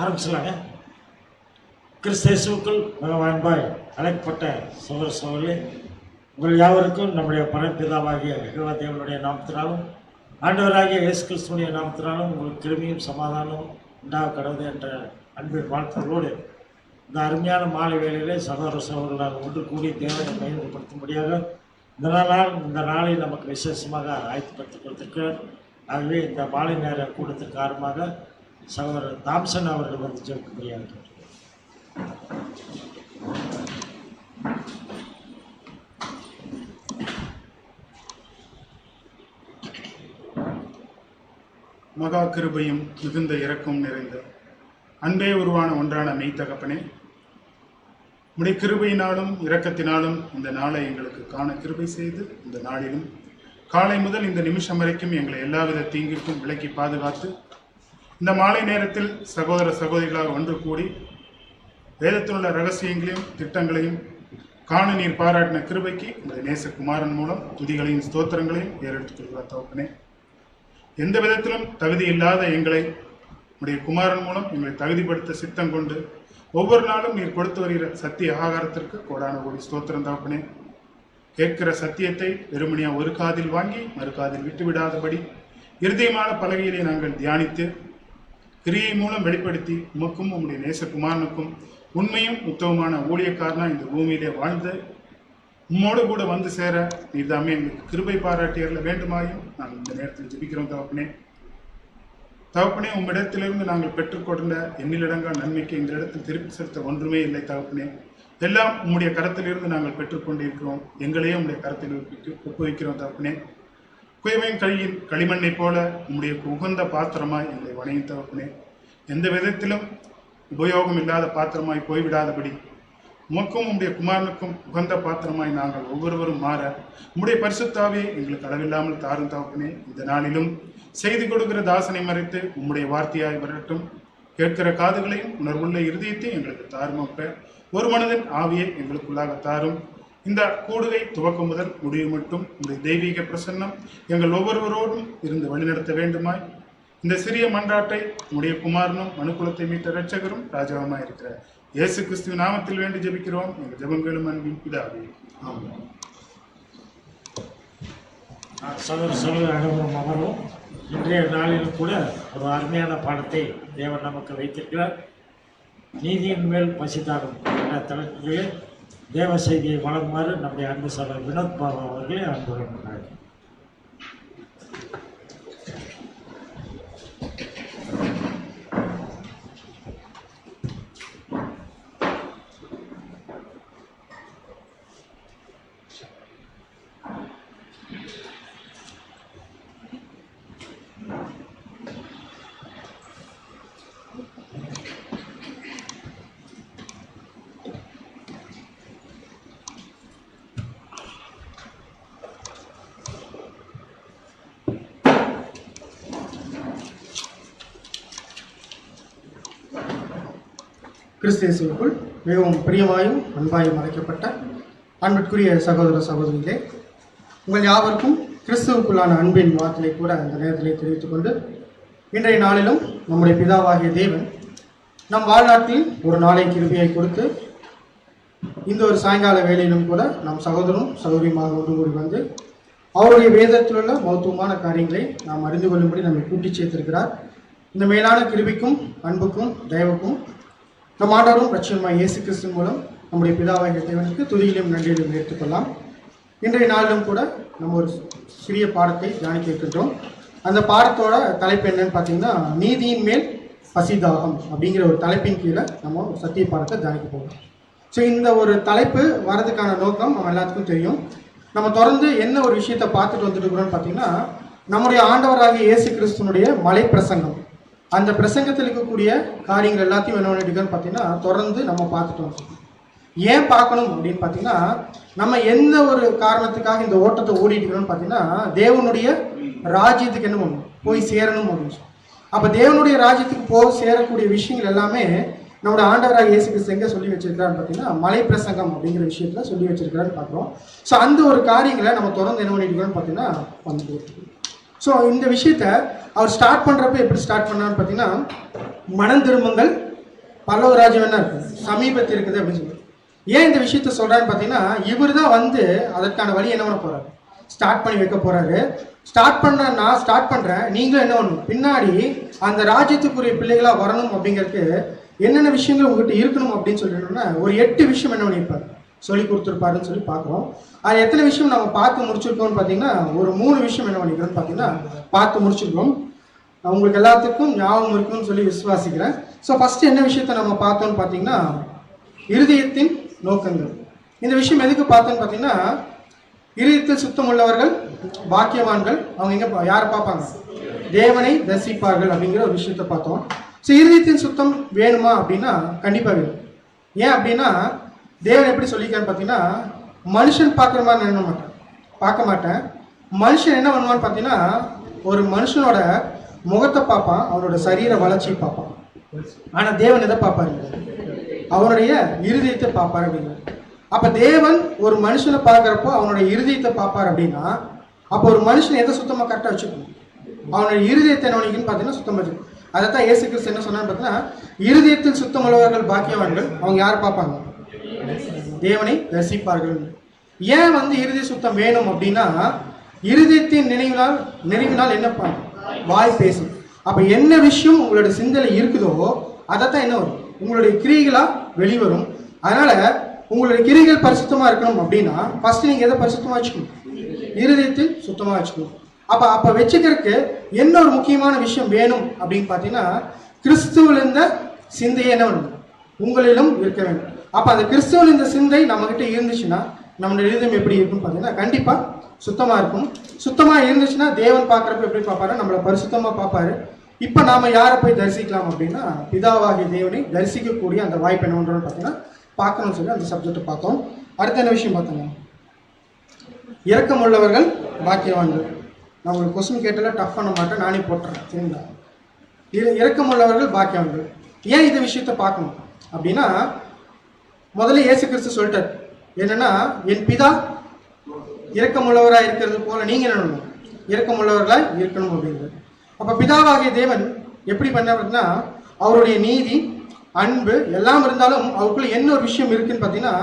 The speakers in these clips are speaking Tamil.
ஆரம்பிச்சலாங்க. கிறிஸ்தேசுக்குள் மிகவான்பாய் அழைக்கப்பட்ட சகோதர சகோதரி, உங்கள் யாவருக்கும் நம்முடைய பரம்பிதாவாகிய யெகோவா தேவனுடைய நாமத்தினாலும் ஆண்டவராகிய இயேசு கிறிஸ்துவினுடைய நாமத்தினாலும் உங்களுக்கு கிருபையும் சமாதானம் உண்டாக கடவுது என்ற அன்பின் வாழ்த்துகளோடு இந்த அருமையான மாலை வேளையிலே சகோதர சகோதரர்களாக ஒன்று கூடி தேவனை பயன்படுத்தும்படியாக இந்த நாளை நமக்கு விசேஷமாக ஆயத்தப்படுத்திக் கொடுத்திருக்கிறார். ஆகவே இந்த மாலை நேர கூட்டத்திற்கு காரணமாக சகோதரர் தாம்சன் அவர்கள் வந்து ஜெபிக்கும்படியாக. மகா கிருபையும் மிகுந்த இரக்கம் நிறைந்த அன்பே உருவான ஒன்றான மெய்த்தகப்பனே, உடைய கிருபையினாலும் இரக்கத்தினாலும் இந்த நாளை எங்களுக்கு காண கிருபை செய்து இந்த நாளிலும் காலை முதல் இந்த நிமிஷம் வரைக்கும் எங்களை எல்லாவித தீங்கிற்கும் விலக்கி பாதுகாத்து இந்த மாலை நேரத்தில் சகோதர சகோதரிகளாக ஒன்று கூடி வேதத்தில் உள்ள ரகசியங்களையும் திட்டங்களையும் காண நீர் பாராட்டின கிருபைக்கு உடைய நேசகுமாரன் மூலம் துதிகளையும் ஸ்தோத்திரங்களையும் ஏறெடுத்துக் கொள்கிறார் தகப்பனே. எந்த விதத்திலும் தகுதி இல்லாத எங்களை உடைய குமாரன் மூலம் எங்களை தகுதிப்படுத்த சித்தம் கொண்டு ஒவ்வொரு நாளும் நீர் கொடுத்து வருகிற சத்திய ஆகாரத்திற்கு கோடான கோடி ஸ்தோத்திரம் தகப்பனே. கேட்கிற சத்தியத்தை வெறுமனியா ஒரு காதில் வாங்கி மறு காதில் விட்டுவிடாதபடி இருதயமான பலகையிலே நாங்கள் தியானித்து கிரியை மூலம் வெளிப்படுத்தி உமக்கும் உம்முடைய நேசகுமாரனுக்கும் உண்மையும் உத்தமமான ஊழியக்காரனா இந்த பூமியிலே வாழ்ந்து உம்மோடு கூட வந்து சேர நீர் தாமே எங்களுக்கு கிருபை பாராட்டியர்ல வேண்டுமாயும் நாங்கள் இந்த நேரத்தில் ஜெபிக்கிறோம் தகப்பனே. தகப்பனே, உம்மிடத்திலிருந்து நாங்கள் பெற்றுக்கொண்ட எண்ணிலடங்கா நன்மைக்கு இந்த இடத்தில் திருப்பி செலுத்த ஒன்றுமே இல்லை தகப்பனே. எல்லாம் உம்முடைய கரத்திலிருந்து நாங்கள் பெற்றுக்கொண்டிருக்கிறோம். எங்களையே உம்முடைய கரத்தில் ஒப்புவிக்கிறோம் தகப்பனே. குயவன் கையின் களிமண்ணை போல உம்முடைய உகந்த பாத்திரமாய் எங்களை வணையும் தகப்பனே. எந்த விதத்திலும் உபயோகம் இல்லாத பாத்திரமாய் போய்விடாதபடி உமக்கும் உம்முடைய குமாரனுக்கும் உகந்த பாத்திரமாய் நாங்கள் ஒவ்வொருவரும் மாற உம்முடைய பரிசுத்தாவே எங்களுக்கு அளவில்லாமல் தாரும் தகப்பனே. இந்த நாளிலும் செய்து கொடுக்கிற தாசனை மறைத்து உம்முடைய வார்த்தையாய் வரட்டும். கேட்கிற காதுகளையும் உணர்வுள்ள இருதயத்தையும் எங்களுக்கு தாருமப்ப. ஒரு மனதின் ஆவியை எங்களுக்குள்ளாக தாரும். இந்த கூடுகை துவக்கம் முதல் முடிவு மட்டும் உங்களுடைய தெய்வீக பிரசன்னம் எங்கள் ஒவ்வொருவரோடும் இருந்து வழிநடத்த வேண்டுமாய் இந்த சிறிய மன்றாட்டை உடைய குமாரனும் மனுக்குலத்தை மீட்ட இரட்சகரும் ராஜாவுமாய் இருக்கிற இயேசு கிறிஸ்துவ நாமத்தில் வேண்டி ஜெபிக்கிறோம். எங்கள் ஜெபங்களும் அன்பின் பிதாவே. ஆமென். சகோதர சகோதர அனுபவம் அமரும். இன்றைய நாளிலும் கூட ஒரு அருமையான பாடத்தை தேவன் நமக்கு வைத்திருக்கிறார். நீதியின் மேல் பசிதாரும் என்ற தலைப்பில் தேவ செய்தியை வழங்குமாறு நம்முடைய அன்பு சகோதரர் வினோத் பாபா அவர்களே அன்புடன் கொண்டார். கிறிஸ்தேசுக்குள் மிகவும் பிரியமாயும் அன்பாயும் அழைக்கப்பட்ட அன்பிற்குரிய சகோதர சகோதரிகளே, உங்கள் யாவருக்கும் கிறிஸ்துவுக்குள்ளான அன்பின் வார்த்தையை கூட இந்த நேரத்திலே தெரிவித்துக் கொண்டு, இன்றைய நாளிலும் நம்முடைய பிதாவாகிய தேவன் நம் வாழ்நாட்டில் ஒரு நாளை கிருபையை கொடுத்து இந்த ஒரு சாயங்கால வேளையிலும் கூட நம் சகோதரரும் சகோதரியுமாக ஒன்று கூடி வந்து அவருடைய வேதத்தில் உள்ள மகத்துவமான காரியங்களை நாம் அறிந்து கொள்ளும்படி நம்மை கூட்டி சேர்த்திருக்கிறார். இந்த மேலான கிருபைக்கும் அன்புக்கும் தயவுக்கும் நம் ஆண்டவரும் ரட்சகருமாகிய இயேசு கிறிஸ்து மூலம் நம்முடைய பிதாவாகிய தேவனுக்கு துதியிலும் நன்றியிலும் ஏற்றுக்கொள்ளலாம். இன்றைய நாளிலும் கூட நம்ம ஒரு சிறிய பாடத்தை தியானிக்க இருக்கின்றோம். அந்த பாடத்தோட தலைப்பு என்னன்னு பார்த்தீங்கன்னா, நீதியின் மேல் பசிதாகம் அப்படிங்கிற ஒரு தலைப்பின் கீழே நம்ம சத்திய பாடத்தை தியானிக்க போகிறோம். ஸோ இந்த ஒரு தலைப்பு வரதுக்கான நோக்கம் நம்ம எல்லாத்துக்கும் தெரியும். நம்ம தொடர்ந்து என்ன ஒரு விஷயத்தை பார்த்துட்டு வந்துட்டு இருக்கிறோம்னு பார்த்தீங்கன்னா, நம்முடைய ஆண்டவராகிய இயேசு கிறிஸ்துவனுடைய மலை பிரசங்கம், அந்த பிரசங்கத்தில் இருக்கக்கூடிய காரியங்கள் எல்லாத்தையும் என்ன பண்ணிட்டுருக்கோன்னு பார்த்தீங்கன்னா தொடர்ந்து நம்ம பார்த்துட்டு வந்துருக்கோம். ஏன் பார்க்கணும் அப்படின்னு பார்த்தீங்கன்னா, நம்ம எந்த ஒரு காரணத்துக்காக இந்த ஓட்டத்தை ஓடிட்டு இருக்கிறோம்னு பார்த்தீங்கன்னா, தேவனுடைய ராஜ்யத்துக்கு என்ன பண்ணணும், போய் சேரணும் அப்படின்னு. அப்போ தேவனுடைய ராஜ்யத்துக்கு போய் சேரக்கூடிய விஷயங்கள் எல்லாமே நம்மளோட ஆண்டவராக இயேசு கிறிஸ்து எங்கே சொல்லி வச்சிருக்கிறான்னு பார்த்தீங்கன்னா, மலை பிரசங்கம் அப்படிங்கிற விஷயத்துல சொல்லி வச்சிருக்கிறான்னு பார்க்குறோம். ஸோ அந்த ஒரு காரியங்களை நம்ம தொடர்ந்து என்ன பண்ணிட்டு இருக்கோம்னு பார்த்தீங்கன்னா வந்து. ஸோ இந்த விஷயத்த அவர் ஸ்டார்ட் பண்ணுறப்ப எப்படி ஸ்டார்ட் பண்ணான்னு பார்த்தீங்கன்னா, மனம் திரும்புங்கள் பரலோக ராஜ்யம் என்ன இருக்கு, சமீபத்தில் இருக்குது அப்படின்னு சொல்லி. ஏன் இந்த விஷயத்த சொல்றான்னு பார்த்தீங்கன்னா, இவர் தான் வந்து அதற்கான வழி என்ன பண்ண போறாரு, ஸ்டார்ட் பண்ணி வைக்க போறாரு. ஸ்டார்ட் பண்றேன், நீங்களும் என்ன பண்ணணும், பின்னாடி அந்த ராஜ்யத்துக்குரிய பிள்ளைகளா வரணும் அப்படிங்கிறதுக்கு என்னென்ன விஷயங்கள் உங்ககிட்ட இருக்கணும் அப்படின்னு சொல்லிட்டோம்னா ஒரு 8 விஷயம் என்ன பண்ணியிருப்பாரு, சொல்லி கொடுத்துருப்பாருன்னு சொல்லி பார்க்குறோம். அது எத்தனை விஷயம் நம்ம பார்த்து முடிச்சிருக்கோம்னு பார்த்தீங்கன்னா ஒரு 3 விஷயம் என்ன பண்ணிக்கிறோம்னு பார்த்தீங்கன்னா பார்த்து முடிச்சிருக்கோம். உங்களுக்கு எல்லாத்துக்கும் ஞாபகம் இருக்குன்னு சொல்லி விசுவாசிக்கிறேன். ஸோ ஃபர்ஸ்ட் என்ன விஷயத்த நம்ம பார்த்தோம்னு பார்த்தீங்கன்னா இருதயத்தின் நோக்கங்கள். இந்த விஷயம் எதுக்கு பார்த்தோம்னு பார்த்தீங்கன்னா, இருதயத்தில் சுத்தம் உள்ளவர்கள் பாக்கியவான்கள். அவங்க எங்க யாரை பார்ப்பாங்க, தேவனை தரிசிப்பார்கள் அப்படிங்கிற ஒரு விஷயத்த பார்த்தோம். ஸோ இருதயத்தின் சுத்தம் வேணுமா அப்படின்னா கண்டிப்பாக வேணும். ஏன் அப்படின்னா தேவன் எப்படி சொல்லிக்கான்னு பார்த்தீங்கன்னா, மனுஷன் பார்க்குற மாதிரி நினைக்க மாட்டேன், பார்க்க மாட்டேன். மனுஷன் என்ன பண்ணுவான்னு பார்த்தீங்கன்னா ஒரு மனுஷனோட முகத்தை பார்ப்பான், அவனோட சரீர வளர்ச்சியை பார்ப்பான். ஆனால் தேவன் எதை பார்ப்பாரு, அவனுடைய இருதயத்தை பார்ப்பார் அப்படின்னா. அப்போ தேவன் ஒரு மனுஷனை பார்க்குறப்போ அவனுடைய இருதயத்தை பார்ப்பார் அப்படின்னா, அப்போ ஒரு மனுஷனை எதை சுத்தமாக கரெக்டாக வச்சுக்கணும், அவனுடைய இருதயத்தை என்ன பண்ணிக்கணும்னு பார்த்தீங்கன்னா சுத்தமாக வச்சுக்கணும். அதைத்தான் இயேசு கிறிஸ்து என்ன சொன்னான்னு பார்த்தீங்கன்னா, இருதயத்தில் சுத்தம் உள்ளவர்கள் பாக்கியவான்கள். அவங்க யாரை பார்ப்பாங்க, தேவனை தரிசிப்பார்கள். ஏன் வந்து இருதய சுத்தம் வேணும் அப்படின்னா, இருதயத்தின் நினைவினால் என்ன பண்ணும், வாய் பேசும். அப்ப என்ன விஷயம் உங்களோட சிந்தனை இருக்குதோ அதைத்தான் என்ன வரும், உங்களுடைய கிரிகளா வெளிவரும். அதனால உங்களுடைய கிரிகள் பரிசுத்தமா இருக்கணும் அப்படின்னா ஃபர்ஸ்ட் நீங்க எதை பரிசுத்தமா வச்சுக்கணும், இருதயத்தில் சுத்தமா வச்சுக்கணும். அப்ப வச்சுக்கிறதுக்கு என்ன ஒரு முக்கியமான விஷயம் வேணும் அப்படின்னு பார்த்தீங்கன்னா, கிறிஸ்துவில் இருந்த சிந்தையை என்ன வேணும், உங்களிலும் இருக்க வேண்டும். அப்ப அந்த கிறிஸ்துவில் இந்த சிந்தை நம்ம கிட்ட இருந்துச்சுன்னா நம்மளுடைய இருதயம் எப்படி இருக்குன்னு பார்த்தீங்கன்னா கண்டிப்பா சுத்தமா இருக்கும். சுத்தமா இருந்துச்சுன்னா தேவன் பார்க்குறப்ப எப்படி பார்ப்பாரு, நம்மளை பரிசுத்தமா பார்ப்பாரு. இப்ப நாம யாரை போய் தரிசிக்கலாம் அப்படின்னா, பிதாவாகிய தேவனை தரிசிக்கக்கூடிய அந்த வாய்ப்பு என்ன பண்றோம்னு பார்த்தீங்கன்னா பார்க்கணும்னு சொல்லி அந்த சப்ஜெக்ட் பார்த்தோம். அடுத்த என்ன விஷயம் பார்த்தோங்க, இரக்கம் உள்ளவர்கள் பாக்கியவான்கள். நான் உங்களுக்கு கொஸ்டின் கேட்டால டஃப் பண்ண மாட்டேன், நானே போட்டுறேன், சரிங்களா. இரக்கம் உள்ளவர்கள் பாக்கியவான்கள். ஏன் இந்த விஷயத்த பார்க்கணும் அப்படின்னா, முதல்ல இயேசு கிறிஸ்து சொல்லிட்டார் என்னன்னா, என் பிதா இரக்கமுள்ளவராக இருக்கிறது போல நீங்க என்ன பண்ணணும், இரக்கமுள்ளவர்களாய் இருக்கணும் அப்படிங்கிறது. அப்ப பிதாவாகிய தேவன் எப்படி பண்ணாருன்னா, அவருடைய நீதி அன்பு எல்லாம் இருந்தாலும் அவருக்குள்ள என்ன ஒரு விஷயம் இருக்குன்னு பார்த்தீங்கன்னா,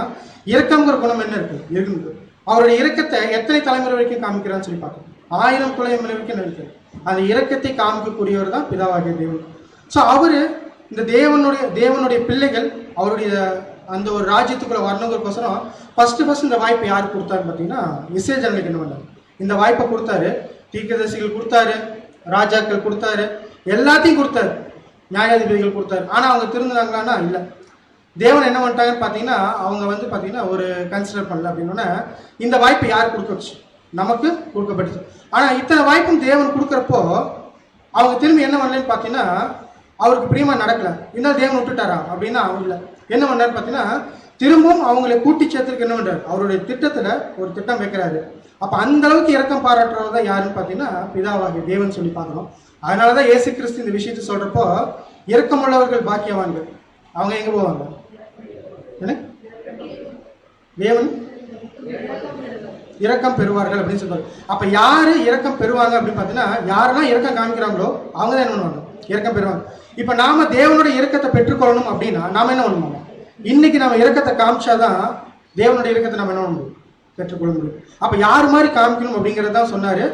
இரக்கம்ங்கிற குணம் என்ன இருக்கு. அவருடைய இரக்கத்தை எத்தனை தலைமுறை வரைக்கும் காமிக்கிறான்னு சொல்லி பார்க்கணும், 1000 தலைமுறை வரைக்கும் இருக்கு. அந்த இரக்கத்தை காமிக்கக்கூடியவர் தான் பிதாவாகிய தேவன். ஸோ அவரு இந்த தேவனுடைய பிள்ளைகள் அவருடைய அந்த ஒரு ராஜ்யத்துக்குள்ள வரணுங்கிறக்கோசரம் ஃபர்ஸ்ட் இந்த வாய்ப்பை யாருக்கு கொடுத்தாருன்னு பார்த்தீங்கன்னா, இஸ்ரேல் ஜனங்களுக்கு என்ன பண்ணாரு, இந்த வாய்ப்பை கொடுத்தாரு. தீர்க்கதரிசிகள் கொடுத்தாரு, ராஜாக்கள் கொடுத்தாரு, எல்லாத்தையும் கொடுத்தாரு, நியாயாதிபதிகள் கொடுத்தாரு. ஆனால் அவங்க திருந்தாங்களான்னா இல்லை. தேவன் என்ன பண்ணிட்டாங்கன்னு பார்த்தீங்கன்னா, அவங்க வந்து பார்த்தீங்கன்னா ஒரு கன்சிடர் பண்ணல அப்படின்னா இந்த வாய்ப்பை யார் கொடுக்க வச்சு, நமக்கு கொடுக்கப்பட்டுச்சு. ஆனால் இத்தனை வாய்ப்பும் தேவன் கொடுக்குறப்போ அவங்க திரும்பி என்ன பண்ணலன்னு பார்த்தீங்கன்னா, அவருக்கு பிரியமா நடக்கல. இந்த தேவன் விட்டுட்டாரா அப்படின்னா அவங்க இல்லை. என்ன பண்ணாரு பார்த்தீங்கன்னா, திரும்பவும் அவங்களை கூட்டி சேர்த்துக்கு என்ன பண்றாரு, அவருடைய திட்டத்துல ஒரு திட்டம் வைக்கிறாரு. அப்ப அந்த அளவுக்கு இரக்கம் பாராட்டுறவர் தான் யாருன்னு பார்த்தீங்கன்னா பிதாவாகிய தேவன் சொல்லி பார்க்கணும். அதனாலதான் இயேசு கிறிஸ்து இந்த விஷயத்தை சொல்றப்போ, இரக்கமுள்ளவர்கள் பாக்கியவான்கள். அவங்க எங்க போவாங்க, என்ன தேவன் இரக்கம் பெறுவார்கள் அப்படின்னு சொல்றாரு. அப்ப யாரு இரக்கம் பெறுவாங்க அப்படின்னு பார்த்தீங்கன்னா, யாரெல்லாம் இரக்கம் காமிக்கிறாங்களோ அவங்க தான் என்ன பண்ணுவாங்க, இரக்கம் பெறுவாங்க. இப்ப நாம தேவனுடைய இரக்கத்தை பெற்றுக்கொள்ளணும் அப்படின்னா நாம என்ன பண்ணணும், இன்னைக்கு நம்ம இரக்கத்தை காமிச்சாதான் தேவனுடைய இரக்கத்தை நம்ம என்ன பண்ண முடியும், பெற்றுக்கொள்ள முடியும். அப்ப யார் மாதிரி காமிக்கணும் அப்படிங்கறதான் சொன்னாரு.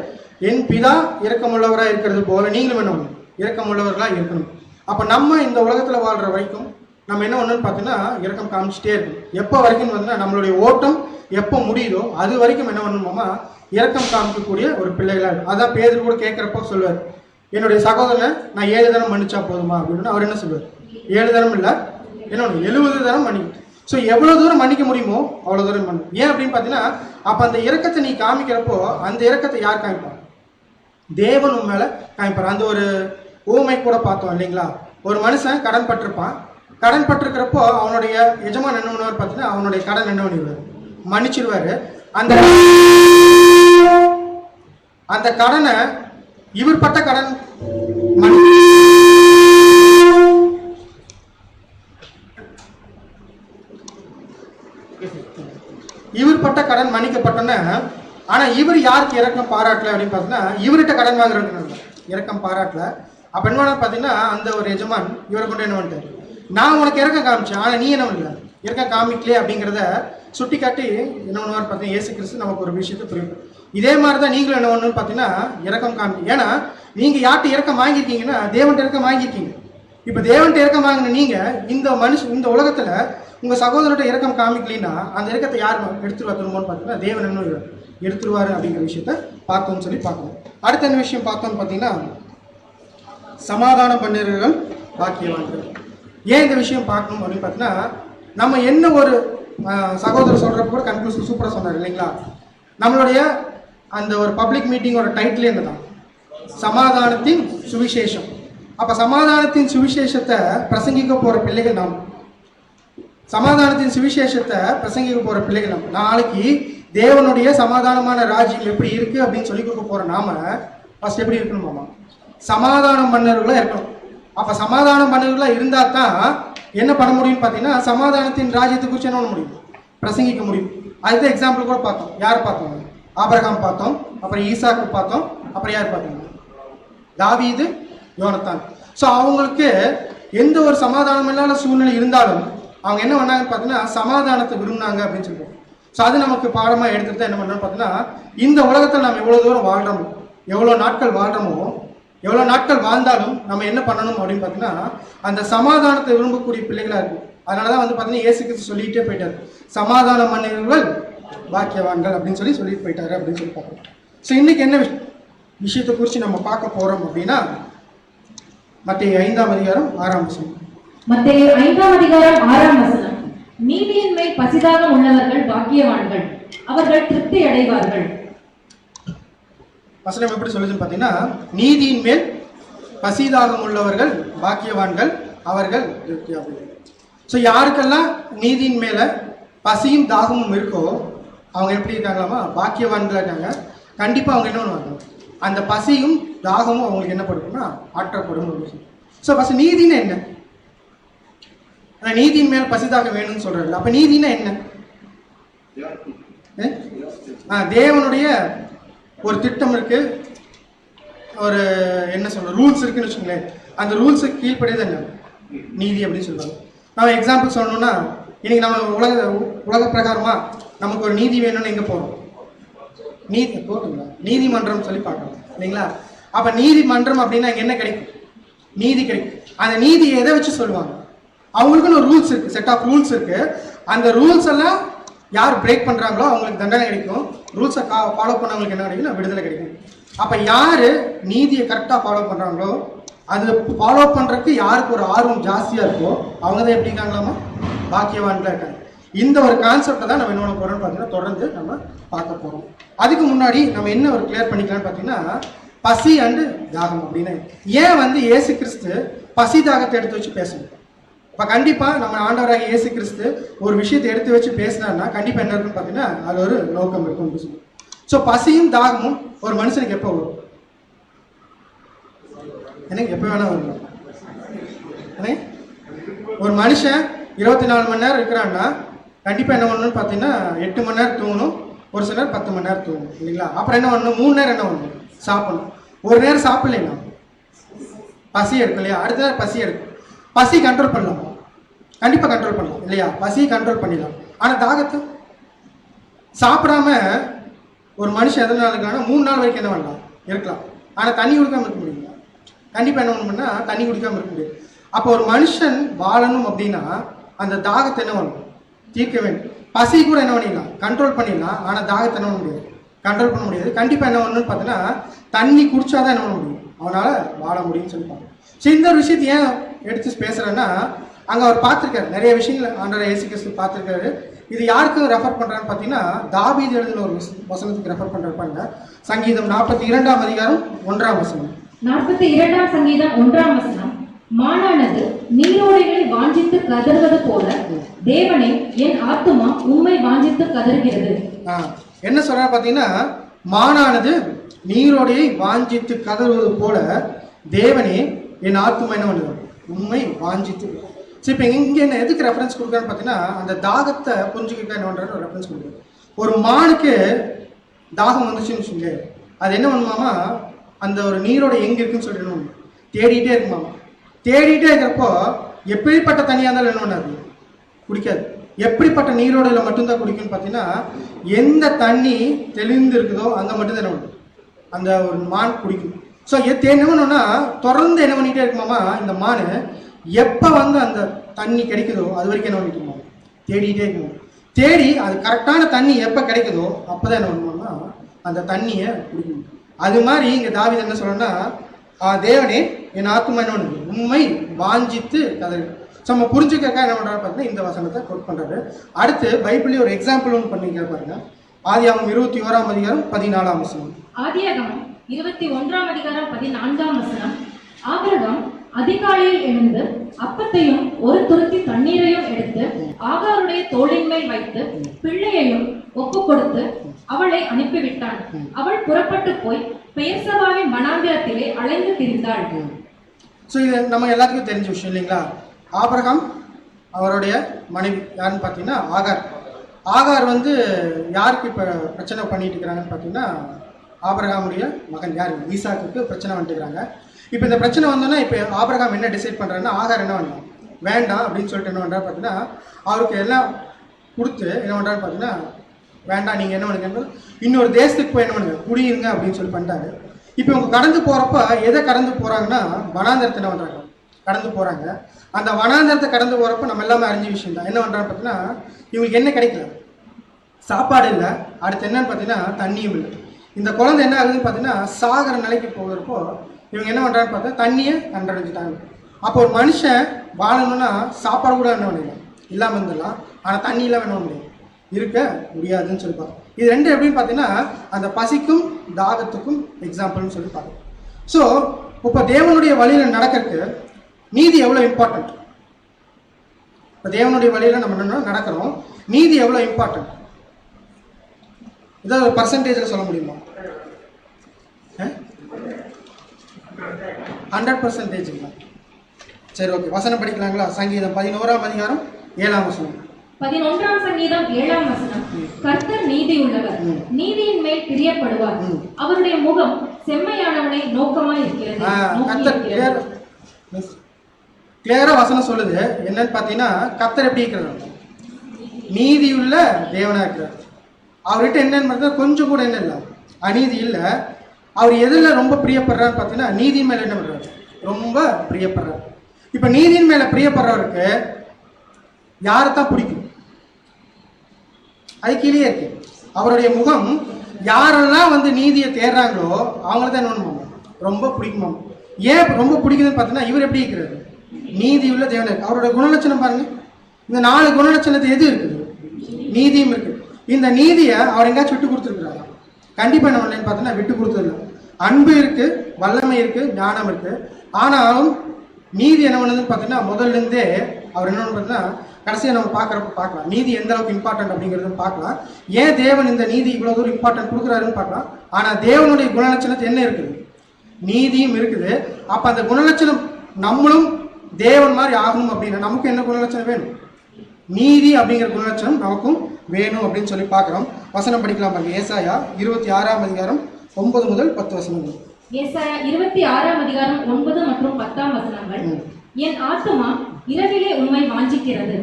என் பிதா இரக்கமுள்ளவராக இருக்கிறது போல நீங்களும் என்ன பண்ணணும், இரக்கமுள்ளவர்களா இருக்கணும். அப்ப நம்ம இந்த உலகத்துல வாழ்ற வரைக்கும் நம்ம என்ன பண்ணணும்னு பார்த்தீங்கன்னா இரக்கம் காமிச்சிட்டே இருக்கும். எப்போ வரைக்கும் பார்த்தீங்கன்னா நம்மளுடைய ஓட்டம் எப்போ முடியுதோ அது வரைக்கும் என்ன பண்ணணுமாமா, இரக்கம் காமிக்கக்கூடிய ஒரு பிள்ளைகளா இருக்கும். அதான் பேதர் கூட கேட்கிறப்போ சொல்லுவார், என்னுடைய சகோதரனை நான் 7 தரம் மன்னிச்சா போதுமா அப்படின்னு. அவர் என்ன சொல்லுவார், 7 தரம் இல்லை, என்ன 70 தரம் மன்னிக்கும். ஸோ எவ்வளோ தூரம் மன்னிக்க முடியுமோ அவ்வளோ தூரம் மன்னிக்கும். ஏன் அப்படின்னு பார்த்தீங்கன்னா, அப்போ அந்த இரக்கத்தை நீ காமிக்கிறப்போ அந்த இரக்கத்தை யார் காமிப்பார், தேவன் உன் மேலே காமிப்பார். அந்த ஒரு ஊமை கூட பார்த்தோம் இல்லைங்களா, ஒரு மனுஷன் கடன் பட்டிருப்பான். கடன் பட்டிருக்கிறப்போ அவனுடைய எஜமான் என்ன பண்ணுவார் பார்த்தீங்கன்னா, அவனுடைய கடன் என்ன பண்ணிடுவார், மன்னிச்சிருவாரு. அந்த கடனை இவர் பட்ட கடன் மன்னிக்கப்பட்டோன்னு. ஆனா இவர் யாருக்கு இரக்கம் பாராட்டல அப்படின்னு பார்த்தீங்கன்னா, இவர்கிட்ட கடன் வாங்குறவங்க இரக்கம் பாராட்டல. அப்ப என்ன பார்த்தீங்கன்னா, அந்த ஒரு எஜமான் இவரை கொண்டு என்ன பண்ணிட்டாரு, நான் உனக்கு இறக்கம் காமிச்சேன், ஆனால் நீ என்ன பண்ணல, இறக்கம் காமிக்கலையே அப்படிங்கிறத சுட்டி காட்டி என்ன பண்ணுவார் பார்த்தீங்கன்னா இயேசு கிறிஸ்து நமக்கு ஒரு விஷயத்தை புரியும். இதே மாதிரி தான் நீங்களும் என்ன பண்ணணும்னு பார்த்தீங்கன்னா இறக்கம் காமிக்க. ஏன்னா நீங்கள் யார்கிட்ட இறக்கம் வாங்கியிருக்கீங்கன்னா தேவன்கிட்ட இறக்கம் வாங்கியிருக்கீங்க. இப்போ தேவன்கிட்ட இறக்கம் வாங்கின நீங்கள் இந்த உலகத்தில் உங்கள் சகோதரர்கிட்ட இறக்கம் காமிக்கலைன்னா அந்த இறக்கத்தை யார் எடுத்துருவா திரும்பன்னு பார்த்தீங்கன்னா தேவன் என்ன எடுத்துருவாரு அப்படிங்கிற விஷயத்த பார்த்தோம்னு சொல்லி பார்க்கணும். அடுத்த என்ன விஷயம் பார்த்தோம்னு பார்த்தீங்கன்னா சமாதானம் பண்ணுறவர்கள் பாக்கியவான்கள். ஏன் இந்த விஷயம் பார்க்கணும் அப்படின்னு பார்த்தீங்கன்னா நம்ம என்ன ஒரு சகோதரர் சொல்கிறப்ப கூட கன்க்ளூஷன் சூப்பராக சொன்னார் இல்லைங்களா. நம்மளுடைய அந்த ஒரு பப்ளிக் மீட்டிங்கோட டைட்டில் என்ன தான், சமாதானத்தின் சுவிசேஷம். அப்போ சமாதானத்தின் சுவிசேஷத்தை பிரசங்கிக்க போகிற பிள்ளைகள் நாம், சமாதானத்தின் சுவிசேஷத்தை பிரசங்கிக்க போகிற பிள்ளைகள் நாம். நாளைக்கு தேவனுடைய சமாதானமான ராஜ்யம் எப்படி இருக்குது அப்படின்னு சொல்லி கொடுக்க போகிற நாம ஃபர்ஸ்ட் எப்படி இருக்கணுமாமா, சமாதானம் பண்ணவர்களாக இருக்கணும். அப்போ சமாதானம் பண்ணவர்களாக இருந்தால் தான் என்ன பண்ண முடியும்னு பார்த்தீங்கன்னா சமாதானத்தின் ராஜ்யத்தை குறித்து என்ன பண்ண முடியும், பிரசங்கிக்க முடியும். அதுதான் எக்ஸாம்பிள் கூட பார்த்தோம். யார் பார்த்தோம், ஆபிரகாம் பார்த்தோம், அப்புறம் ஈசாக்கு பார்த்தோம், அப்புறம் யார் பார்த்தோம், தாவீது, யோனத்தான். ஸோ அவங்களுக்கு எந்த ஒரு சமாதானம் இல்லாத சூழ்நிலை இருந்தாலும் அவங்க என்ன பண்ணாங்கன்னு பார்த்தீங்கன்னா சமாதானத்தை விரும்பினாங்க அப்படின்னு சொல்லுவோம். ஸோ அது நமக்கு பாடமாக எடுத்துகிட்டு என்ன பண்ணோம்னு பார்த்தீங்கன்னா இந்த உலகத்தில் நம்ம எவ்வளோ தூரம் வாழ்கிறோமோ, எவ்வளோ நாட்கள் வாழ்கிறோமோ, எவ்வளோ நாட்கள் வாழ்ந்தாலும் நம்ம என்ன பண்ணணும் அப்படின்னு பார்த்தீங்கன்னா அந்த சமாதானத்தை விரும்பக்கூடிய பிள்ளைகளாக இருக்கும். அதனால தான் வந்து பார்த்தீங்கன்னா இயேசு கிறிஸ்து சொல்லிகிட்டே போயிட்டார், சமாதானம் மன்னர்கள் பாக்கியவான்கள் அப்படின்னு சொல்லிட்டு போயிட்டாரு அப்படின்னு சொல்லி பார்க்குறோம். ஸோ இன்னைக்கு என்ன விஷயத்தை குறித்து நம்ம பார்க்க போகிறோம் அப்படின்னா மத்தேயு 5ஆம் அதிகாரம் 6ஆம் வசனம். மத்தேயு 5ஆம் அதிகாரம் 6ஆம் வசனம். நீதியின் மேல் பசிதாகம் உள்ளவர்கள் பாக்கியவான்கள், அவர்கள் திருப்தி அடைவார்கள். வசனம் எப்படி சொல்லுதுன்னு பார்த்தீங்கன்னா நீதியின் மேல் பசிதாகம் உள்ளவர்கள் பாக்கியவான்கள், அவர்கள் திருப்தி அடைவார்கள். ஸோ யாருக்கெல்லாம் நீதியின் மேலே பசியும் தாகமும் இருக்கோ அவங்க எப்படி இருக்காங்களாமா, பாக்கியவான்களாக இருக்காங்க. கண்டிப்பாக அவங்க என்ன பண்ணுவாங்க, அந்த பசியும் தாகமும் அவங்களுக்கு என்ன பண்ணுன்னா ஆற்றப்படும். ஸோ ஃபஸ்ட் நீதினா என்ன, ஆனால் நீதியின் மேல் பசிதாகம் வேணும்னு சொல்கிறாங்க. அப்போ நீதினா என்ன, தேவனுடைய ஒரு திட்டம் இருக்கு, ஒரு என்ன சொல்ற ரூல்ஸ் இருக்குன்னு வச்சுங்களேன். அந்த ரூல்ஸுக்கு கீழ்ப்படியது என்ன நீதி அப்படின்னு சொல்லுவாங்க. நம்ம எக்ஸாம்பிள் சொல்லணும்னா இன்னைக்கு நம்ம உலக பிரகாரமா நமக்கு ஒரு நீதி வேணும்னு எங்கே போகிறோம், நீதிமன்றம் சொல்லி பார்க்கணும் இல்லைங்களா. அப்போ நீதிமன்றம் அப்படின்னா இங்கே என்ன கிடைக்கும், நீதி கிடைக்கும். அந்த நீதி எதை வச்சு சொல்லுவாங்க, அவங்களுக்குன்னு ஒரு ரூல்ஸ் இருக்குது, செட் ஆஃப் ரூல்ஸ் இருக்குது. அந்த ரூல்ஸ் எல்லாம் யார் பிரேக் பண்ணுறாங்களோ அவங்களுக்கு தண்டனை கிடைக்கும், ரூல்ஸை ஃபாலோ பண்ணவங்களுக்கு என்ன கிடைக்கும், விடுதலை கிடைக்கும். அப்போ யார் நீதியை கரெக்டாக ஃபாலோ பண்ணுறாங்களோ அது ஃபாலோ பண்ணுறதுக்கு யாருக்கு ஒரு ஆர்வம் ஜாஸ்தியாக இருக்கோ அவங்க தான் எப்படி இருக்காங்களாமா, பாக்கியவான்களாக இருக்காங்க. இந்த ஒரு கான்செப்டை தான் நம்ம என்ன பண்ண போகிறோம்னு பார்த்தீங்கன்னா தொடர்ந்து நம்ம பார்க்க போகிறோம். அதுக்கு முன்னாடி நம்ம என்ன ஒரு கிளியர் பண்ணிக்கலாம்னு பார்த்தீங்கன்னா பசி அண்டு தாகம் அப்படின்னு ஏன் வந்து இயேசு கிறிஸ்து பசி தாகத்தை எடுத்து வச்சு பேசணும். இப்போ கண்டிப்பாக நம்ம ஆண்டவராக இயேசு கிறிஸ்து ஒரு விஷயத்தை எடுத்து வச்சு பேசினார்னா கண்டிப்பாக என்ன இருக்குன்னு பார்த்தீங்கன்னா அது ஒரு நோக்கம் இருக்கும் அப்படின்னு சொல்லி. ஸோ பசியும் தாகமும் ஒரு மனுஷனுக்கு எப்போ வரும், எனக்கு எப்போ வேணா வரும். ஒரு மனுஷன் 24 மணி நேரம் இருக்கிறான்னா கண்டிப்பாக என்ன பண்ணணும்னு பார்த்தீங்கன்னா 8 மணி நேரம் தூங்கணும், ஒரு சிலர் 10 மணி நேரம் தூங்கணும் இல்லைங்களா. அப்புறம் என்ன பண்ணணும், 3 நேரம் என்ன பண்ணணும், சாப்பிடணும். ஒரு நேரம் சாப்பிடலைன்னா பசி எடுக்கும் இல்லையா, அடுத்த நேரம் பசி எடுக்கும். பசி கண்ட்ரோல் பண்ணலாமா, கண்டிப்பாக கண்ட்ரோல் பண்ணலாம் இல்லையா, பசியை கண்ட்ரோல் பண்ணிடலாம். ஆனால் தாகத்தை சாப்பிடாம ஒரு மனுஷன் எத்தனை நாள் இருக்காங்கன்னா 3 நாள் வரைக்கும் என்ன பண்ணலாம் இருக்கலாம். ஆனால் தண்ணி குடிக்காமல் இருக்க முடியுங்களா, கண்டிப்பாக என்ன பண்ணணும்னா தண்ணி குடிக்காமல் இருக்க முடியாது. அப்போ ஒரு மனுஷன் வாழணும் அப்படின்னா அந்த தாகத்தை என்ன பண்ணணும், தீர்க்க வேண்டும். பசி கூட என்ன பண்ணிடலாம், கண்ட்ரோல் பண்ணிடலாம். ஆனால் தாகத்தை என்ன பண்ண முடியாது, கண்ட்ரோல் பண்ண முடியாது. கண்டிப்பாக என்ன பண்ணணும்னு பார்த்தீங்கன்னா தண்ணி குடிச்சாதான் என்ன பண்ண முடியும், அவனால் வாழ முடியும்னு சொல்லி பார்க்கணும். சரி, இந்த ஒரு விஷயத்தை ஏன் எடுத்து பேசுகிறேன்னா அங்கே அவர் பார்த்துருக்காரு, நிறைய விஷயங்கள் ஆண்டவர் இயேசு கிறிஸ்து பார்த்துருக்காரு. இது யாருக்கு ரெஃபர் பண்ணுறான்னு பார்த்தீங்கன்னா தாவீது எழுதின ஒரு வசனத்துக்கு ரெஃபர் பண்ணுறாங்க. சங்கீதம் 42ஆம் அதிகாரம் 1ஆம் வசனம். 42ஆம் சங்கீதம் 1ஆம் வசனம். மானானது நீரோடைகளை வாஞ்சித்து கதறுவது போல தேவனே என் ஆத்துமா உம்மை வாஞ்சித்து கதறுகிறது. என்ன சொல்ற பார்த்தீங்கன்னா மானானது நீரோடையை வாஞ்சித்து கதறுவது போல தேவனே என் ஆத்துமா என்ன பண்ணுவார், உண்மை வாஞ்சித்து. சரி, இப்போ இங்கே என்ன எதுக்கு ரெஃபரன்ஸ் கொடுக்குறான்னு பார்த்தீங்கன்னா அந்த தாகத்தை புரிஞ்சுக்க என்ன பண்ணுறாரு ஒரு ரெஃபரன்ஸ் கொடுக்குறாரு. ஒரு மானுக்கு தாகம் வந்துச்சுன்னு வச்சுங்க, அது என்ன பண்ணுமாமா அந்த ஒரு நீரோட எங்கே இருக்குன்னு சொல்லிடணும் தேடிட்டே இருக்குமாமா. தேடிட்டே இருக்கிறப்போ எப்படிப்பட்ட தண்ணியாக இருந்தாலும் என்ன பண்ணாது, குடிக்காது. எப்படிப்பட்ட நீரோடையில் மட்டும்தான் குடிக்கும்னு பார்த்தீங்கன்னா, எந்த தண்ணி தெளிந்து இருக்குதோ அங்கே மட்டும்தான் என்ன பண்ணும், அந்த ஒரு மான் குடிக்கும். ஸோ என்ன பண்ணோம்னா தொடர்ந்து என்ன பண்ணிகிட்டே இருக்குமாமா, இந்த மான் எப்போ வந்து அந்த தண்ணி கிடைக்குதோ அது வரைக்கும் என்ன பண்ணிட்டு இருக்கோம், தேடிக்கிட்டே இருக்கணும். தேடி அது கரெக்டான தண்ணி எப்போ கிடைக்குதோ அப்போ தான் என்ன பண்ணுவோம்னா அந்த தண்ணியை குடிக்கணும். அது மாதிரி இங்கே தாவீது என்ன சொல்லணும்னா, தேவனே என் ஆத்துமா என்ன பண்ணுது, உண்மை வாஞ்சித்து கதறி. ஸோ நம்ம புரிஞ்சுக்கக்கா என்ன பண்ணுறாரு பார்த்தீங்கன்னா இந்த வசனத்தை கோட் பண்ணுறாரு. அடுத்து பைபிள்லேயே ஒரு எக்ஸாம்பிள் ஒன்று பண்ணிக்க பாருங்க. ஆதியாகமம் 21ஆம் அதிகாரம் 14ஆம் வசனம். ஆதியாகமம் 21ஆம் அதிகாரம் 14ஆம் வசனம். ஆபிரகாம் அதிகாலையில் எழுந்து அப்பத்தையும் ஒரு துருத்தி தண்ணீரையும் எடுத்து ஆகாருடைய தோளின் மேல் வைத்து பிள்ளையையும் ஒப்பு கொடுத்து அவளை அனுப்பிவிட்டான். அவள் புறப்பட்டு போய் பெயர்சபாவின் வனாந்திரத்திலே அலைந்து திரிந்தாள். ஸோ இது நம்ம எல்லாத்துக்கும் தெரிஞ்ச விஷயம் இல்லைங்களா. ஆபிரகாம் அவருடைய மனைவி யாருன்னு பார்த்தீங்கன்னா ஆகார். ஆகார் வந்து யாருக்கு இப்போ பிரச்சனை பண்ணிட்டு இருக்கிறாங்கன்னு பார்த்தீங்கன்னா, ஆபிரகாமுடைய மகன் யார், ஈசாக்குக்கு பிரச்சனை வந்துட்டுக்கிறாங்க. இப்போ இந்த பிரச்சனை வந்தோன்னா இப்போ ஆபிரகாம் என்ன டிசைட் பண்ணுறாருன்னா, ஆகார் என்ன பண்ணலாம், வேண்டாம் அப்படின்னு சொல்லிட்டு என்ன பண்ணுறாரு பார்த்தீங்கன்னா, அவருக்கு எல்லாம் கொடுத்து என்ன பண்ணுறாரு பார்த்தீங்கன்னா, வேண்டாம் நீங்கள் என்ன பண்ணுங்க இன்னொரு தேசத்துக்கு போய் என்ன பண்ணுங்க குடியிருங்க அப்படின்னு சொல்லி பண்ணிட்டாரு. இப்போ இவங்க கடந்து போகிறப்ப எதை கடந்து போகிறாங்கன்னா, வனாந்தரத்தை என்ன பண்ணுறாங்க கடந்து போகிறாங்க. அந்த வனாந்தரத்தை கடந்து போகிறப்ப நம்ம எல்லாமே அறிஞ்ச விஷயம் தான். என்ன பண்ணுறாங்க பார்த்தீங்கன்னா, இவங்களுக்கு என்ன கிடைக்கல, சாப்பாடு இல்லை, அடுத்து என்னன்னு பார்த்தீங்கன்னா தண்ணியும் இல்லை. இந்த குழந்தை என்ன ஆகுதுன்னு பார்த்தீங்கன்னா சாகர நிலைக்கு போகிறப்போ இவங்க என்ன பண்ணுறான்னு பார்த்தா தண்ணியை கண்டடைஞ்சிட்டாங்க. அப்போ ஒரு மனுஷன் வாழணும்னா சாப்பாடு கூட என்ன பண்ணலாம் இல்லாமல் இருந்துடலாம், ஆனால் தண்ணி இல்லாமல் என்ன முடியும் இருக்க முடியாதுன்னு சொல்லி பார்ப்போம். இது ரெண்டு எப்படின்னு பார்த்தீங்கன்னா அந்த பசிக்கும் தாகத்துக்கும் எக்ஸாம்பிள்னு சொல்லி பார்ப்போம். ஸோ இப்போ தேவனுடைய வழியில் நடக்கிறதுக்கு நீதி எவ்வளோ இம்பார்ட்டன்ட். இப்போ தேவனுடைய வழியில் நம்ம என்ன நடக்கிறோம், நீதி எவ்வளோ இம்பார்ட்டன்ட், இதை ஒரு பர்சன்டேஜில் சொல்ல முடியுமா? 100%. சரி, ஓகே, வசனம் படிக்கலாங்களா? சங்கீதம் 11ஆம் அதிகாரம் 7ஆம் வசனம். 11ஆம் சங்கீதம் 7ஆம் வசனம். கர்த்தர் நீதி உள்ளவர், நீதியின் மேல் பிரியப்படுவார், அவருடைய முகம் செம்மையானவனை நோக்கமாய் இருக்கிறது. கர்த்தர் கிளியரா வசனம் சொல்லுது. என்னன்னு பார்த்தீங்கன்னா, கர்த்தர் எப்படி இருக்கிறார், நீதியுள்ள தேவனா இருக்கிறார். அவர்கிட்ட என்னன்னு பார்த்தா கொஞ்சம் கூட என்ன இல்லை, அநீதி இல்லை. அவர் எதில் ரொம்ப பிரியப்படுறான்னு பார்த்தீங்கன்னா நீதியின் மேலே என்ன பண்ணுறாரு, ரொம்ப பிரியப்படுறார். இப்போ நீதியின் மேலே பிரியப்படுறவருக்கு யாரைத்தான் பிடிக்கும், அது கீழே இருக்கு. அவருடைய முகம் யாரெல்லாம் வந்து நீதியை தேடுறாங்களோ அவங்கள தான் என்ன பண்ணுவாங்க ரொம்ப பிடிக்குமா. ஏன் ரொம்ப பிடிக்குதுன்னு பார்த்தீங்கன்னா, இவர் எப்படி இருக்கிறாரு, நீதி உள்ள தேவன் இருக்கு. அவரோட குணலட்சணம் பாருங்க, இந்த 4 குணலட்சணத்தை எது இருக்குது, நீதியும் இருக்குது. இந்த நீதியை அவர் எங்கேயாச்சும் விட்டு கொடுத்துருக்குறாங்க, கண்டிப்பாக என்ன பண்ணலன்னு பார்த்தீங்கன்னா விட்டு கொடுத்ததில்லை. அன்பு இருக்கு, வல்லமை இருக்கு, ஞானம் இருக்கு. ஆனாலும் நீதி என்ன பண்ணுதுன்னு பார்த்தீங்கன்னா முதல்லேருந்தே அவர் என்ன பார்த்தீங்கன்னா கடைசியாக நம்ம பார்க்கலாம் நீதி எந்த அளவுக்கு இம்பார்ட்டன்ட் அப்படிங்கிறது பார்க்கலாம். ஏன் தேவன் இந்த நீதி இவ்வளோ தூரம் இம்பார்ட்டன்ட் கொடுக்குறாருன்னு பார்க்கலாம். ஆனால் தேவனுடைய குணலட்சணத்து என்ன இருக்குது, நீதியும் இருக்குது. அப்போ அந்த குணலட்சணம் நம்மளும் தேவன் மாதிரி ஆகணும் அப்படின்னா நமக்கு என்ன குணலட்சணம் வேணும், நீதி அப்படிங்கிற குணலட்சணம் நமக்கும் வேணும் அப்படின்னு சொல்லி பார்க்குறோம். வசனம் படிக்கலாம் பாருங்க. ஏசாயா 26ஆம் அதிகாரம் 9 முதல் 10 வசனங்கள். ஏசாயா 26ஆம் அதிகாரம் 9 மற்றும் 10ஆம் வசனங்கள். என் ஆத்துமா இரவிலே உம்மை வாஞ்சிக்கிறது,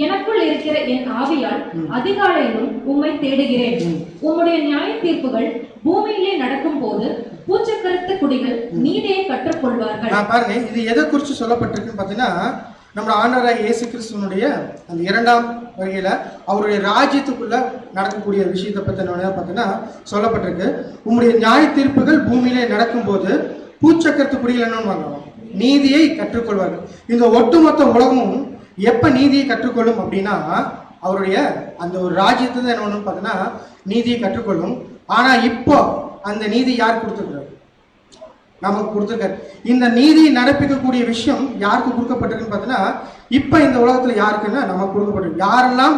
எனக்குள் இருக்கிற என் ஆவியால் அதிகாலையிலும் உம்மை தேடுகிறேன். உம்முடைய நியாய தீர்ப்புகள் பூமியிலே நடக்கும் போது பூச்சக்கருத்த குடிகள் நீதியை கற்றுக்கொள்வார்கள். பாருங்க, இது எதை குறித்து சொல்லப்பட்டிருக்குன்னு பார்த்தீங்கன்னா, நம்ம ஆண்டவராக இயேசு கிறிஸ்துவனுடைய அந்த 2ஆம் வருகையில் அவருடைய ராஜ்யத்துக்குள்ள நடக்கக்கூடிய விஷயத்தை பற்றி என்ன பார்த்தீங்கன்னா சொல்லப்பட்டிருக்கு. உங்களுடைய நியாய தீர்ப்புகள் பூமியிலே நடக்கும்போது பூச்சக்கரத்து குடிகள் என்னன்னு நீதியை கற்றுக்கொள்வார்கள். இந்த ஒட்டுமொத்த உலகமும் எப்போ நீதியை கற்றுக்கொள்ளும் அப்படின்னா, அவருடைய அந்த ஒரு ராஜ்யத்தை தான் என்ன ஒன்று பார்த்தீங்கன்னா நீதியை கற்றுக்கொள்ளும். ஆனால் இப்போ அந்த நீதி யார் கொடுத்துருக்காரு, நமக்கு கொடுத்துருக்காரு. இந்த நீதி நடப்பிக்கக்கூடிய விஷயம் யாருக்கு கொடுக்கப்பட்டிருக்குன்னு பார்த்தீங்கன்னா, இப்போ இந்த உலகத்தில் யாருக்குன்னா நமக்கு கொடுக்கப்பட்டிருக்கு. யாரெல்லாம்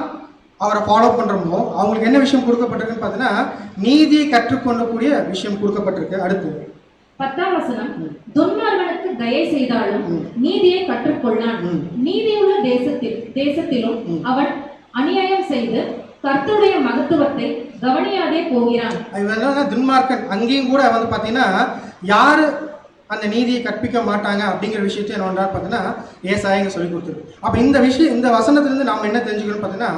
அவரை ஃபாலோ பண்ணுறோமோ அவங்களுக்கு என்ன விஷயம் கொடுக்கப்பட்டிருக்குன்னு பார்த்தீங்கன்னா நீதியை கற்றுக்கொள்ளக்கூடிய விஷயம் கொடுக்கப்பட்டிருக்கு. அடுத்து 10ஆம் வசனம். துன்மார்கனுக்கு தயை செய்தாலும் நீதியை கற்றுக்கொள்ளான், நீதியுள்ள தேசத்திலும் அவன் அநியாயம் செய்து கர்த்தருடைய மகத்துவத்தை கவனியாதே போகிறான். துன்மார்க்கன் அங்கேயும் கூட வந்து பார்த்தீங்கன்னா யாரு அந்த நீதியை கற்பிக்க மாட்டாங்க அப்படிங்கிற விஷயத்தை என்ன பண்ணுறாரு பார்த்தீங்கன்னா ஏசாயா இங்கே சொல்லி கொடுத்துருக்கு. அப்போ இந்த வசனத்திலிருந்து நாம் என்ன தெரிஞ்சுக்கணும் பார்த்தீங்கன்னா,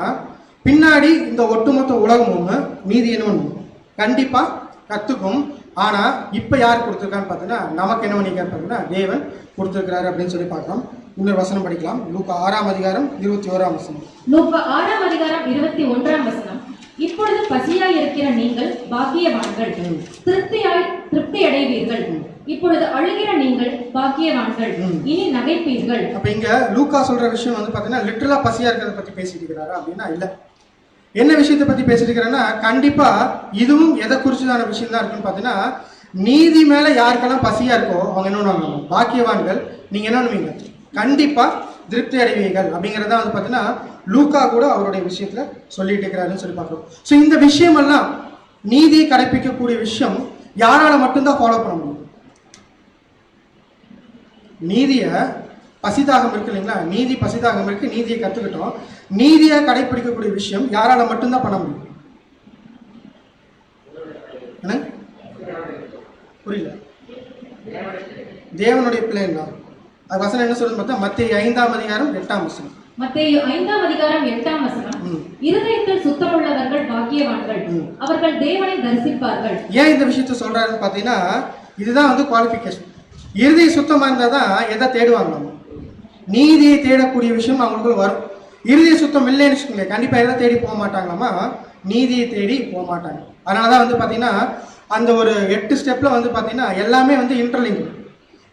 பின்னாடி இந்த ஒட்டுமொத்த உலகமும் நீதி என்ன பண்ணும் கண்டிப்பாக கற்றுக்கும். ஆனால் இப்போ யார் கொடுத்துருக்கான்னு பார்த்தீங்கன்னா நமக்கு என்ன பண்ணிக்காரு பார்த்தீங்கன்னா தேவன் கொடுத்துருக்கிறாரு அப்படின்னு சொல்லி பார்க்கலாம். இன்னொரு வசனம் படிக்கலாம். லூக்கா 6ஆம் அதிகாரம் 21ஆம் வசனம். லூக்கா 6ஆம் அதிகாரம் 21ஆம் வசனம். இப்பொழுது பசியாய் இருக்கிற நீங்கள் பாக்கியவான்கள், திருப்தி அடைவீர்கள். இப்பொழுது அழுகிற நீங்கள் பாக்கியவான்கள், இனி நகைப்பீர்கள். அப்ப இங்க லூக்கா சொல்ற விஷயம் வந்து பாத்தீங்கன்னா லிட்டரலா பசியா இருக்கிறத பத்தி பேசிட்டு இருக்கிறாரா அப்படின்னா இல்ல. என்ன விஷயத்தை பத்தி பேசிட்டு இருக்கிறேன்னா, கண்டிப்பா இதுவும் எதை குறிச்சுதான விஷயம் தான் இருக்குன்னு பாத்தீங்கன்னா, நீதி மேல யாருக்கெல்லாம் பசியா இருக்கோ அவங்க என்ன பண்ணுவாங்க, பாக்கியவான்கள். நீங்க என்ன பண்ணுவீங்க, கண்டிப்பா திருப்தி அடைவீர்கள் அப்படிங்கறத வந்து பாத்தீங்கன்னா லூக்கா கூட அவருடைய விஷயத்துல சொல்லிட்டு இருக்கிறாருன்னு சொல்லி பார்க்கிறோம். ஸோ இந்த விஷயமெல்லாம் நீதியை கடைப்பிடிக்கக்கூடிய விஷயம் யாரால மட்டும்தான் ஃபாலோ பண்ண முடியும்? நீதியை பசிதாகம் இருக்கு இல்லைங்களா, நீதி பசிதாகம் இருக்கு, நீதியை கற்றுக்கிட்டோம். நீதியை கடைப்பிடிக்கக்கூடிய விஷயம் யாரால மட்டும்தான் பண்ண முடியும்? புரியல. தேவனுடைய பிள்ளைங்களா? அது வசனம் என்ன சொல்றது பார்த்தா மத்தேயு 5ஆம் அதிகாரம் 8ஆம் வசனம். மத்தேயு 5ஆம் அதிகாரம் 8ஆம் வசனம். இருதயத்தில் சுத்தமுள்ளவர்கள் பாக்கியவான்கள், அவர்கள் தேவனை தரிசிப்பார்கள். ஏன் இந்த விஷயத்தை சொல்றாருன்னு பார்த்தீங்கன்னா, இதுதான் வந்து குவாலிஃபிகேஷன். இருதய சுத்தமா இருந்தால் தான் எதை தேடுவாங்க, நம்ம நீதியை தேடக்கூடிய விஷயம் அவங்களுக்கு வரும். இருதய சுத்தம் இல்லைன்னு வச்சுக்கோங்களேன், கண்டிப்பாக எதை தேடி போக மாட்டாங்களாமா, நீதியை தேடி போக மாட்டாங்க. அதனால தான் வந்து பார்த்தீங்கன்னா அந்த ஒரு 8 ஸ்டெப்பில் வந்து பார்த்தீங்கன்னா எல்லாமே வந்து இன்டர்லிங்க்.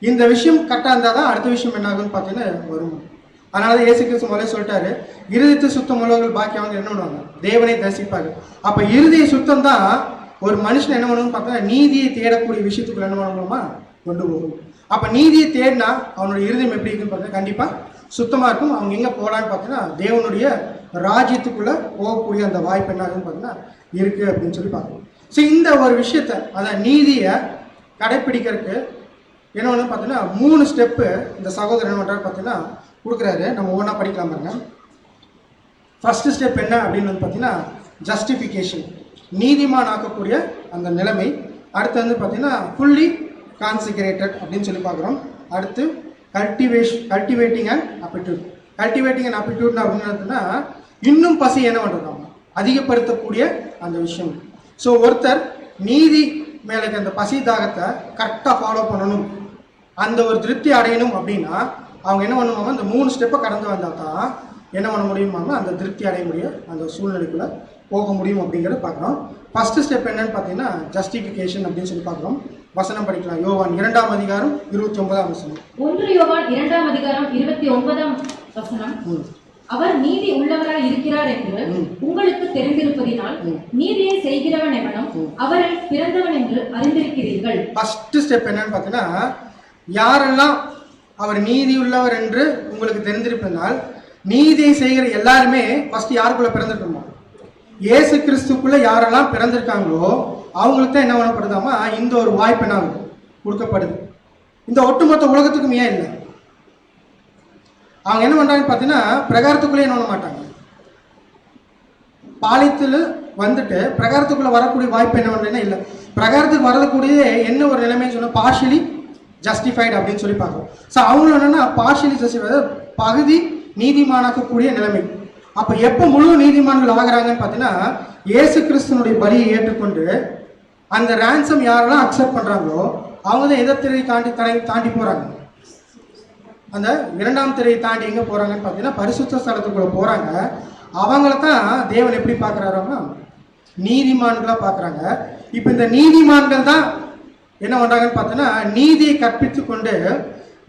இந்த விஷயம் கரெக்டாக இருந்தால் தான் அடுத்த விஷயம் என்ன ஆகுன்னு பார்த்தீங்கன்னா வரும். அதனால தான் இயேசு கிறிஸ்து முதலே சொல்லிட்டாரு, இருதயத்தை சுத்தம் உள்ளவர்கள் பாக்கியவான்கள் என்ன பண்ணுவாங்க, தேவனை தரிசிப்பாங்க. அப்போ இருதய சுத்தம் தான் ஒரு மனுஷன் என்ன பண்ணணும்னு பார்த்தீங்கன்னா நீதியை தேடக்கூடிய விஷயத்துக்குள்ள என்ன பண்ணணுமா கொண்டு போகும். அப்போ நீதியை தேடினா அவனுடைய இருதயம் எப்படி இருக்குன்னு பார்த்தீங்கன்னா கண்டிப்பாக சுத்தமாக இருக்கும். அவங்க எங்கே போகலான்னு பார்த்தீங்கன்னா தேவனுடைய ராஜ்யத்துக்குள்ளே போகக்கூடிய அந்த வாய்ப்பு என்ன ஆகுதுன்னு பார்த்தீங்கன்னா இருக்குது அப்படின்னு சொல்லி பார்க்கணும். ஸோ இந்த ஒரு விஷயத்த அதான் நீதியை கடைப்பிடிக்கிறதுக்கு என்ன ஒன்று பார்த்தீங்கன்னா 3 ஸ்டெப்பு இந்த சகோதரர் என்ன பண்ணுறாரு பார்த்தீங்கன்னா கொடுக்குறாரு. நம்ம ஒவ்வொன்றா படிக்கலாம் பாருங்க. ஃபர்ஸ்ட் ஸ்டெப் என்ன அப்படின்னு வந்து பார்த்தீங்கன்னா ஜஸ்டிஃபிகேஷன், நீதிமான் ஆக்கக்கூடிய அந்த நிலைமை. அடுத்து வந்து பார்த்தீங்கன்னா ஃபுல்லி கான்சிகரேட்டட் அப்படின்னு சொல்லி பார்க்குறோம். அடுத்து கல்டிவேட்டிங் அண்ட் அப்பிட்யூட். கல்டிவேட்டிங் அண்ட் அப்பிட்யூட் அப்படின்னா இன்னும் பசி என்ன பண்ணுறாங்க, அதிகப்படுத்தக்கூடிய அந்த விஷயம். ஸோ ஒருத்தர் நீதி மேலே அந்த பசி தாகத்தை கரெக்டாக ஃபாலோ பண்ணணும், அந்த ஒரு திருப்தி அடையணும் அப்படின்னா அவங்க என்ன பண்ணுவாங்க, அந்த 3 ஸ்டெப்பை கடந்து வந்தால் தான் என்ன பண்ண முடியுமாங்க, அந்த திருப்தி அடைய முடியும், அந்த சூழ்நிலைக்குள்ளே போக முடியும் அப்படிங்கிறத பார்க்குறோம். ஃபர்ஸ்ட் ஸ்டெப் என்னன்னு பார்த்தீங்கன்னா ஜஸ்டிஃபிகேஷன் அப்படின்னு சொல்லி பார்க்குறோம். வசனம் படிக்கலாம். யோவான் 2ஆம் அதிகாரம் 29ஆம் வசனம். 1 யோவான் 2ஆம் அதிகாரம் 29ஆம் வசனம். அவர் நீதி உள்ளவராய் இருக்கிறார் என்று உங்களுக்கு தெரிந்திருப்பதினால் நீதியை செய்கிறவன் எவனும் அவரை பிறந்தவன் என்று அறிந்திருக்கிறீர்கள். ஃபர்ஸ்ட் ஸ்டெப் என்னன்னு பார்த்தீங்கன்னா யாரெல்லாம் அவர் நீதி உள்ளவர் என்று உங்களுக்கு தெரிந்திருப்பதனால், நீதியை செய்கிற எல்லாருமே ஃபர்ஸ்ட் யாருக்குள்ள பிறந்திருக்கணுமா, இயேசு கிறிஸ்துக்குள்ள யாரெல்லாம் பிறந்திருக்காங்களோ அவங்களுக்கு தான் என்ன பண்ணப்படுதாமா இந்த ஒரு வாய்ப்பு என்ன கொடுக்கப்படுது. இந்த ஒட்டுமொத்த உலகத்துக்கும் ஏன் இல்லை? அவங்க என்ன பண்றாங்கன்னு பார்த்தீங்கன்னா பிரகாரத்துக்குள்ளே என்ன பண்ண மாட்டாங்க, பாளையத்தில் வந்துட்டு பிரகாரத்துக்குள்ள வரக்கூடிய வாய்ப்பு என்ன பண்ணுறேன்னா இல்லை. பிரகாரத்துக்கு வரக்கூடிய என்ன ஒரு நிலைமைன்னு சொன்னால் பார்ஷியலி ஜஸ்டிஃபைடு அப்படின்னு சொல்லி பார்க்குறோம். ஸோ அவங்க என்னன்னா பார்ஷியலி ஜஸ்டிஃபைடு பகுதி நீதிமானாக்கக்கூடிய நிலைமை. அப்போ எப்போ முழு நீதிமான்கள் ஆகிறாங்கன்னு பார்த்தீங்கன்னா இயேசு கிறிஸ்துனுடைய பலியை ஏற்றுக்கொண்டு அந்த ரேன்சம் யாரெல்லாம் அக்செப்ட் பண்ணுறாங்களோ அவங்க தான் எதை திரையை தாண்டி போகிறாங்க, அந்த 2ஆம் திரையை தாண்டி எங்கே போகிறாங்கன்னு பார்த்தீங்கன்னா பரிசுத்த ஸ்தலத்துக்குள்ளே போகிறாங்க. அவங்கள தான் தேவன் எப்படி பார்க்குறாருன்னா நீதிமான்களாக பார்க்குறாங்க. இப்போ இந்த நீதிமான்கள் தான் என்ன பண்ணுறாங்கன்னு பார்த்தீங்கன்னா நீதியை கற்பித்து கொண்டு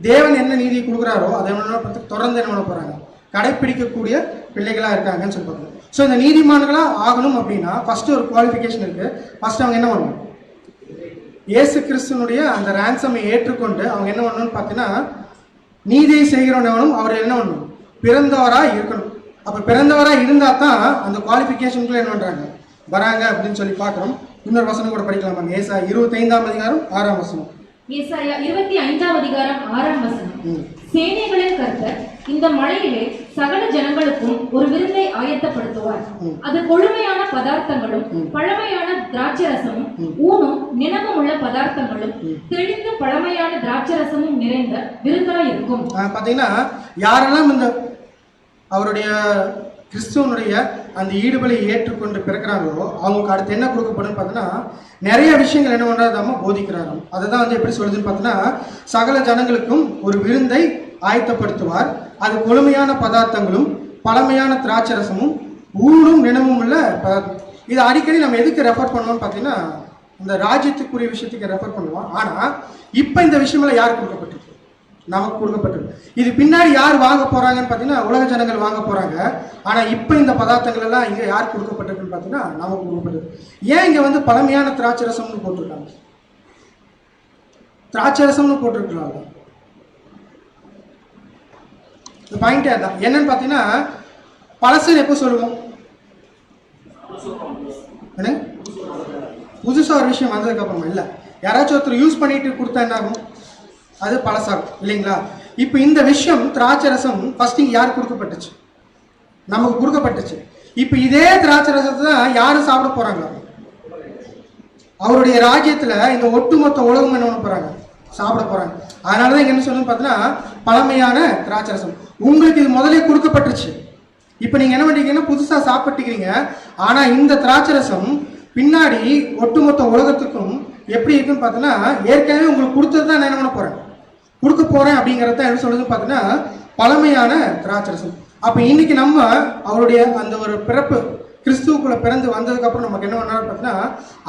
தேவன் என்ன நீதியை கொடுக்குறாரோ அதை என்ன தொடர்ந்து என்ன பண்ண போகிறாங்க, கடைப்பிடிக்கக்கூடிய பிள்ளைகளாக இருக்காங்கன்னு சொல்லி பார்க்குறோம். ஸோ இந்த நீதிமான்களாக ஆகணும் அப்படின்னா ஃபஸ்ட்டு ஒரு குவாலிஃபிகேஷன் இருக்குது. ஃபஸ்ட்டு அவங்க என்ன பண்ணணும், இயேசு கிறிஸ்துனுடைய அந்த ரேன்சமை ஏற்றுக்கொண்டு அவங்க என்ன பண்ணணும்னு பார்த்தீங்கன்னா நீதியை செய்கிறவனும் அவர் என்ன பண்ணணும், பிறந்தவராக இருக்கணும். அப்போ பிறந்தவராக இருந்தால் தான் அந்த குவாலிஃபிகேஷனுக்குள்ள என்ன பண்ணுறாங்க வராங்க அப்படின்னு சொல்லி பார்க்குறோம். இன்னொரு வசனம் கூட படிக்கலாம். ஏசாயா 25ஆம் அதிகாரம் 6ஆம் வசனம். ஏசாயா 25ஆம் அதிகாரம் 6ஆம் வசனம். சேனைகளின் கர்த்தர் இந்த மலையிலே சகல ஜனங்களுக்கும் ஒரு விருந்தை ஆயத்தப்படுத்துவார். அது கொழுமையான பதார்த்தங்களும் பழமையான திராட்சரசமும் ஊனும் நினமும் உள்ள பதார்த்தங்களும் தெளிந்த பழமையான திராட்சரசமும் நிறைந்த விருந்தாயிருக்கும். பாத்தீங்கன்னா யாரெல்லாம் இந்த அவருடைய கிறிஸ்துவனுடைய அந்த ஈடுபலியை ஏற்றுக்கொண்டு பிறக்கிறாங்களோ அவங்களுக்கு அடுத்து என்ன கொடுக்கப்படும் பார்த்தீங்கன்னா நிறைய விஷயங்கள் என்ன பண்ணுறாதாம போதிக்கிறாராம். அதை தான் வந்து எப்படி சொல்லுதுன்னு பார்த்தீங்கன்னா சகல ஜனங்களுக்கும் ஒரு விருந்தை ஆயத்தப்படுத்துவார். அது கொழுமையான பதார்த்தங்களும் பழமையான திராட்சரசமும் ஊனும் நினமும் உள்ள பதார்த்தம். இதை அடிக்கடி நம்ம எதுக்கு ரெஃபர் பண்ணுவோம்னு பார்த்தீங்கன்னா இந்த ராஜ்யத்துக்குரிய விஷயத்துக்கு ரெஃபர் பண்ணுவோம். ஆனால் இப்போ இந்த விஷயமெல்லாம் யாருக்கு கொடுக்கப்பட்டிருக்கு? நமக்கு கொடுக்கப்பட்டிருக்கு. இது பின்னாடி யார் வாங்க போறாங்கன்னு பார்த்தீங்கன்னா உலக ஜனங்கள் வாங்க போறாங்க. ஆனால் இப்போ இந்த பதார்த்தங்கள் எல்லாம் இங்கே யார் கொடுக்கப்பட்டிருக்குன்னு பார்த்தீங்கன்னா நமக்கு கொடுக்கப்பட்டிருக்கு. ஏன் இங்கே வந்து பழமையான திராட்சரசம்னு போட்டிருக்காங்க? திராட்சரசம்னு போட்டிருக்கிறாங்க. இந்த பாயிண்டே தான் என்னன்னு பார்த்தீங்கன்னா பழசுன்னு எப்போ சொல்லுவோம்? புதுசா ஒரு விஷயம் வந்ததுக்கு அப்புறமா இல்லை. யாராச்சும் ஒருத்தர் யூஸ் பண்ணிட்டு கொடுத்தா என்ன ஆகும்? அது பழசாகும் இல்லைங்களா? இப்போ இந்த விஷயம் திராட்சரசம் ஃபர்ஸ்ட் இங்கே யாருக்கு கொடுக்கப்பட்டுச்சு? நமக்கு கொடுக்கப்பட்டுச்சு. இப்போ இதே திராட்சரசத்தை தான் யாரும் சாப்பிட போறாங்க? அவருடைய ராஜ்யத்தில் இந்த ஒட்டுமொத்த உலகம் என்ன பண்ண போறாங்க? சாப்பிட போறாங்க. அதனால தான் என்ன சொல்லணும்னு பார்த்தீங்கன்னா பழமையான திராட்சரசம் உங்களுக்கு இது முதலே கொடுக்கப்பட்டுச்சு. இப்போ நீங்க என்ன பண்ணிட்டீங்கன்னா புதுசா சாப்பிட்டுக்கிறீங்க. ஆனா இந்த திராட்சரசம் பின்னாடி ஒட்டுமொத்த உலகத்துக்கும் எப்படி இருக்குன்னு பார்த்தீங்கன்னா ஏற்கனவே உங்களுக்கு கொடுத்தது தான் நான் என்ன பண்ண போறேன்? கொடுக்க போறேன் அப்படிங்கிறத என்ன சொல்லுதுன்னு பார்த்தீங்கன்னா பழமையான திராட்சரசம். அப்போ இன்னைக்கு நம்ம அவருடைய அந்த ஒரு பிறப்பு கிறிஸ்துவுக்குள்ள பிறந்து வந்ததுக்கு அப்புறம் நமக்கு என்ன பண்ணாரு பார்த்தீங்கன்னா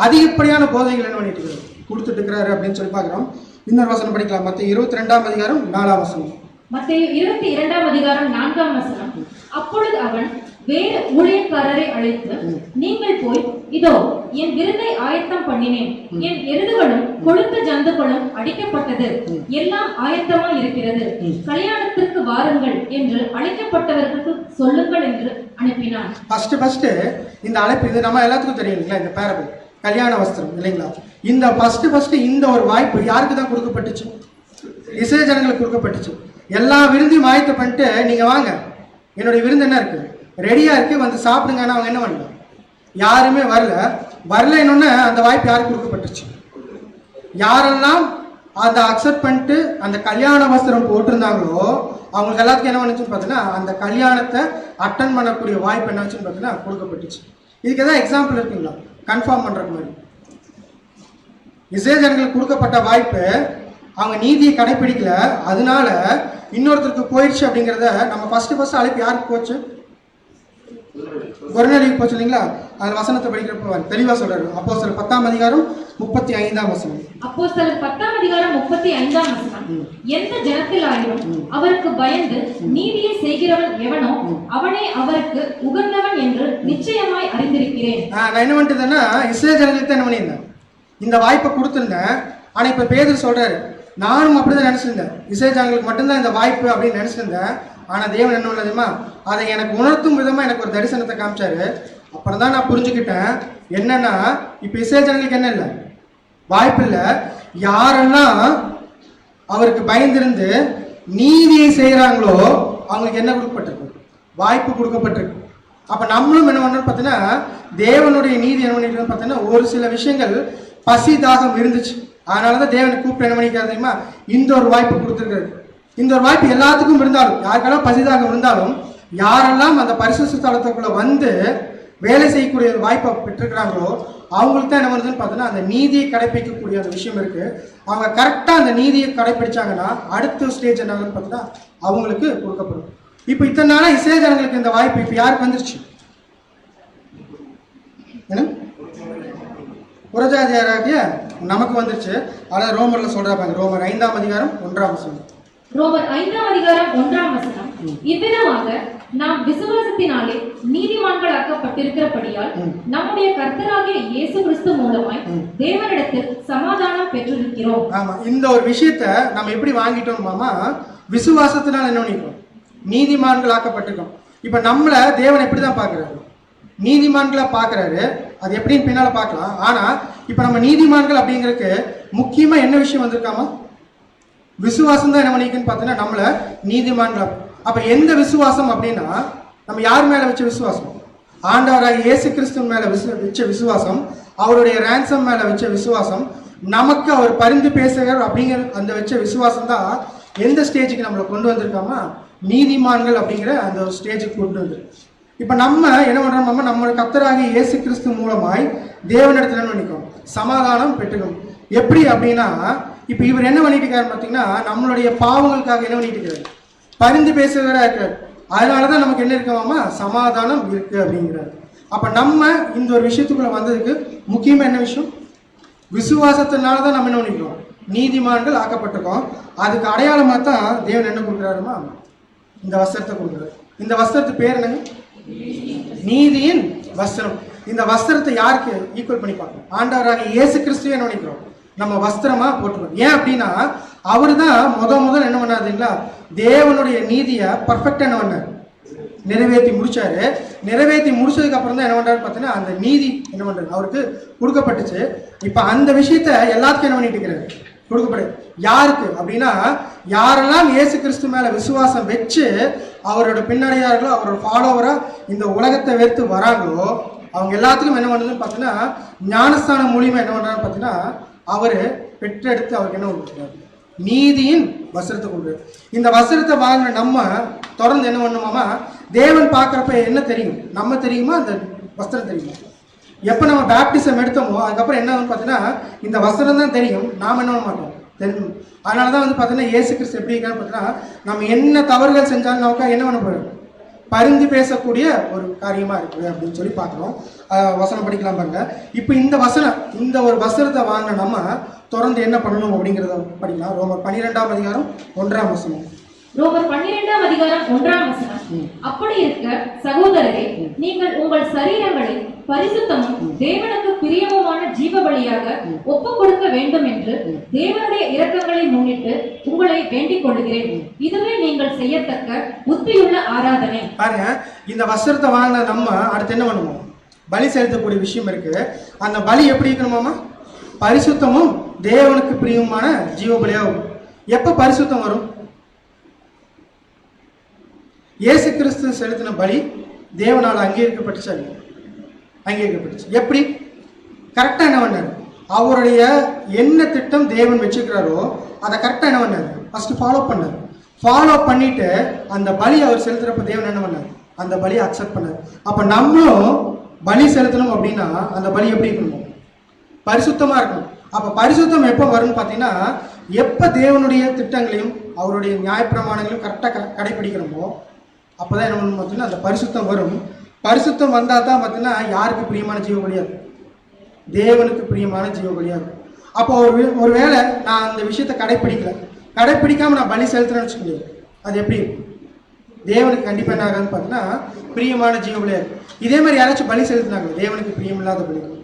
அதிகப்படியான போதைகள் என்ன பண்ணிட்டு இருக்காரு? கொடுத்துட்டு இருக்கிறாரு அப்படின்னு சொல்லி பார்க்குறோம். இன்னொரு வசனம் படிக்கலாம். மத்திய 22ஆம் அதிகாரம் 4ஆம் வசனம். மத்தேயு 22ஆம் அதிகாரம் 4ஆம் வசனம். அப்பொழுது அவன் வேறு ஊழியக்காரரை அழைத்து, நீங்கள் போய் இதோ என் விருந்தை ஆயத்தம் பண்ணினேன், என் எருதுகளும் கொழுத்த ஜந்துகளும் அடிக்கப்பட்டது, எல்லாம் ஆயத்தமா இருக்கிறது, கல்யாணத்திற்கு வாருங்கள் என்று அழைக்கப்பட்டவர்களுக்கு சொல்லுங்கள் என்று அனுப்பினான். ஃபர்ஸ்ட் இந்த அழைப்பு இது நம்ம எல்லாத்துக்கும் தெரியும் இல்லைங்களா? இந்த பேரபிள் கல்யாண வஸ்திரம் இல்லைங்களா? இந்த ஃபர்ஸ்ட் இந்த ஒரு வாய்ப்பு யாருக்கு தான் கொடுக்கப்பட்டுச்சு? இஸ்ரவேல் ஜனங்களுக்கு கொடுக்கப்பட்டுச்சு. எல்லா விருந்தையும் ஆயத்தம் பண்ணிட்டு நீங்க வாங்க, என்னுடைய விருந்து என்ன இருக்கு, ரெடியா இருக்கு, வந்து சாப்பிடுங்கன்னா அவங்க என்ன பண்ணல? யாருமே வரல என்னொன்னு அந்த வாய்ப்பு யாருக்கு கொடுக்கப்பட்டுச்சு? யாரெல்லாம் அதை அக்செப்ட் பண்ணிட்டு அந்த கல்யாண வஸ்திரம் போட்டிருந்தாங்களோ அவங்களுக்கு எல்லாத்துக்கும் என்ன பண்ணுச்சுன்னு பார்த்தீங்கன்னா அந்த கல்யாணத்தை அட்டன் பண்ணக்கூடிய வாய்ப்பு என்ன வச்சுன்னு பார்த்தீங்கன்னா கொடுக்கப்பட்டுச்சு. இதுக்கு எதாவது எக்ஸாம்பிள் இருக்குங்களா கன்ஃபார்ம் பண்ற மாதிரி? இஸ்ரவேல் ஜனங்களுக்கு கொடுக்கப்பட்ட வாய்ப்பு அவங்க நீதியை கடைபிடிக்கல, அதனால இன்னொருத்தருக்கு போயிடுச்சு அப்படிங்கிறத நம்ம ஃபர்ஸ்ட் அழைப்பு யாருக்கு போச்சு? கொர்நேலியுக்கு போச்சு இல்லைங்களா? அந்த வசனத்தை படிக்கிறப்ப தெளிவா சொல்றாரு. அப்போஸ்தலர் 10ஆம் அதிகாரம் 35ஆம் வசனம். அப்போஸ்தலர் 10ஆம் அதிகாரம் 35ஆம் வசனம். எந்த ஜனத்திலாயினும் அவருக்கு பயந்து நீதியை செய்கிறவன் எவனோ அவனே அவருக்கு உகந்தவன் என்று நிச்சயமாய் அறிந்திருக்கிறேன். நான் என்ன பண்ணிட்டேன்னா இஸ்ரவேல் ஜனங்களுக்கு என்ன பண்ணியிருந்தேன்? இந்த வாய்ப்பை கொடுத்துருந்தேன். ஆனா இப்ப பேதுரு சொல்றாரு, நானும் அப்படிதான் நினைச்சிருந்தேன், இஸ்ரவேல் ஜனங்களுக்கு மட்டும்தான் இந்த வாய்ப்பு அப்படின்னு நினைச்சிருந்தேன். ஆனா தேவன் என்ன பண்ணதுமா அதை எனக்கு உணர்த்தும் விதமா எனக்கு ஒரு தரிசனத்தை காமிச்சாரு. அப்புறம் தான் நான் புரிஞ்சுக்கிட்டேன் என்னன்னா இப்ப இஸ்ரவேல் ஜனங்களுக்கு என்ன இல்லை, வாய்ப்பு இல்லை. யாரெல்லாம் அவருக்கு பயந்திருந்து நீதியை செய்யறாங்களோ அவங்களுக்கு என்ன கொடுக்கப்பட்டிருக்கு? வாய்ப்பு கொடுக்கப்பட்டிருக்கு. அப்ப நம்மளும் என்ன பண்ணணும் பார்த்தீங்கன்னா தேவனுடைய நீதி என்ன பண்ணிட்டு பார்த்தீங்கன்னா ஒரு சில விஷயங்கள் பசி தாகம் இருந்துச்சு. அதனாலதான் தேவனை கூப்பிட்டு என்ன பண்ணிக்கிறது தெரியுமா? இந்த ஒரு வாய்ப்பு கொடுத்துருக்காரு. இந்த ஒரு வாய்ப்பு எல்லாத்துக்கும் இருந்தாலும் யாருக்கெல்லாம் பசிதாகம் இருந்தாலும் யாரெல்லாம் அந்த பரிசுத்த ஸ்தலத்துக்குள்ள வந்து வேலை செய்யக்கூடிய ஒரு வாய்ப்பை பெற்றிருக்கிறாங்களோ அவங்களுக்கு தான் என்ன வருதுன்னு பார்த்தோன்னா அந்த நீதியை கடைபிடிக்கக்கூடிய அந்த விஷயம் இருக்கு. அவங்க கரெக்டா அந்த நீதியை கடைபிடிச்சாங்கன்னா அடுத்த ஸ்டேஜ் என்ன பார்த்தீங்கன்னா அவங்களுக்கு கொடுக்கப்படும். இப்போ இத்தனை நாளா இஸ்ரவேல் ஜனங்களுக்கு இந்த வாய்ப்பு இப்போ யாருக்கு வந்துருச்சு? என்ன புறஜாதியாராகிய நமக்கு வந்துருச்சு. அதாவது ரோமர்ல சொல்றாங்க, ரோமர் 5ஆம் அதிகாரம் 1ஆம் வசனம். ரோமர் 5ஆம் அதிகாரம் 1ஆம் வசனம். இவ்விதமாக நாம் விசுவாசத்தினாலே நீதிமான்களாக்கப்பட்டிருக்கிறபடியால் நம்முடைய கர்த்தராகிய இயேசு கிறிஸ்து மூலமாய் தேவனிடத்தில் சமாதானம் பெற்றிருக்கிறோம். ஆமா, இந்த ஒரு விஷயத்தை நம்ம எப்படி வாங்கிட்டோம் மாமா? விசுவாசத்தினால என்ன பண்ணிட்டோம்? நீதிமான்களாக்கப்பட்டிருக்கோம். இப்ப நம்மள தேவன் எப்படிதான் பாக்குறாரு? நீதிமான்களா பாக்குறாரு. அது எப்படின்னு பின்னால பார்க்கலாம். ஆனா இப்ப நம்ம நீதிமான்கள் அப்படிங்கிறதுக்கு முக்கியமா என்ன விஷயம் வந்திருக்காமா? விசுவாசம் தான் என்ன பண்ணிக்குன்னு பார்த்தீங்கன்னா நம்மள நீதிமான்களா. அப்ப எந்த விசுவாசம் அப்படின்னா நம்ம யார் மேல வச்ச விசுவாசம்? ஆண்டவராக இயேசு கிறிஸ்து மேல வச்ச விசுவாசம், அவருடைய ransom மேல வச்ச விசுவாசம், நமக்கு அவர் பரிந்து பேசுகிறார் அப்படிங்கிற அந்த வச்ச விசுவாசம் தான் எந்த ஸ்டேஜுக்கு நம்மளை கொண்டு வந்திருக்காமா, நீதிமான்கள் அப்படிங்கிற அந்த ஒரு ஸ்டேஜுக்கு கொண்டு வந்து. இப்ப நம்ம என்ன பண்றோம்? நம்ம கர்த்தராகிய இயேசு கிறிஸ்து மூலமாய் தேவனிடத்துல என்ன பண்ணிக்கிறோம்? சமாதானம் பெற்றுக்கணும். எப்படி அப்படின்னா, இப்ப இவர் என்ன பண்ணிட்டு இருக்காரு பார்த்தீங்கன்னா, நம்மளுடைய பாவங்களுக்காக என்ன பண்ணிட்டு இருக்காரு? பரிந்து பேசுகிறவரா இருக்காரு. அதனாலதான் நமக்கு என்ன இருக்கவாமா, சமாதானம் இருக்கு அப்படிங்கிறாரு. அப்ப நம்ம இந்த ஒரு விஷயத்துக்குள்ள வந்ததுக்கு முக்கியமா என்ன விஷயம்? விசுவாசத்தினாலதான் நம்ம என்ன பண்ணிக்கிறோம்? நீதிமான்கள் ஆக்கப்பட்டிருக்கோம். அதுக்கு அடையாளமா தான் தேவன் என்ன கொடுக்குறாருமா, இந்த வஸ்திரத்தை கொடுக்குறாரு. இந்த வஸ்திரத்து பேர் என்னங்க? நீதியின் வஸ்திரம். இந்த வஸ்திரத்தை யாருக்கு ஈக்குவல் பண்ணி பார்க்கணும்? ஆண்டவராக இயேசு கிறிஸ்துவே என்ன பண்ணிக்கிறோம்? நம்ம வஸ்திரமா போட்டுக்கணும். ஏன் அப்படின்னா அவரு தான் முதல் என்ன பண்ணாதுங்களா, தேவனுடைய நீதியை பர்ஃபெக்டா என்ன பண்ணார்? நிறைவேற்றி முடிச்சாரு. நிறைவேற்றி முடிச்சதுக்கு அப்புறம் தான் என்ன பண்றாரு பார்த்தீங்கன்னா, அந்த நீதி என்ன பண்றாரு? அவருக்கு கொடுக்கப்பட்டுச்சு. இப்ப அந்த விஷயத்த எல்லாத்துக்கும் என்ன பண்ணிட்டு இருக்கிறாரு? கொடுக்கப்படுது. யாருக்கு அப்படின்னா, யாரெல்லாம் இயேசு கிறிஸ்து மேல விசுவாசம் வச்சு அவரோட பின்னடையார்களோ, அவரோட ஃபாலோவரா இந்த உலகத்தை வெறுத்து வராங்களோ, அவங்க எல்லாத்துக்கும் என்ன பண்ணுதுன்னு பார்த்தீங்கன்னா, ஞானஸ்தானம் மூலியமா என்ன பண்றாரு பார்த்தீங்கன்னா, அவரு பெற்றெடுத்து அவருக்கு என்ன கொடுக்குறாரு? நீதியின் வஸ்திரத்தை கொடுக்குறாரு. இந்த வஸ்திரத்தை வாங்கின நம்ம தொடர்ந்து என்ன பண்ணுமாமா, தேவன் பார்க்குறப்ப என்ன தெரியும்? நம்ம தெரியுமா, அந்த வஸ்திரம் தெரியுமா? எப்போ நம்ம பேப்டிசம் எடுத்தோமோ அதுக்கப்புறம் என்ன பார்த்தீங்கன்னா, இந்த வஸ்திரம் தான் தெரியும், நாம் என்ன பண்ண மாட்டோம் தெரியும். அதனால தான் பார்த்தீங்கன்னா இயேசு கிறிஸ்து எப்படி இருக்கான்னு பார்த்தீங்கன்னா, நம்ம என்ன தவறுகள் செஞ்சாலும் நமக்கு என்ன பண்ண போகிறோம்? பரிந்து பேசக்கூடிய ஒரு காரியமா இருக்குது அப்படின்னு சொல்லி பார்க்குறோம். வசனம் படிக்கலாம் பாருங்க. இப்போ இந்த ஒரு வஸ்திரத்தை வாங்கின நம்ம தொடர்ந்து என்ன பண்ணணும் அப்படிங்கிறத படிக்கலாம். ரோமர் 12ஆம் அதிகாரம் 1ஆம் வசனம். ரோமர் 12ஆம் அதிகாரம் 1ஆம் வசனம். அப்படி இருக்க சகோதரரே, நீங்கள் உங்கள் சரீரங்களை பரிசுத்தமும் தேவனுக்கு பிரியமுமான ஜீவ பலியாக ஒப்பு கொடுக்க வேண்டும் என்று தேவனுடைய இரக்கங்களை முன்னிட்டு உங்களை வேண்டிக் கொள்கிறேன். இதுவே நீங்கள் செய்யத்தக்க புத்தியுள்ள ஆராதனை. பாருங்க, இந்த வஸ்திரத்தை வாங்கின நம்ம அடுத்து என்ன பண்ணுவோம்? பலி செலுத்தக்கூடிய விஷயம் இருக்கு. அந்த பலி எப்படி இருக்கணுமாமா? பரிசுத்தமும் தேவனுக்கு பிரியமான ஜீவ பலியாகும். எப்ப பரிசுத்தம் வரும்? இயேசு கிறிஸ்து செலுத்தின பலி தேவனால் அங்கீகரிக்கப்பட்டுச்சு. எப்படி? கரெக்டா என்ன பண்ணாரு? அவருடைய என்ன திட்டம் தேவன் வச்சுக்கிறாரோ அதை கரெக்டா என்ன பண்ணாரு? ஃபர்ஸ்ட் ஃபாலோ பண்ணாரு. ஃபாலோ பண்ணிட்டு அந்த பலி அவர் செலுத்துறப்ப தேவன் என்ன பண்ணாரு? அந்த பலியை அக்செப்ட் பண்ணாரு. அப்ப நம்மளும் பலி செலுத்தணும் அப்படின்னா அந்த பலி எப்படி இருக்கணும்? பரிசுத்தமா இருக்கணும். அப்ப பரிசுத்தம் எப்போ வரும்னு பார்த்தீங்கன்னா, எப்ப தேவனுடைய திட்டங்களையும் அவருடைய நியாயப்பிரமாணங்களையும் கரெக்டா கடைபிடிக்கிறோமோ அப்பதான் என்ன பண்ணணும் பார்த்தீங்கன்னா, அந்த பரிசுத்தம் வரும். பரிசுத்தம் வந்தால் தான் பார்த்தீங்கன்னா யாருக்கு பிரியமான ஜீவ பலியா இருக்கும்? தேவனுக்கு பிரியமான ஜீவ பலியா இருக்கும். அப்போ ஒரு வேளை நான் அந்த விஷயத்தை கடைப்பிடிக்காம நான் பலி செலுத்துறேன்னு வச்சுக்கோங்க, அது எப்படி இருக்கும்? தேவனுக்கு கண்டிப்பாக என்ன ஆகாதுன்னு பார்த்தீங்கன்னா பிரியமான ஜீவ பலியா இருக்கும். இதே மாதிரி யாராச்சும் பலி செலுத்தினாங்க தேவனுக்கு பிரியமில்லாத பலி இல்லை.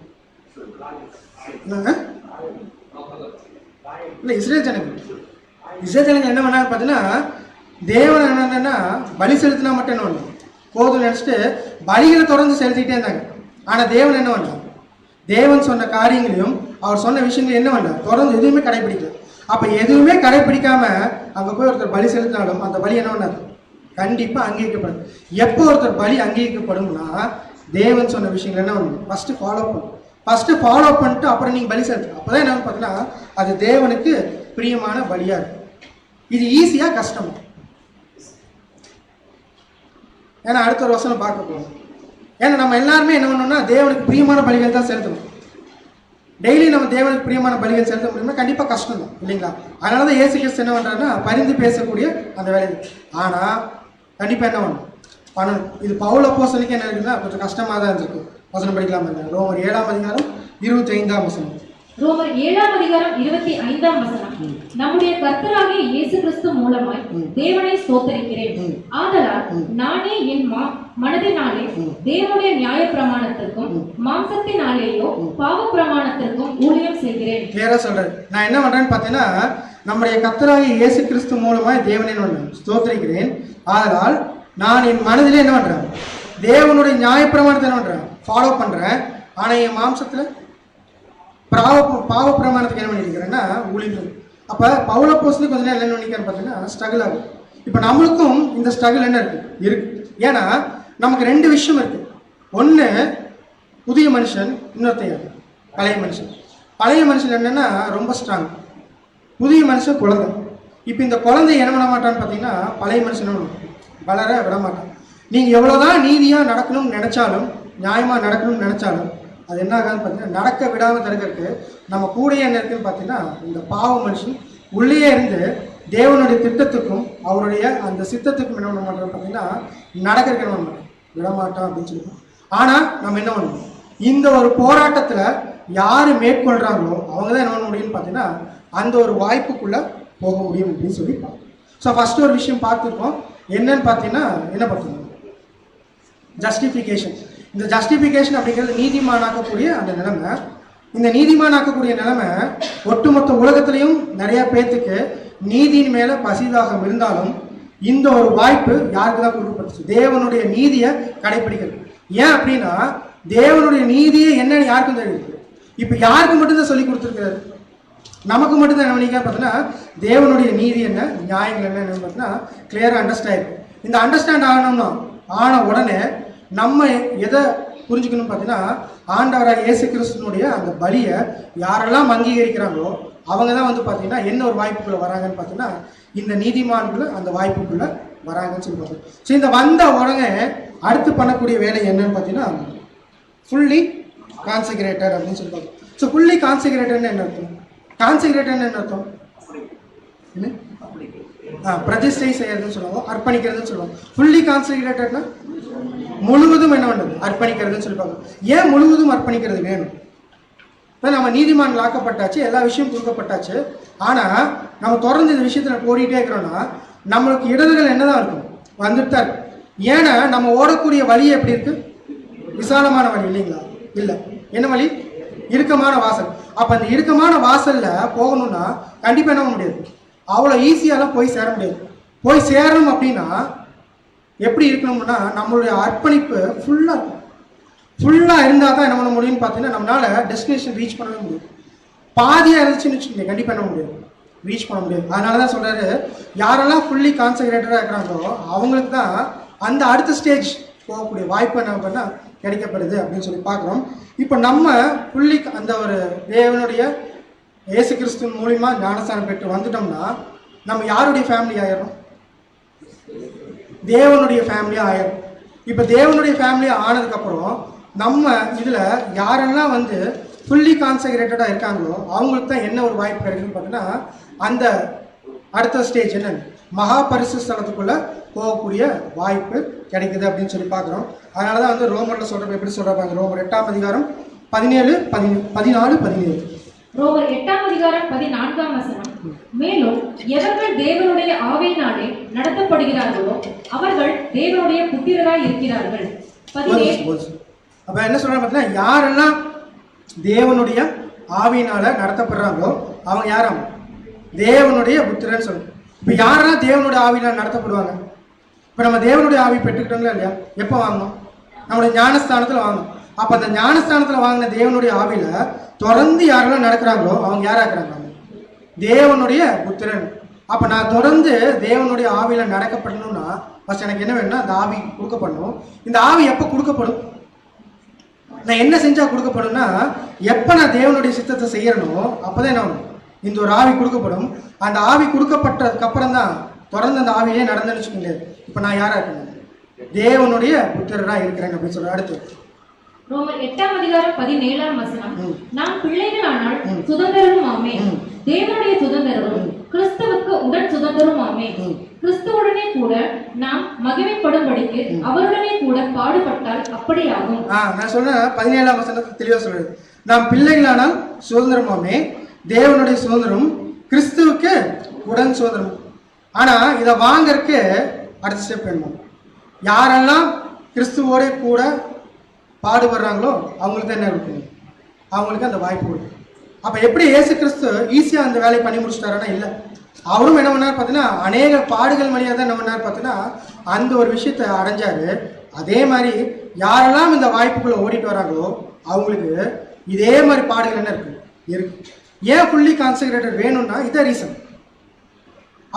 இஸ்ரேல் ஜனங்கள் என்ன பண்ணாங்க பார்த்தீங்கன்னா, தேவன் என்னன்னா பலி செலுத்தினா மட்டும் என்ன பண்ணணும் போதும் நினைச்சிட்டு பலிகளை தொடர்ந்து செலுத்திட்டே இருந்தாங்க. ஆனா தேவன் என்ன பண்ணார்? தேவன் சொன்ன காரியங்களையும் அவர் சொன்ன விஷயங்களையும் என்ன பண்ணார்? தொடர்ந்து எதுவுமே கடைபிடிக்கல. அப்ப எதுவுமே கடைபிடிக்காம அங்க போய் ஒருத்தர் பலி செலுத்தினாலும் அந்த பலி என்ன பண்ணார்? கண்டிப்பா அங்கீகரிக்கப்படும். எப்போ ஒருத்தர் பலி அங்கீகரிக்கப்படும்னா தேவன் சொன்ன விஷயங்கள் என்ன பண்ணணும்? ஃபர்ஸ்ட் ஃபாலோ பண்ணிட்டு அப்புறம் நீங்க பலி செலுத்தணும். அப்பதான் என்ன பார்த்தீங்கன்னா அது தேவனுக்கு பிரியமான பலியா இருக்கும். இது ஈஸியா கஷ்டமா? ஏன்னா அடுத்த ஒரு வசனம் பார்க்க போகணும். ஏன்னா நம்ம எல்லாருமே என்ன பண்ணோம்னா தேவனுக்கு பிரியமான பலிகள் தான் செலுத்தணும். டெய்லி நம்ம தேவனுக்கு பிரியமான பலிகள் செலுத்த முடியும்னா கண்டிப்பாக கஷ்டம் தான் இல்லைங்களா? அதனால தான் இயேசு கிறிஸ்து என்ன பண்ணுறாருன்னா பரிந்து பேசக்கூடிய அந்த வேலைகள். ஆனால் கண்டிப்பாக என்ன பண்ணணும்? இது பவுல் அப்போஸ்தலனுக்கு என்ன இருக்குன்னா கொஞ்சம் கஷ்டமாக தான் இருந்திருக்கு. வசனம் படிக்கலாம். ரோமர் 7ஆம் அதிகாரம் 25ஆம் வசனம். ரோமர் 7ஆம் அதிகாரம் 25ஆம் வசனம். நம்முடைய கர்த்தராகிய இயேசு கிறிஸ்து மூலமாய் தேவனை ஸ்தோத்திரிக்கிறேன். ஆதலால் நானே என் மனதினாலே தேவனுடைய நியாயப்பிரமாணத்திற்கும் மாம்சத்தினாலேயோ பாவ பிரமாணத்திற்கும் ஊழியம் செய்கிறேன். கிளியரா சொல்றேன். நான் என்ன பண்றேன்னு பார்த்தீங்கன்னா, நம்முடைய கர்த்தராகிய இயேசு கிறிஸ்து மூலமாய் தேவனை ஸ்தோத்திரிக்கிறேன். ஆதலால் நான் என் மனதிலே என்ன பண்றேன்? தேவனுடைய நியாயப்பிரமாணத்தை என்ன பண்றேன்? ஃபாலோ பண்றேன். ஆனா என் மாம்சத்துல பாவ பிரமாணத்துக்கு என்ன பண்ணிருக்கிறேன்னா ஊழியம். அப்ப பவுல் அப்போஸ்தலன் கொஞ்ச நேரம் என்ன பண்ணிக்கிறாரு பார்த்தீங்கன்னா ஸ்ட்ரகிள் ஆகும். இப்போ நம்மளுக்கும் இந்த ஸ்ட்ரகிள் என்ன இருக்கு. ஏன்னா நமக்கு ரெண்டு விஷயம் இருக்கு. ஒன்று புதிய மனுஷன், இன்னொருத்தையார் பழைய மனுஷன். பழைய மனுஷன் என்னன்னா ரொம்ப ஸ்ட்ராங், புதிய மனுஷன் குழந்தை. இப்போ இந்த குழந்தை என்ன பண்ண மாட்டான்னு பார்த்தீங்கன்னா பழைய மனுஷனும் வளர விட மாட்டான். நீங்கள் எவ்வளோதான் நீதியாக நடக்கணும்னு நினச்சாலும், நியாயமாக நடக்கணும்னு நினச்சாலும் அது என்ன ஆகாதுன்னு பார்த்தீங்கன்னா நடக்க விடாமல் தடுக்கிறதுக்கு நம்ம கூடயே என்ன இருக்குன்னு பார்த்தீங்கன்னா இந்த பாவ மனுஷன் உள்ளே இருந்து தேவனுடைய திட்டத்துக்கும் அவருடைய அந்த சித்தத்துக்கும் என்ன பண்ண மாட்டோம் பார்த்தீங்கன்னா நடக்கிறதுக்கு என்ன பண்ண மாட்டோம், விடமாட்டோம் அப்படின்னு சொல்லுவோம். ஆனால் நம்ம என்ன பண்ணுவோம், இந்த ஒரு போராட்டத்தில் யார் மேற்கொள்கிறாங்களோ அவங்க தான் என்ன பண்ண முடியும்னு பார்த்தீங்கன்னா அந்த ஒரு வாய்ப்புக்குள்ளே போக முடியும் அப்படின்னு சொல்லி பார்ப்போம். ஸோ ஃபஸ்ட்டு ஒரு விஷயம் பார்த்துருக்கோம். என்னன்னு பார்த்தீங்கன்னா என்ன பார்த்தீங்கன்னா ஜஸ்டிஃபிகேஷன். இந்த ஜஸ்டிஃபிகேஷன் அப்படிங்கிறது நீதிமானாக்கக்கூடிய அந்த நிலைமை. இந்த நீதிமானாக்கக்கூடிய நிலைமை ஒட்டுமொத்த உலகத்திலையும் நிறைய பேர்த்துக்கு நீதியின் மேலே பசிதாகம் இருந்தாலும் இந்த ஒரு வாய்ப்பு யாருக்கு தான் கொடுக்கப்பட்டுச்சு, தேவனுடைய நீதியை கடைபிடிக்கிறது. ஏன் அப்படின்னா தேவனுடைய நீதியை என்னன்னு யாருக்கும் தெரியுது. இப்போ யாருக்கு மட்டும்தான் சொல்லி கொடுத்துருக்காரு, நமக்கு மட்டும்தான் என்ன பண்ணிக்க பார்த்தீங்கன்னா தேவனுடைய நீதி என்ன, நியாயங்கள் என்னன்னு பார்த்தீங்கன்னா கிளியராக அண்டர்ஸ்டாண்ட் ஆயிருக்கு. இந்த அண்டர்ஸ்டாண்ட் ஆகணும்னா ஆன உடனே நம்ம எதை புரிஞ்சுக்கணும் பார்த்தீங்கன்னா ஆண்டவராக இயேசு கிறிஸ்துனுடைய அந்த பலியை யாரெல்லாம் அங்கீகரிக்கிறாங்களோ அவங்க தான் வந்து பார்த்தீங்கன்னா என்ன ஒரு வாய்ப்புக்குள்ளே வராங்கன்னு பார்த்தீங்கன்னா இந்த நீதிமான்குள்ள அந்த வாய்ப்புக்குள்ளே வராங்கன்னு சொல்லி பார்த்தோம். ஸோ இந்த வந்த உடனே அடுத்து பண்ணக்கூடிய வேலை என்னன்னு பார்த்தீங்கன்னா ஃபுல்லி கான்சிக்ரேட்டட் அப்படின்னு சொல்லி பார்த்தோம். ஸோ ஃபுல்லி கான்சிக்ரேட்டட்னு என்ன அர்த்தம், கான்சிக்ரேட்டட்னு என்ன அர்த்தம், என்ன பிரதிஷ்டை செய்யறதுன்னு சொல்லுவாங்க, அர்ப்பணிக்கிறதுன்னு சொல்லுவாங்க. ஃபுல்லி கான்சிக்ரேட்டட்னா முழுவதும் என்ன பண்ணுறது, அர்ப்பணிக்கிறதுன்னு சொல்லி பார்க்கணும். ஏன் முழுவதும் அர்ப்பணிக்கிறது வேணும், இப்போ நம்ம நீதிமான் ஆக்கப்பட்டாச்சு, எல்லா விஷயம் கொடுக்கப்பட்டாச்சு. ஆனால் நம்ம தொடர்ந்து இந்த விஷயத்தில் ஓடிட்டே இருக்கிறோன்னா நம்மளுக்கு இடர்கள் என்னதான் இருக்கும், வந்துட்டு தான் இருக்கு. ஏன்னா நம்ம ஓடக்கூடிய வழி எப்படி இருக்கு, விசாலமான வழி இல்லைங்களா, இல்லை என்ன வழி, இறுக்கமான வாசல். அப்போ அந்த இறுக்கமான வாசலில் போகணும்னா கண்டிப்பாக என்ன பண்ண முடியாது, அவ்வளோ ஈஸியாலாம் போய் சேர முடியாது. போய் சேரணும் அப்படின்னா எப்படி இருக்கணும்னா நம்மளுடைய அர்ப்பணிப்பு ஃபுல்லாக இருந்தால் தான் என்ன பண்ண முடியும்னு பார்த்தீங்கன்னா நம்மளால் டெஸ்டினேஷன் ரீச் பண்ணவே முடியும். பாதியாக இருந்துச்சுன்னு வச்சுக்கோங்க கண்டிப்பாக என்ன முடியாது, ரீச் பண்ண முடியாது. அதனால தான் சொல்கிறாரு யாரெல்லாம் ஃபுல்லி கான்சன்ட்ரேட்டடாக இருக்கிறாங்களோ அவங்களுக்கு தான் அந்த அடுத்த ஸ்டேஜ் போகக்கூடிய வாய்ப்பு என்ன பண்ணால் கிடைக்கப்படுது அப்படின்னு சொல்லி பார்க்குறோம். இப்போ நம்ம ஃபுல்லி அந்த ஒரு தேவனுடைய இயேசு கிறிஸ்துவின் மூலிமா ஞானஸ்தானம் பெற்று வந்துட்டோம்னா நம்ம யாருடைய ஃபேமிலி ஆயிடும், தேவனுடைய ஃபேமிலியாக ஆயிடும். இப்போ தேவனுடைய ஃபேமிலியாக ஆனதுக்கப்புறம் நம்ம இதில் யாரெல்லாம் வந்து ஃபுல்லி கான்சன்ட்ரேட்டடாக இருக்காங்களோ அவங்களுக்கு தான் என்ன ஒரு வாய்ப்பு கிடைக்குதுன்னு பார்த்தீங்கன்னா அந்த அடுத்த ஸ்டேஜ் என்ன மகா பரிசு ஸ்தலத்துக்குள்ளே போகக்கூடிய வாய்ப்பு கிடைக்குது அப்படின்னு சொல்லி பார்க்குறோம். அதனால தான் வந்து ரோமரில் சொல்கிறப்ப எப்படி சொல்கிறாங்க, ரோமர் 8ஆம் அதிகாரம் 17, 14, 17. ரோமர் 8ஆம் அதிகாரம் 14ஆம் வசனம், மேலும் எவர்கள் தேவனுடைய ஆவியினாலே நடத்தப்படுகிறார்களோ அவர்கள் தேவனுடைய புத்திரராய் இருக்கிறார்கள். 17. அப்ப என்ன சொல்றாங்க பார்த்தீங்கன்னா யாரெல்லாம் தேவனுடைய ஆவியினால நடத்தப்படுறாங்களோ அவங்க யாரும் தேவனுடைய புத்திரன்னு சொல்லுங்க. இப்ப யாரெல்லாம் தேவனுடைய ஆவியினால நடத்தப்படுவாங்க, இப்ப நம்ம தேவனுடைய ஆவி பெற்றுக்கிட்டோங்களா இல்லையா, எப்போ வாங்கணும், நம்மளுடைய ஞானஸ்தானத்துல வாங்கணும். அப்ப அந்த ஞானஸ்தானத்துல வாங்கின தேவனுடைய ஆவியில தொடர்ந்து யாரெல்லாம் நடக்கிறாங்களோ அவங்க யாரா இருக்கிறாங்க, தேவனுடைய புத்திரன். அப்ப நான் தொடர்ந்து தேவனுடைய ஆவியில நடக்கப்படணும்னா ஃபர்ஸ்ட் எனக்கு என்ன வேணும்னா அந்த ஆவி கொடுக்கப்படணும். இந்த ஆவி எப்போ கொடுக்கப்படும், நான் என்ன செஞ்சா கொடுக்கப்படும்னா எப்போ நான் தேவனுடைய சித்தத்தை செய்யறனோ அப்போதான் என்ன ஆகும், இந்த ஒரு ஆவி கொடுக்கப்படும். அந்த ஆவி கொடுக்கப்பட்டதுக்கு அப்புறம் தான் தொடர்ந்து அந்த ஆவியே நடந்துன்னு வச்சுக்க முடியாது. இப்போ நான் யாரா இருக்கேன், தேவனுடைய புத்திரரா இருக்கிறேன் அப்படின்னு சொல்ற. அடுத்து ரோமர் 8ஆம் அதிகாரம் 17ஆம் வசனம், நாம் பிள்ளைகளானால் சுதந்திரரும் ஆமே, தேவனுடைய சுதந்திரரும் கிறிஸ்துவுக்கு உடன் சுதந்திரரும் ஆமே, கிறிஸ்துவுடனே கூட நாம் மகிமைப்படும்படிக்கு அவருடனே கூட பாடுபட்டால் அப்படியாகும். நான் சொன்ன 17ஆம் வசனத்தை தெளிவா சொல்றது, நாம் பிள்ளைகளானால் சுதந்திரமாமே, தேவனுடைய சுதந்திரம், கிறிஸ்துவுக்கு உடன் சுதந்திரம். ஆனா இதை வாங்கறதுக்கு அடுத்த ஸ்டெப் வேணும். யாரெல்லாம் கிறிஸ்துவோட கூட பாடுபடுறாங்களோ அவங்களுக்கு என்ன இருக்கும், அவங்களுக்கு அந்த வாய்ப்பு கொடுக்கும். அப்போ எப்படி இயேசு கிறிஸ்து ஈஸியாக அந்த வேலையை பண்ணி முடிச்சிட்டாருன்னா இல்லை, அவரும் என்ன பண்ணார் பார்த்தீங்கன்னா அநேக பாடுகள் வழியாக தான் என்ன பண்ணார் பார்த்தீங்கன்னா அந்த ஒரு விஷயத்தை அடைஞ்சாரு. அதே மாதிரி யாரெல்லாம் இந்த வாய்ப்புக்குள்ளே ஓடிட்டு வராங்களோ அவங்களுக்கு இதே மாதிரி பாடுகள் என்ன இருக்கு. ஏன் ஃபுல்லி கான்சன்ட்ரேட்டட் வேணும்னா இதை ரீசன்.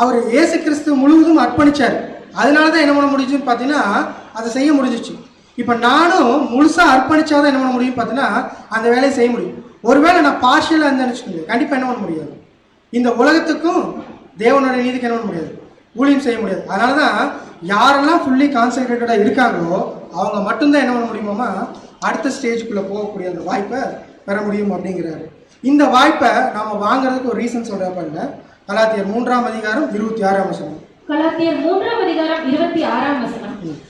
அவர் இயேசு கிறிஸ்து முழுவதும் அர்ப்பணிச்சார். அதனால தான் என்ன பண்ண முடிஞ்சுன்னு பார்த்தீங்கன்னா அதை செய்ய முடிஞ்சிச்சு. இப்போ நானும் முழுசாக அர்ப்பணிச்சாதான் என்ன பண்ண முடியும்னு பார்த்தீங்கன்னா அந்த வேலையை செய்ய முடியும். ஒருவேளை நான் பார்ஷியலாக இருந்தேன்னு வச்சுக்கோங்க, கண்டிப்பாக என்ன பண்ண முடியாது, இந்த உலகத்துக்கும் தேவனுடைய நீதிக்கு என்ன பண்ண முடியாது, ஊழியம் செய்ய முடியாது. அதனால தான் யாரெல்லாம் ஃபுல்லி கான்சன்ட்ரேட்டடாக இருக்காங்களோ அவங்க மட்டும்தான் என்ன பண்ண முடியுமாமா அடுத்த ஸ்டேஜுக்குள்ளே போகக்கூடிய அந்த வாய்ப்பை பெற முடியும் அப்படிங்கிறாரு. இந்த வாய்ப்பை நாம் வாங்குறதுக்கு ஒரு ரீசன் சொல்கிறப்ப கலாத்தியர் 3:26 கலாத்தியர் 3:26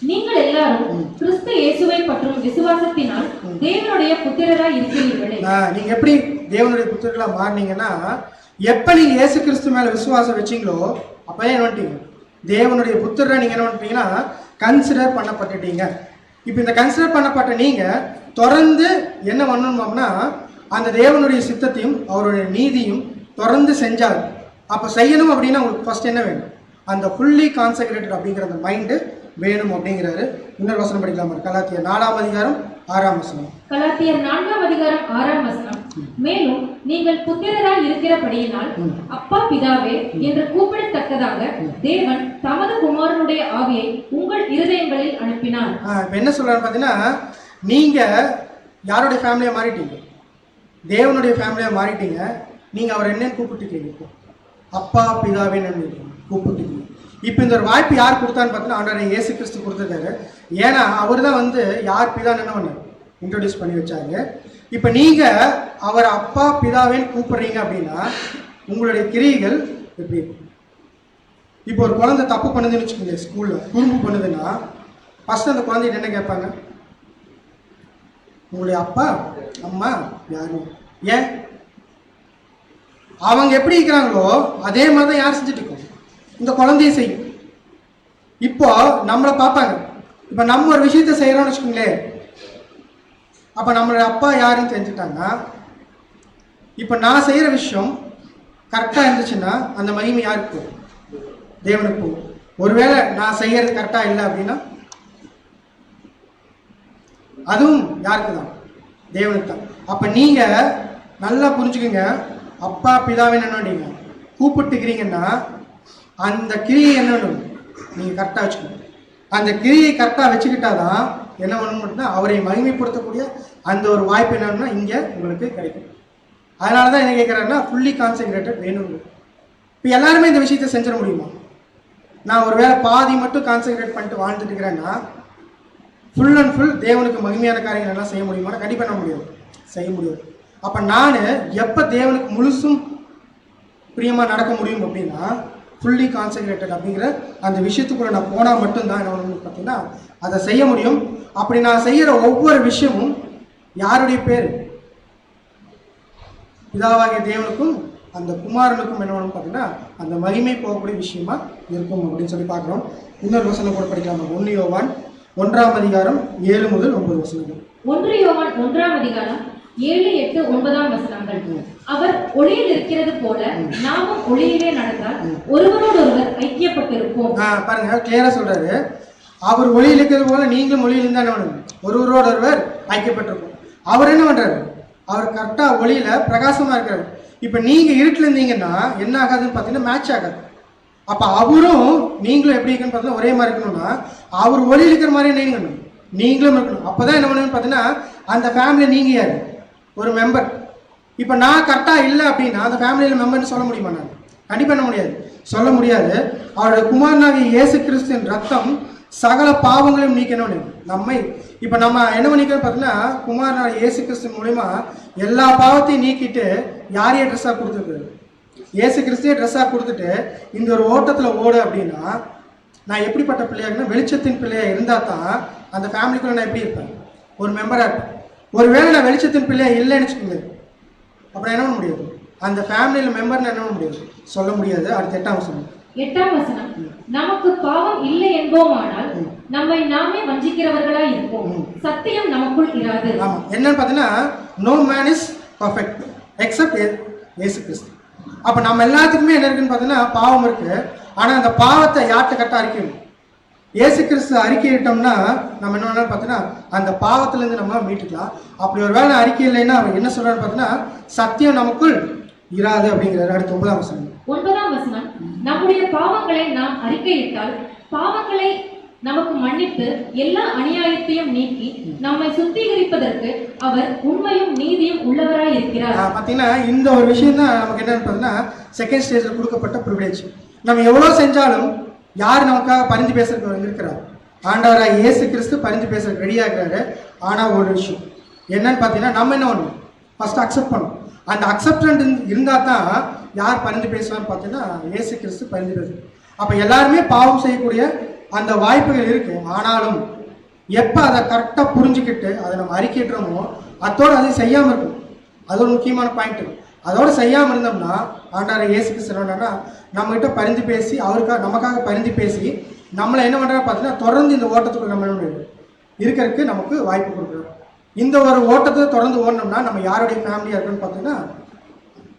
நீங்கள் எல்லாரும் கிறிஸ்து இயேசுவை பற்றும் விசுவாசத்தினால் தேவனுடைய புத்திரராய் இருக்கிறீர்களே. நீங்க எப்படி தேவனுடைய புத்திரர்களா மாறினீங்கன்னா, எப்ப நீங்க இயேசு கிறிஸ்து மேல விசுவாசம் வச்சீங்களோ அப்பதான் என்ன பண்ணிட்டீங்க, தேவனுடைய புத்திரரை நீங்க என்ன பண்ணிட்டீங்கன்னா கன்சிடர் பண்ணப்பட்டுட்டீங்க. இப்போ இந்த கன்சிடர் பண்ணப்பட்ட நீங்க தொடர்ந்து என்ன பண்ணணும்னா அந்த தேவனுடைய சித்தத்தையும் அவருடைய நீதியும் தொடர்ந்து செஞ்சால், அப்ப செய்யணும் அப்படின்னா உங்களுக்கு ஃபர்ஸ்ட் என்ன வேணும், அந்த ஃபுல்லி கான்செக்ரேட்டட் அப்படிங்கிற அந்த மைண்டு வேணும் அப்படிங்கிறாரு. இன்னொரு வசனம் படிக்கலாமா? கலாத்தியர் 4:6. கலாத்தியர் 4:6. மேலும் நீங்கள் புத்திரராய் இருக்கிறபடியினால் அப்பா பிதாவே என்று கூப்பிடத்தக்கதாக தேவன் தமது குமாரனுடைய ஆவியை உங்கள் இருதயங்களில் அனுப்பினார். இப்ப என்ன சொல்றாரு பாத்தீங்கன்னா, நீங்க யாருடைய ஃபேமிலியா மாறிட்டீங்க, தேவனுடைய ஃபேமிலியா மாறிட்டீங்க. நீங்க அவர் என்னன்னு கூப்பிட்டுருக்கீங்க, அப்பா பிதாவே கூப்பிட்டுருக்கீங்க. இப்போ இந்த ஒரு வாய்ப்பு யார் கொடுத்தான்னு பார்த்தீங்கன்னா ஆண்டவர் இயேசு கிறிஸ்து கொடுத்துருக்காரு. ஏன்னா அவர் தான் வந்து யார் பிதான்னு என்ன பண்ணார், இன்ட்ரோடியூஸ் பண்ணி வச்சாங்க. இப்போ நீங்கள் அவர் அப்பா பிதாவேன்னு கூப்பிடுறீங்க அப்படின்னா உங்களுடைய கிரியைகள் எப்படி இருக்கும்? இப்போ ஒரு குழந்தை தப்பு பண்ணுதுன்னு வச்சுக்கோங்க, ஸ்கூலில் குறும்பு பண்ணுதுன்னா ஃபஸ்ட்டு அந்த குழந்தைகிட்ட என்ன கேட்பாங்க, உங்களுடைய அப்பா அம்மா யாரும்? ஏன் அவங்க எப்படி இருக்கிறாங்களோ அதே மாதிரி தான் யார் செஞ்சுட்டு இருக்கோம், இந்த குழந்தைய செய்யும். இப்போ நம்மளை பார்ப்பாங்க. இப்போ நம்ம ஒரு விஷயத்த செய்யறோம்னு வச்சுக்கோங்களேன், அப்போ நம்மளோட அப்பா யாருன்னு தெரிஞ்சுட்டாங்கன்னா இப்போ நான் செய்கிற விஷயம் கரெக்டாக இருந்துச்சுன்னா அந்த மகிமை யாருக்கு போகும், தேவனுக்கு போகும். ஒருவேளை நான் செய்யறது கரெக்டாக இல்லை அப்படின்னா அதுவும் யாருக்கு தான், தேவனுக்கு தான். அப்போ நீங்கள் நல்லா புரிஞ்சுக்குங்க, அப்பா பிதாவே என்னன்னீங்க கூப்பிட்டுக்கிறீங்கன்னா அந்த கிரியை என்னன்னு நீங்கள் கரெக்டாக வச்சுக்கணும். அந்த கிரியை கரெக்டாக வச்சுக்கிட்டாதான் என்ன பண்ணணும் அப்படின்னா அவரை மகிமைப்படுத்தக்கூடிய அந்த ஒரு வாய்ப்பு என்னன்னா இங்கே உங்களுக்கு கிடைக்கும். அதனால தான் என்ன கேட்குறாருன்னா ஃபுல்லி கான்சென்ட்ரேட்டட் வேணும். இப்போ எல்லாருமே இந்த விஷயத்தை செஞ்சிட முடியுமா? நான் ஒரு வேளை பாதி மட்டும் கான்சென்ட்ரேட் பண்ணிட்டு வாழ்ந்துட்டு இருக்கிறேன்னா ஃபுல் அண்ட் ஃபுல் தேவனுக்கு மகிமையான காரியங்கள் எல்லாம் செய்ய முடியுமானா கண்டிப்பாக பண்ண முடியாது, செய்ய முடியாது. அப்போ நான் எப்போ தேவனுக்கு முழுசும் பிரியமாக நடக்க முடியும் அப்படின்னா ஃபுல்லி கான்சென்ட்ரேட்டட் அப்படிங்கிற அந்த விஷயத்துக்குள்ள நான் போனால் மட்டும்தான் என்ன பண்ணணும் பார்த்தீங்கன்னா அதை செய்ய முடியும். அப்படி நான் செய்கிற ஒவ்வொரு விஷயமும் யாருடைய பேர், பிதாவாகிய தேவனுக்கும் அந்த குமாரனுக்கும் என்ன பண்ணணும் பார்த்தீங்கன்னா அந்த மகிமை போகக்கூடிய விஷயமா இருக்கும் அப்படின்னு சொல்லி பார்க்குறோம். இன்னொரு வசனம் கூட படிக்கலாம். 1 யோவான் 1:7 முதல் 9 வசனங்கள். 1 யோவான் 1:7, 8, 9 அவர் ஒளியில் இருக்கிறது போல நாமும் ஒளியிலே நடந்தால் ஒருவரோடு ஒருவர் ஐக்கியப்பட்டிருப்போம். பாருங்க, கிளியரா சொல்றாரு. அவர் ஒளியில் இருக்கிறது போல நீங்களும் ஒளியில் இருந்தா என்ன பண்ணுங்க, ஒருவரோடு ஒருவர் ஐக்கியப்பட்டிருப்போம். அவர் என்ன பண்றாரு, அவர் கரெக்டா ஒளியில பிரகாசமா இருக்கிறாரு. இப்ப நீங்க இருட்டுல இருந்தீங்கன்னா என்ன ஆகாதுன்னு பாத்தீங்கன்னா மேட்ச் ஆகாது. அப்ப அவரும் நீங்களும் எப்படி இருக்குன்னு பார்த்தீங்கன்னா ஒரே மாதிரி இருக்கணும்னா அவர் ஒளியில் இருக்கிற மாதிரி நீங்களும் இருக்கணும். அப்பதான் என்ன பண்ணுன்னு பாத்தீங்கன்னா அந்த ஃபேமிலி நீங்க யாரு, ஒரு மெம்பர். இப்போ நான் கரெக்டாக இல்லை அப்படின்னா அந்த ஃபேமிலியில் மெம்பர்னு சொல்ல முடியுமா? நான் கண்டிப்பாக பண்ண முடியாது, சொல்ல முடியாது. அவருடைய குமாரனாகிய இயேசு கிறிஸ்துவின் ரத்தம் சகல பாவங்களையும் நீக்கணும் நம்மை. இப்போ நம்ம என்ன பண்ணிக்கிறோம் பார்த்தீங்கன்னா குமாரனாகிய இயேசு கிறிஸ்து மூலிமா எல்லா பாவத்தையும் நீக்கிட்டு யாரையே ட்ரெஸ்ஸாக கொடுத்துருக்குறாரு, இயேசு கிறிஸ்துவே ட்ரெஸ்ஸாக கொடுத்துட்டு இந்த ஒரு ஓட்டத்தில் ஓடு அப்படின்னா நான் எப்படிப்பட்ட பிள்ளையாருன்னா வெளிச்சத்தின் பிள்ளையாக இருந்தால் தான் அந்த ஃபேமிலிக்குள்ள நான் எப்படி இருப்பேன், ஒரு மெம்பராக இருப்பேன். ஒருவேளை நான் வெளிச்சத்தின் பிள்ளையாக இல்லைன்னு வச்சுக்கோங்க, அப்புறம் என்ன பண்ண முடியாது, அந்த ஃபேமிலியில் மெம்பர்னு என்ன பண்ண முடியாது, சொல்ல முடியாது. அடுத்த 8ஆம் வசனம். நமக்கு பாவம் இல்லை என்போமானால் நம்மை நாமே வஞ்சிக்கிறவர்களாய் இருப்போம், சத்தியம் நமக்குள் இராது. ஆமா, என்னன்னு பார்த்தீங்கன்னா no man is perfect except இயேசு கிறிஸ்து. அப்போ நம்ம எல்லாத்துக்குமே என்ன இருக்குன்னு பார்த்தீங்கன்னா பாவம் இருக்கு. ஆனால் அந்த பாவத்தை யார்கிட்ட கரெக்டாக அறிக்கணும், இயேசு கிறிஸ்து அறிக்கையிட்டோம்னா நம்ம என்ன வேணாலும் பார்த்தீங்கன்னா அந்த பாவத்திலேருந்து நம்ம மீட்டுக்கலாம். அப்படி ஒரு வேலை அறிக்கை இல்லைன்னா அவர் என்ன சொல்றாரு பார்த்தீங்கன்னா சத்தியம் நமக்குள் இராது அப்படிங்கிறாரு. அடுத்து 9ஆம் வசனம். 9ஆம் வசனம், நம்முடைய பாவங்களை நாம் அறிக்கையிட்டால் பாவங்களை நமக்கு மன்னித்து எல்லா அநியாயத்தையும் நீக்கி நம்மை சுத்திகரிப்பதற்கு அவர் உண்மையும் நீதியும் உள்ளவராய் இருக்கிறார். பார்த்தீங்கன்னா இந்த ஒரு விஷயம் தான் நமக்கு என்னன்னு பார்த்தீங்கன்னா செகண்ட் ஸ்டேஜில் கொடுக்கப்பட்ட ப்ரிவிலேஜ். நம்ம எவ்வளோ செஞ்சாலும் யார் நமக்காக பரிந்து பேசுறதுக்கு இருக்கிறார்? ஆண்டவராக இயேசு கிறிஸ்து பரிந்து பேசுறதுக்கு ரெடியாக இருக்கிறாரு. ஆனால் ஒரு விஷயம் என்னன்னு பார்த்தீங்கன்னா நம்ம என்ன பண்ணணும்? ஃபர்ஸ்ட் அக்செப்ட் பண்ணணும். அந்த அக்செப்டன்ட் இருந்தால் தான் யார் பரிந்து பேசுவான்னு பார்த்தீங்கன்னா இயேசு கிறிஸ்து பரிந்து பேசுவார். அப்போ எல்லாருமே பாவம் செய்யக்கூடிய அந்த வாய்ப்புகள் இருக்கு. ஆனாலும் எப்போ அதை கரெக்டாக புரிஞ்சுக்கிட்டு அதை நம்ம அறிக்கையிடுறோமோ அதோடு அதை செய்யாமல் இருக்கும். அது ஒரு முக்கியமான பாயிண்ட். அதோடு செய்யாமல் இருந்தோம்னா ஆண்டவர் இயேசு கிறிஸ்து என்னன்னா நம்மகிட்ட பரிந்து பேசி அவருக்காக நமக்காக பரிந்து பேசி நம்மளை என்ன பண்ணுறா பார்த்தீங்கன்னா தொடர்ந்து இந்த ஓட்டத்துக்குள்ள நம்ம இருக்கிறதுக்கு நமக்கு வாய்ப்பு கொடுக்குறோம். இந்த ஒரு ஓட்டத்தை தொடர்ந்து ஓடணும்னா நம்ம யாருடைய ஃபேமிலியாக இருக்கணும்னு பார்த்தீங்கன்னா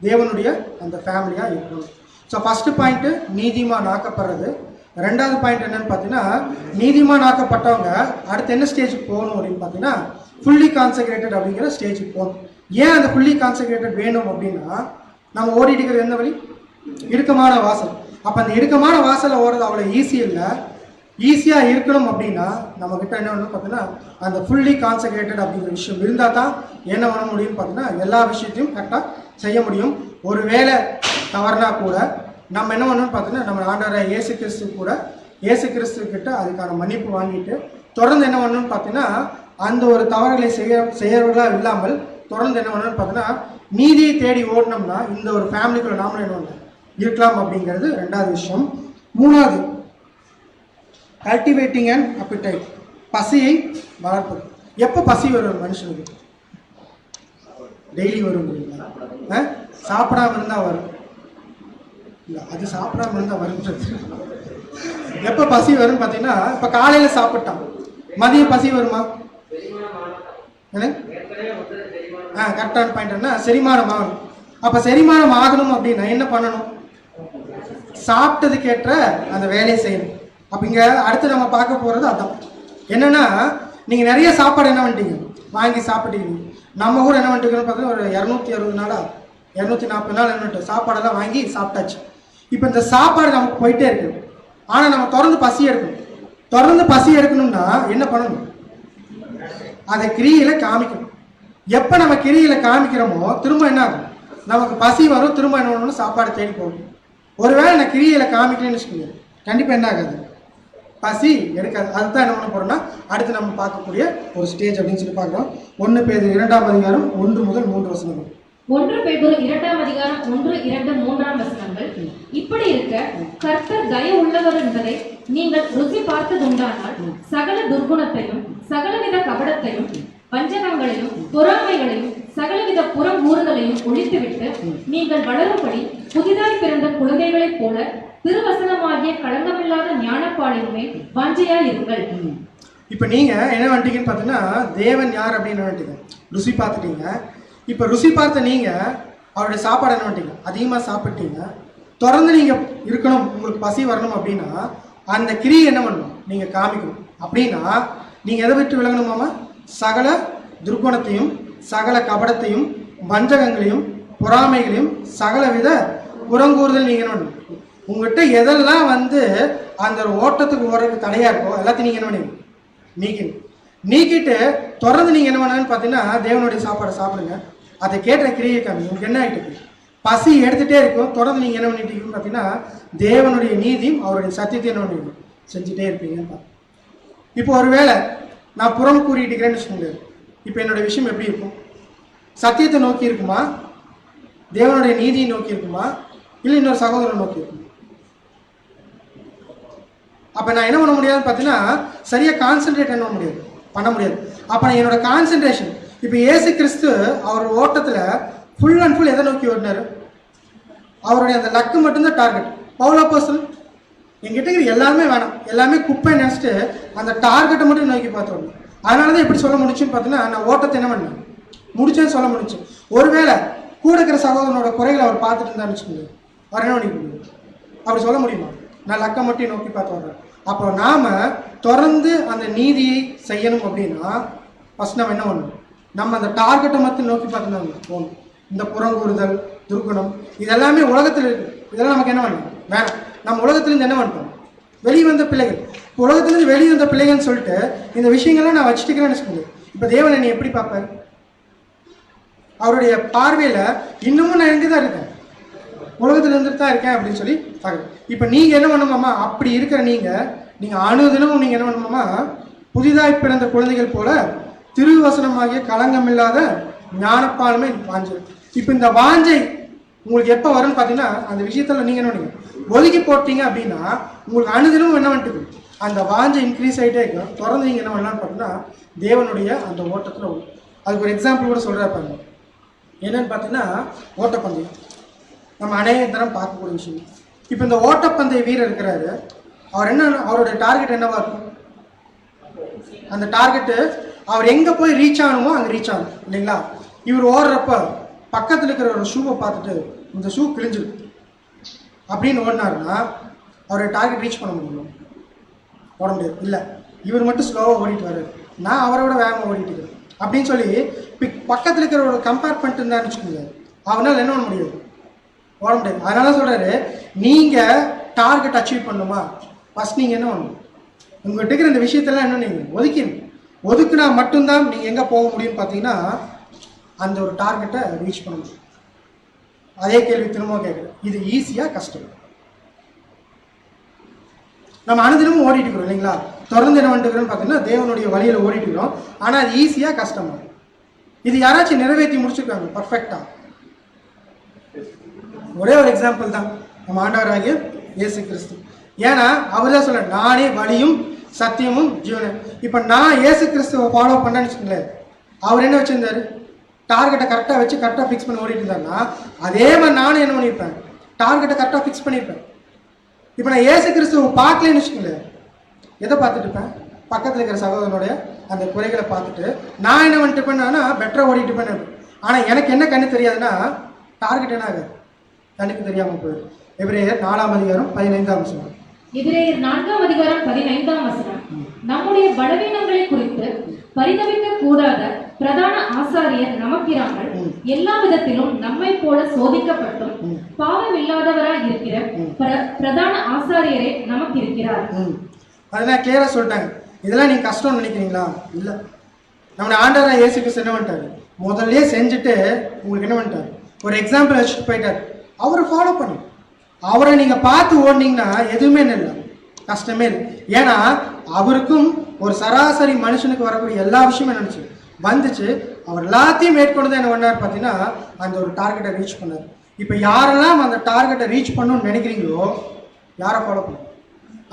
தேவனுடைய அந்த ஃபேமிலியாக இருக்கணும். ஸோ ஃபஸ்ட்டு பாயிண்ட்டு நீதிமான் ஆக்கப்படுறது. ரெண்டாவது பாயிண்ட் என்னன்னு பார்த்தீங்கன்னா நீதிமான் ஆக்கப்பட்டவங்க அடுத்து என்ன ஸ்டேஜுக்கு போகணும் அப்படின்னு பார்த்தீங்கன்னா ஃபுல்லி கான்செக்ரேட்டட் அப்படிங்கிற ஸ்டேஜுக்கு போகணும். ஏன் அந்த ஃபுல்லி கான்செக்ரேட்டட் வேணும் அப்படின்னா நம்ம ஓடிட்டு இருக்கிறது எந்த வழி? இடுக்கமான வாசல். அப்போ அந்த இடுக்கமான வாசலில் ஓடுறது அவ்வளோ ஈஸி இல்லை. ஈஸியாக இருக்கணும் அப்படின்னா நம்மக்கிட்ட என்ன ஒன்று பார்த்தீங்கன்னா அந்த ஃபுல்லி கான்சென்ட்ரேட்டட் அப்படிங்கிற விஷயம் இருந்தால் தான் என்ன பண்ண முடியும்னு பார்த்தீங்கன்னா எல்லா விஷயத்தையும் கரெக்டாக செய்ய முடியும். ஒரு வேலை தவறுனா கூட நம்ம என்ன பண்ணணும்னு பார்த்தீங்கன்னா நம்ம ஆண்டவரை இயேசு கிறிஸ்துக்கிட்ட அதுக்கான மன்னிப்பு வாங்கிட்டு தொடர்ந்து என்ன பண்ணணும்னு பார்த்தீங்கன்னா அந்த ஒரு தவறுகளை செய்யறவர்களாக இல்லாமல் தொடர்ந்து என்ன பண்ணணும்னு பார்த்தீங்கன்னா நீதியை தேடி ஓடினோம்னா இந்த ஒரு ஃபேமிலிக்குள்ள நாமளும் என்ன பண்ணணும் இருக்கலாம் அப்படிங்கிறது ரெண்டாவது விஷயம். மூணாவது கல்டிவேட்டிங் அண்ட் அப்பிடைட், பசியை வளர்ப்பது. எப்போ பசி வரும் மனுஷனுக்கு? டெய்லி வரும். சாப்பிடாம இருந்தால் வரும் இல்லை, அது சாப்பிடாம இருந்தால் வரும்ன்றது. எப்போ பசி வரும் பார்த்தீங்கன்னா இப்போ காலையில் சாப்பிட்டான் மதியம் பசி வருமா? கரெக்டான பாயிண்ட்னா செரிமானம் ஆகணும். அப்போ செரிமானம் ஆகணும் அப்படின்னா என்ன பண்ணணும்? சாப்பிட்டதுக்கேற்ற அந்த வேலையை செய்யணும். அப்போ இங்கே அடுத்து நம்ம பார்க்க போகிறது அதான். என்னென்னா நீங்கள் நிறைய சாப்பாடு என்ன பண்ணிட்டீங்க வாங்கி சாப்பிட்டீங்க. நம்ம கூட என்ன பண்ணிட்டுருக்கோன்னு பார்த்தீங்கன்னா ஒரு 260 நாளா 240 நாள் என்ன சாப்பாடெல்லாம் வாங்கி சாப்பிட்டாச்சு. இப்போ இந்த சாப்பாடு நமக்கு போயிட்டே இருக்கு. ஆனால் நம்ம தொடர்ந்து பசி எடுக்கணும். தொடர்ந்து பசி எடுக்கணும்னா என்ன பண்ணணும்? அதை கிரியில காமிக்கணும். எப்போ நம்ம கிரியில காமிக்கிறோமோ திரும்ப என்ன ஆகும்? நமக்கு பசி வரும். திரும்ப என்ன பண்ணணும்? சாப்பாடு தேடி போகணும். ஒருவேளை நான் கிரியில காமிக்கலன்னு வச்சுக்கோங்க, கண்டிப்பாக என்ன ஆகாது? பசி எடுக்காது. அதுதான் என்ன பண்ண போறோம்னா அடுத்து நம்ம பார்க்கக்கூடிய ஒரு ஸ்டேஜ் அப்படின்னு சொல்லி பார்க்குறோம். 1 பேதுரு 2ஆம் அதிகாரம் 1 முதல் 3 வசனங்கள். 1 பேதுரு 2ஆம் அதிகாரம் 1, 2, 3ஆம் வசனங்கள். இப்படி இருக்க கர்த்தர் தய உள்ளவர் என்பதை நீங்கள் ருசி பார்த்ததுண்டானால் சகல துர்குணத்தையும் சகலவித கபடத்தையும் வஞ்சகங்களையும் பொறாமைகளையும் சகலவித புறம் ஊறுதலையும் ஒழித்துவிட்டு நீங்கள் வளரும்படி புதிதாய் பிறந்த குழந்தைகளைப் போல திருவசனமாகிய களங்கமில்லாத ஞானப்பாலின் மேல் வாஞ்சையாய் இருங்கள். இப்போ நீங்க என்ன வந்துட்டீங்கன்னு பார்த்தீங்கன்னா தேவன் யார் அப்படின்னு வந்துட்டீங்க, ருசி பார்த்துட்டீங்க. இப்போ ருசி பார்த்த நீங்க அவருடைய சாப்பாடு என்ன பண்ணிட்டீங்க? அதிகமாக சாப்பிட்டீங்க. தொடர்ந்து நீங்க இருக்கணும், உங்களுக்கு பசி வரணும் அப்படின்னா அந்த கிரியை என்ன பண்ணணும்? நீங்க காமிக்கணும். அப்படின்னா நீங்க எதை விட்டு விலகணுமாமா? சகல துர்குணத்தையும் சகல கபடத்தையும் வஞ்சகங்களையும் பொறாமைகளையும் சகலவித புறங்கூறுதல் நீங்க என்ன பண்ணணும்? உங்கள்கிட்ட எதெல்லாம் அந்த ஓட்டத்துக்கு ஓடுறதுக்கு தடையா இருக்கோ எல்லாத்தையும் நீங்க என்ன பண்ணீங்க? நீக்கிட்டு தொடர்ந்து நீங்க என்ன பண்ணணும்னு பார்த்தீங்கன்னா தேவனுடைய சாப்பாடை சாப்பிடுங்க. அதை கேட்ட கிரியை காமி. உங்களுக்கு என்ன ஆகிட்டு இருக்கு? பசி எடுத்துகிட்டே இருக்கும். தொடர்ந்து நீங்கள் என்ன பண்ணிட்டு இருக்கீங்கன்னு பார்த்தீங்கன்னா தேவனுடைய நீதியும் அவருடைய சத்தியத்தை என்ன பண்ணுவீங்க? செஞ்சுட்டே இருப்பீங்க. இப்போ ஒரு வேளை நான் புறம் கூறிட்டு இருக்கிறேன்னு வச்சுக்கோங்க. இப்போ என்னோட விஷயம் எப்படி இருக்கும்? சத்தியத்தை நோக்கி இருக்குமா? தேவனுடைய நீதியை நோக்கி இருக்குமா? இல்லை இன்னொரு சகோதரனை நோக்கி இருக்குமா? அப்போ நான் என்ன பண்ண முடியாதுன்னு பார்த்தீங்கன்னா சரியாக கான்சென்ட்ரேட் பண்ண முடியாது. அப்போ நான் என்னோட கான்சென்ட்ரேஷன் இப்போ இயேசு கிறிஸ்து அவர் ஓட்டத்தில் ஃபுல் அண்ட் ஃபுல் எதை நோக்கி ஓடினார்? அவருடைய அந்த லக்கு மட்டும்தான் டார்கெட். பவுல் அப்போஸ்தலன் என்கிட்ட இருக்கிற எல்லாமே வேணாம், எல்லாமே குப்பை நினச்சிட்டு அந்த டார்கெட்டை மட்டும் நோக்கி பார்த்துருவோம். அதனால தான் எப்படி சொல்ல முடிச்சுன்னு பார்த்தீங்கன்னா நான் ஓட்டத்தை என்ன பண்ணேன் முடிச்சேன்னு சொல்ல முடிச்சு. ஒருவேளை கூட இருக்கிற சகோதரனோட குறைகளை அவர் பார்த்துட்டு இருந்தான்னு வச்சுக்கோங்க, அவர் என்ன பண்ணிக்க முடியும்? அவர் சொல்ல முடியுமா நான் லக்கை மட்டும் நோக்கி பார்த்து வர்றேன்? அப்போ நாம் தொடர்ந்து அந்த நீதியை செய்யணும் அப்படின்னா ஃபஸ்ட் நம்ம என்ன பண்ணணும்? நம்ம அந்த டார்கெட்டை மட்டும் நோக்கி பார்த்து போகணும். இந்த புறங்கூறுதல் துர்குணம், இதெல்லாமே உலகத்தில் இருக்கு. இதெல்லாம் நமக்கு என்ன வேணும்? வேணாம். நம்ம உலகத்திலேருந்து என்ன பண்ணிட்டோம்? வெளியே வந்த பிள்ளைகள். இப்போ உலகத்திலேருந்து வெளியே வந்த பிள்ளைகள்னு சொல்லிட்டு இந்த விஷயங்கள்லாம் நான் வச்சுட்டுக்கிறேன்னு சொல்லுங்க. இப்போ தேவன் என்னை எப்படி பார்ப்பார்? அவருடைய பார்வையில் இன்னமும் நான் எங்கே தான் இருக்கேன்? உலகத்தில் இருந்துட்டு தான் இருக்கேன் அப்படின்னு சொல்லி பார்க்குறேன். இப்போ நீங்கள் என்ன பண்ணுமாமா? அப்படி இருக்கிற நீங்கள் அனுதினமும் நீங்கள் என்ன பண்ணுமாமா? புதிதாய் பிறந்த குழந்தைகள் போல திருவசனமாகிய களங்கமில்லாத ஞானப்பாலுமே வாஞ்சை. இப்போ இந்த வாஞ்சை உங்களுக்கு எப்போ வரும்னு பார்த்தீங்கன்னா, அந்த விஷயத்தில் நீங்கள் என்ன பண்ணுங்க, ஒதுக்கி போட்டீங்க அப்படின்னா உங்களுக்கு அனுதினமும் என்ன பண்ணிட்டு அந்த வாஞ்சை இன்க்ரீஸ் ஆகிட்டே இருக்கும். தொடர்ந்து நீங்கள் என்ன பண்ணலான்னு பார்த்தீங்கன்னா தேவனுடைய அந்த ஓட்டத்தில் அதுக்கு ஒரு எக்ஸாம்பிள் கூட சொல்கிறா பாருங்க. என்னன்னு பார்த்தீங்கன்னா ஓட்டப்பந்தயம் நம்ம அநேக தரம் பார்க்கக்கூடிய விஷயம். இப்போ இந்த ஓட்டப்பந்தய வீரர் இருக்கிறாரு, அவர் என்ன, அவருடைய டார்கெட் என்னவா இருக்கும்? அந்த டார்கெட்டு அவர் எங்கே போய் ரீச் ஆகணுமோ அங்கே ரீச் ஆகணும் இல்லைங்களா? இவர் ஓடுறப்ப பக்கத்தில் இருக்கிற ஒரு ஷூவை பார்த்துட்டு இந்த ஷூ கிழிஞ்சிருக்கு அப்படின்னு ஓடினாருன்னா அவருடைய டார்கெட் ரீச் பண்ண முடியும்? ஓட முடியாது. இல்லை, இவர் மட்டும் ஸ்லோவாக ஓடிட்டு வர்றாரு, நான் அவரோட வேகமாக ஓடிட்டு இருக்கேன் அப்படின்னு சொல்லி பக்கத்தில் இருக்கிறவரோட கம்பேர் பண்ணிட்டு இருந்தாருன்னு வச்சுக்கோங்க, அவனால் என்ன பண்ண முடியாது? ஓட முடியாது. அதனால சொல்கிறாரு, நீங்கள் டார்கெட் அச்சீவ் பண்ணணுமா ஃபஸ்ட் நீங்கள் என்ன பண்ணணும்? உங்கள்கிட்ட இருக்கிற இந்த விஷயத்தெல்லாம் என்ன நீங்கள் ஒதுக்கிடணும். ஒதுக்குனா மட்டும்தான் நீங்கள் எங்கே போக முடியும்னு பார்த்தீங்கன்னா அந்த ஒரு டார்கெட்டை ரீச் பண்ண முடியும். அதே கேள்வி திரும்ப கேட்குறேன், இது ஈஸியாக கஷ்டம்? நம்ம அனுதினமும் ஓடிட்டு இருக்கிறோம் இல்லைங்களா? தொடர்ந்து என்ன பண்ணிட்டுக்கிறோம்னு பார்த்தீங்கன்னா தேவனுடைய வழியில் ஓடிட்டு இருக்கிறோம். ஆனால் அது ஈஸியாக கஷ்டமா? இது யாராச்சும் நிறைவேற்றி முடிச்சிருக்காங்க பர்ஃபெக்டாக? ஒரே ஒரு எக்ஸாம்பிள் தான் நம்ம ஆண்டவராகிய இயேசு கிறிஸ்து. ஏன்னா அவர் தான் சொல்ல, நானே வழியும் சத்தியமும் ஜீவனும். இப்போ நான் இயேசு கிறிஸ்துவை ஃபாலோ பண்ணேன்னு வச்சுக்கோங்களேன், அவர் என்ன வச்சுருந்தாரு? டார்கெட்டை கரெக்டாக வச்சு கரெக்டாக ஃபிக்ஸ் பண்ணி ஓடிட்டு இருந்தாருன்னா அதே மாதிரி நானும் என்ன பண்ணியிருப்பேன்? டார்கெட்டை கரெக்டாக ஃபிக்ஸ் பண்ணியிருப்பேன். இப்போ நான் இயேசு கிறிஸ்துவை பார்க்கலன்னு வச்சுக்கோங்களேன், எதை பார்த்துட்டு இருப்பேன்? பக்கத்தில் இருக்கிற சகோதரனுடைய அந்த குறைகளை பார்த்துட்டு நான் என்ன பண்ணிட்டு இருப்பேன்னா பெட்டராக ஓடிட்டு இருப்பேன். ஆனால் எனக்கு என்ன கண்ணு தெரியாதுன்னா டார்கெட் என்ன ஆகாது, கண்ணுக்கு தெரியாமல் போயிடும். எபிரேயர் 4:15. எபிரேயர் 4:15 நம்முடைய பலவீனங்களை குறித்து பரிதவிக்க கூடாத பிரதான ஆசாரியர் நமக்கிறார்கள், எல்லா விதத்திலும் நம்மை போல சோதிக்கப்பட்டும் பாவம் இல்லாதவராய் இருக்கிற பிரதான ஆசாரியரே நமக்கு இருக்கிறார். அதெல்லாம் கிளியரா சொல்லிட்டாங்க. இதெல்லாம் நீங்க கஷ்டம்னு நினைக்கிறீங்களா? இல்லை, நம்முடைய ஆண்டவராக இயேசு கிறிஸ்து என்ன பண்ணிட்டாரு? முதல்ல செஞ்சுட்டு உங்களுக்கு என்ன பண்ணிட்டாரு? ஒரு எக்ஸாம்பிள் வச்சுட்டு போயிட்டாரு. அவரை ஃபாலோ பண்ணி அவரை நீங்கள் பார்த்து ஓடினீங்கன்னா எதுவுமே இல்லை, கஷ்டமே இல்லை. ஏன்னா அவருக்கும் ஒரு சராசரி மனுஷனுக்கு வரக்கூடிய எல்லா விஷயமும் நினச்சி வந்துச்சு. அவர் எல்லாத்தையும் மேற்கொண்டு தான் என்ன பண்ணார் பார்த்தீங்கன்னா அந்த ஒரு டார்கெட்டை ரீச் பண்ணார். இப்போ யாரெல்லாம் அந்த டார்கெட்டை ரீச் பண்ணணும்னு நினைக்கிறீங்களோ யாரை ஃபாலோ பண்ணுங்க?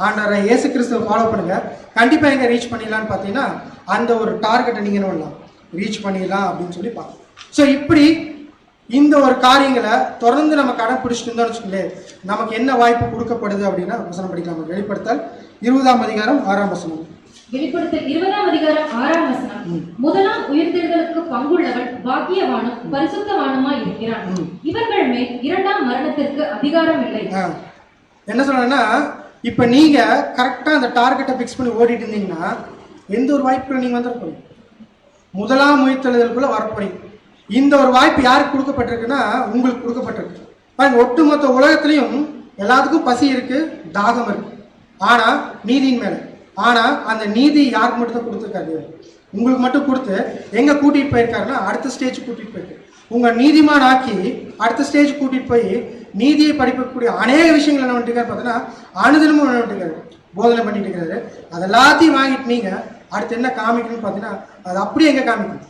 ஆண்டவரை இயேசு கிறிஸ்துவை ஃபாலோ பண்ணுங்கள். கண்டிப்பாக எங்கே ரீச் பண்ணிடலான்னு பார்த்தீங்கன்னா அந்த ஒரு டார்கெட்டை நீங்கள் என்ன பண்ணலாம்? ரீச் பண்ணிடலாம் அப்படின்னு சொல்லி பார்க்கலாம். ஸோ இப்படி இந்த ஒரு காரியங்களை தொடர்ந்து நம்ம கடைப்பிடிச்சிட்டு இருந்தோம்னு வச்சுக்கோங்களேன், நமக்கு என்ன வாய்ப்பு கொடுக்கப்படுது அப்படின்னா வசனம் படிக்கலாம். வெளிப்படுத்தல் 20:6. வெளிப்படுத்தல் 20:6. முதலாம் உயிர்த்தெழுதலுக்கு பங்குள்ளவன் பாக்கியவானும் பரிசுத்தவானுமாய் இருக்கிறான். இவர்கள் மேல் இரண்டாம் மரணத்திற்கு அதிகாரம் இல்லை. என்ன சொல்றேன்னா, இப்ப நீங்க கரெக்டா அந்த டார்கெட்டை பிக்ஸ் பண்ணி ஓடிட்டு இருந்தீங்கன்னா எந்த ஒரு வாய்ப்புகளை நீங்க வந்துருப்பீங்க? முதலாம் உயிர்த்தெழுதலுக்குள்ள வரப்போறீங்க. இந்த ஒரு வாய்ப்பு யாருக்கு கொடுக்கப்பட்டிருக்குன்னா உங்களுக்கு கொடுக்கப்பட்டிருக்கு. பாருங்க, ஒட்டுமொத்த உலகத்திலையும் எல்லாத்துக்கும் பசி இருக்கு, தாகம் இருக்கு, ஆனா நீதியின் மேல. ஆனா அந்த நீதி யாருக்கு மட்டும் தான் கொடுத்துருக்காரு? உங்களுக்கு மட்டும் கொடுத்து எங்க கூட்டிட்டு போயிருக்காருன்னா அடுத்த ஸ்டேஜ் கூட்டிட்டு போயிருக்கு. உங்க நீதிமான் ஆக்கி அடுத்த ஸ்டேஜ் கூட்டிட்டு போய் நீதியை படிக்கக்கூடிய அநேக விஷயங்கள் என்ன பண்ணிட்டு பார்த்தீங்கன்னா அனுதினமும் என்ன பண்ணிட்டு போதனை பண்ணிட்டு இருக்காரு. அது எல்லாத்தையும் வாங்கிட்டு நீங்க அடுத்து என்ன காமிக்கணும்னு பார்த்தீங்கன்னா அது அப்படியே எங்க காமிக்கணும்?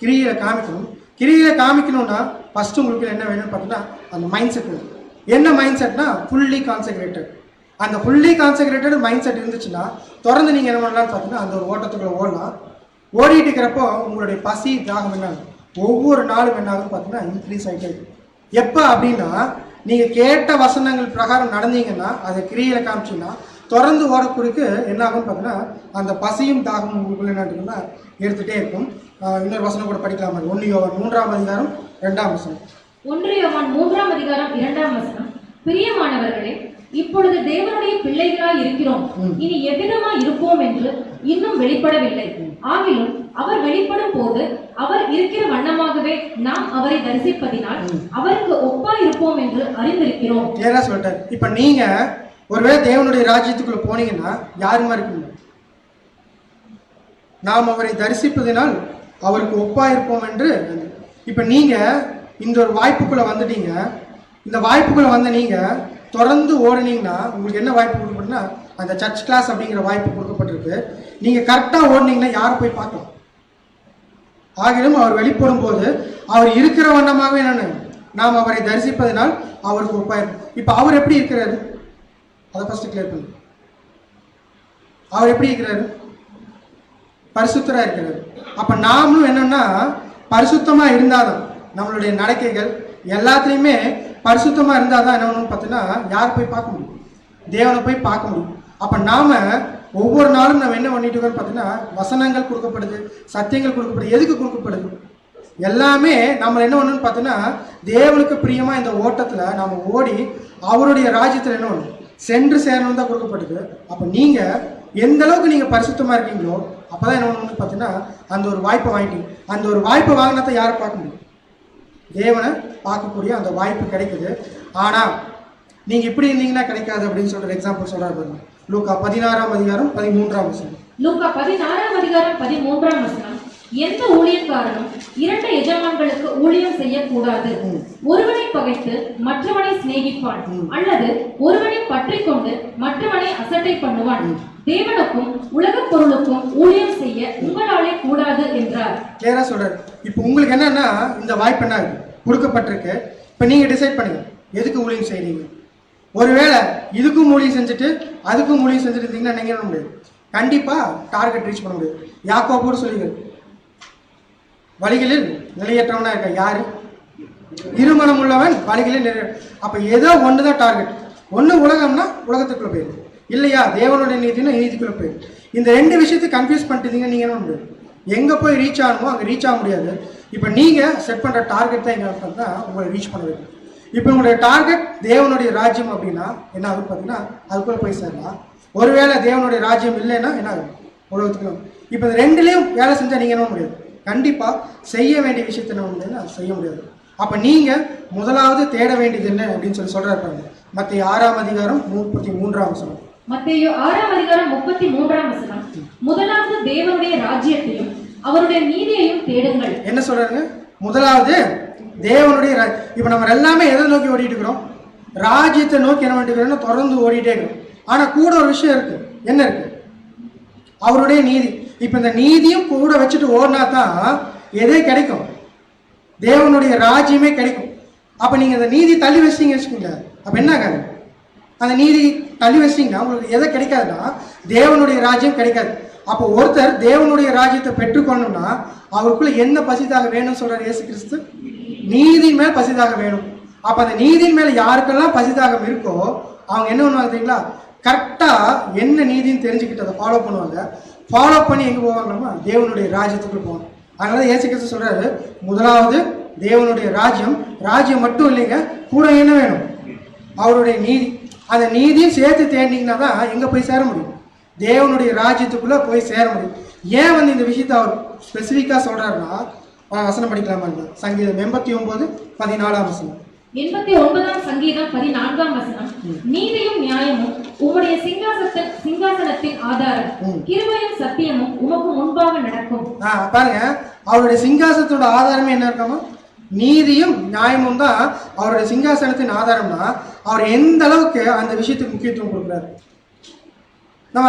கிரியில காமிக்கணும். கிரியில காமிக்கணும்னா ஃபர்ஸ்ட் உங்களுக்கு என்ன வேணும்னு பார்த்தீங்கன்னா அந்த மைண்ட் செட் வேணும். என்ன மைண்ட் செட்னா ஃபுல்லி கான்சென்ட்ரேட்டட். அந்த ஃபுல்லி கான்சென்ட்ரேட்டட் மைண்ட் செட் இருந்துச்சுன்னா தொடர்ந்து நீங்கள் என்ன பண்ணலாம்னு பார்த்தீங்கன்னா அந்த ஒரு ஓட்டத்துக்குள்ள ஓடலாம். ஓடிட்டு இருக்கிறப்போ உங்களுடைய பசி தாகம் என்ன ஆகும்? ஒவ்வொரு நாளும் என்ன ஆகும்னு பார்த்தீங்கன்னா இன்க்ரீஸ் ஆகிட்டே இருக்கும். எப்போ அப்படின்னா நீங்கள் கேட்ட வசனங்கள் பிரகாரம் நடந்தீங்கன்னா அதை கிரியில காமிச்சிங்கன்னா தொடர்ந்து ஓடக்கூடியக்கு என்ன ஆகும்னு பார்த்தீங்கன்னா அந்த பசியும் தாகமும் உங்களுக்குள்ள என்ன இருக்குன்னா எடுத்துகிட்டே இருக்கும். இன்னொரு வசனம் கூட படிக்கலாம். 1 யோவான் 3:2. 1 யோவான் 3:2. பிரியமானவர்களே, இப்பொழுது தேவனுடைய பிள்ளைகளாய் இருக்கிறோம், இனி எவ்விதமாய் இருப்போம் என்று இன்னும் வெளிப்படவில்லை. ஆகிலும் அவர் வெளிப்படும் போது அவர் இருக்கிற வண்ணமாகவே நாம் அவரை தரிசிப்பதினால் அவருக்கு ஒப்பா இருப்போம் என்று அறிந்திருக்கிறோம். கிளியரா சொல்லிட்டாரு. இப்ப நீங்க ஒருவேளை தேவனுடைய ராஜ்யத்துக்குள்ள போனீங்கன்னா யாருமா இருக்கீங்க? நாம் அவரை தரிசிப்பதினால் அவருக்கு ஒப்பா இருப்போம் என்று. இப்ப நீங்க இந்த ஒரு வாய்ப்புக்குள்ள வந்துட்டீங்க. இந்த வாய்ப்புக்குள்ள வந்த நீங்க தொடர்ந்து ஓடுனீங்கன்னா உங்களுக்கு என்ன வாய்ப்பு கொடுக்கப்பட்டுனா அந்த சர்ச் கிளாஸ் அப்படிங்கிற வாய்ப்பு கொடுக்கப்பட்டிருக்கு. நீங்க கரெக்டா ஓடுனீங்கன்னா யாரை போய் பார்க்கலாம்? ஆகிலும் அவர் வெளிப்படும் போது அவர் இருக்கிற வண்ணமாகவே நாம் அவரை தரிசிப்பதனால் அவருக்கு ஒப்பாயிருக்கும். இப்ப அவர் எப்படி இருக்கிறாரு? அதை ஃபர்ஸ்ட் கிளியர் பண்ணு. அவர் எப்படி இருக்கிறாரு? பரிசுத்தரா இருக்கிறாரு. அப்ப நாமளும் என்னன்னா பரிசுத்தமா இருந்தாதான் நம்மளுடைய நடக்கைகள் எல்லாத்துலேயுமே பரிசுத்தமா இருந்தாதான் என்ன பண்ணணும்னு பார்த்தீங்கன்னா யாரை போய் பார்க்க முடியும்? தேவனை போய் பார்க்க முடியும். அப்ப நாம ஒவ்வொரு நாளும் நம்ம என்ன பண்ணிட்டு இருக்கோம்னு பார்த்தீங்கன்னா வசனங்கள் கொடுக்கப்படுது, சத்தியங்கள் கொடுக்கப்படுது. எதுக்கு கொடுக்கப்படுது? எல்லாமே நம்ம என்ன பண்ணணும்னு பார்த்தீங்கன்னா தேவனுக்கு பிரியமா இந்த ஓட்டத்துல நாம ஓடி அவருடைய ராஜ்யத்துல என்ன பண்ணணும்? சென்று சேரணும் தான் கொடுக்கப்படுது. அப்ப நீங்க எந்த அளவுக்கு நீங்க பரிசுத்தமா இருக்கீங்களோ அப்பதான் என்ன பண்ணணும்னு பார்த்தீங்கன்னா அந்த ஒரு வாய்ப்பை வாங்கிட்டீங்க. அந்த ஒரு வாய்ப்பை வாங்கினதை யாரை பார்க்க முடியும்? தேவனை பார்க்கக்கூடிய அந்த வாய்ப்பு கிடைக்குது. ஆனா நீங்க இப்படி இருந்தீங்கன்னா கிடைக்காது அப்படின்னு சொல்ற எக்ஸாம்பிள் சொல்றாரு பாருங்க. லூக்கா 16:13. லூக்கா 16:13 எந்த ஊழியக்காரனும் 2 எஜமான்களுக்கு ஊழியம் செய்யக்கூடாது. ஒருவனை பகைத்து மற்றவனை சிநேகிப்பான், அல்லது ஒருவனை பற்றி கொண்டு மற்றவனை அசட்டை பண்ணுவான். தேவனுக்கும் உலக பொருளுக்கும் ஊழியம் செய்ய உங்களாலே கூடாது என்றார். கிளியரா சொல்றாரு. இப்ப உங்களுக்கு என்னன்னா இந்த வாய்ப்பு என்ன கொடுக்கப்பட்டிருக்கு. இப்ப நீங்க டிசைட் பண்ணுங்க எதுக்கு ஊழியம் செய்றீங்க. ஒருவேளை இதுக்கும் ஊழியம் செஞ்சுட்டு அதுக்கும் ஊழியம் செஞ்சுட்டு இருந்தீங்கன்னா நீங்க என்ன முடியாது? கண்டிப்பா டார்கெட் ரீச் பண்ண முடியாது. யாக்கோபு சொல்லுங்க, வழிகளில் நிலையற்றவனா இருக்க யாரு? இருமனம் உள்ளவன் வழிகளில் நிறைய. அப்ப ஏதோ ஒண்ணுதான் டார்கெட். ஒண்ணு உலகம்னா உலகத்துக்குள்ள போயிடும், இல்லையா தேவனுடைய நீதினா நீதிக்குள்ள போயிடும். இந்த 2 விஷயத்தை கன்ஃபியூஸ் பண்ணிட்டீங்கன்னா நீங்க என்ன முடியாது? எங்க போய் ரீச் ஆகணுமோ அங்க ரீச் ஆக முடியாது. இப்ப நீங்க செட் பண்ற டார்கெட் தான் எங்க பார்த்தா உங்களை ரீச் பண்ண வைக்கும். இப்ப உங்களுடைய டார்கெட் தேவனுடைய ராஜ்யம் அப்படின்னா என்ன ஆகும் பார்த்தீங்கன்னா அதுக்குள்ள போய் சேரலாம். ஒருவேளை தேவனுடைய ராஜ்யம் இல்லைன்னா என்ன ஆகும்? உலகத்துக்குள்ள. இப்ப இந்த 2லயும் வேலை செஞ்சா நீங்க என்ன முடியாது? கண்டிப்பா செய்ய வேண்டிய விஷயத்தை என்ன முடியாதுன்னா செய்ய முடியாது. அப்ப நீங்க முதலாவது தேட வேண்டியது என்ன அப்படின்னு சொல்றாரு. மத்தேயு 6:33. மத்தேயு 6:33 முதலாவது தேவனுடைய ராஜ்யத்தையும் அவருடைய நீதியையும் தேடுங்கள். என்ன சொல்றாங்க? முதலாவது தேவனுடைய இப்ப நம்ம எல்லாமே எதை நோக்கி ஓடிட்டு இருக்கிறோம்? ராஜ்யத்தை நோக்கி என்ன பண்ணிட்டு இருக்கிறோம்? தொடர்ந்து ஓடிட்டே இருக்கிறோம். ஆனா கூட ஒரு விஷயம் இருக்கு. என்ன இருக்கு? அவருடைய நீதி. இப்ப இந்த நீதியும் கூட வச்சுட்டு ஓடினா தான் எதே கிடைக்கும்? தேவனுடைய ராஜ்யமே கிடைக்கும். அப்ப நீங்க இந்த நீதி தள்ளி வச்சிட்டீங்க வச்சுக்கோங்க, அப்ப என்ன ஆகாது? அந்த நீதி தள்ளி வச்சிட்டீங்கன்னா உங்களுக்கு எதை கிடைக்காதுன்னா தேவனுடைய ராஜ்யம் கிடைக்காது. அப்போ ஒருத்தர் தேவனுடைய ராஜ்யத்தை பெற்றுக்கொள்ளணும்னா அவருக்குள்ள என்ன பசிதாக வேணும்னு சொல்றாரு இயேசு கிறிஸ்து? நீதியின் மேல் பசிதாக வேணும். அப்ப அந்த நீதியின் மேல யாருக்கெல்லாம் பசிதாகம் இருக்கோ அவங்க என்ன பண்ணுவாங்க தெரியுங்களா? கரெக்டா என்ன நீதின்னு தெரிஞ்சுக்கிட்டு அதை ஃபாலோ பண்ணுவாங்க. ஃபாலோ பண்ணி எங்க போவாங்கன்னா தேவனுடைய ராஜ்யத்துக்கு போவாங்க. அதனால இயேசு கிறிஸ்து சொல்றாரு, முதலாவது தேவனுடைய ராஜ்யம் மட்டும் இல்லைங்க, கூட என்ன வேணும்? அவருடைய நீதி. அந்த நீதியும் சேர்த்து தேடினீங்கன்னா தான் எங்க போய் சேர முடியும்? தேவனுடைய ராஜ்யத்துக்குள்ள போய் சேர முடியும். ஏன் இந்த விஷயத்தை அவர் ஸ்பெசிஃபிக்கா சொல்றாருன்னா வசனம் படிக்கலாமா? சங்கீதம் 89:14. 89 சங்கீதம் 14 நீதியும் நியாயமும் உம்முடைய சிங்காசனத்தின் ஆதாரம், கிருபையும் சத்தியமும் உமக்கு முன்பாக நடக்கும். பாருங்க, அவருடைய சிங்காசனத்தோட ஆதாரமே என்ன இருக்காமா? நீதியும் நியாயமும் தான் அவருடைய சிங்காசனத்தின் ஆதாரம்னா அவர் எந்த அளவுக்கு அந்த விஷயத்துக்கு முக்கியத்துவம் கொடுக்குறாரு. நம்ம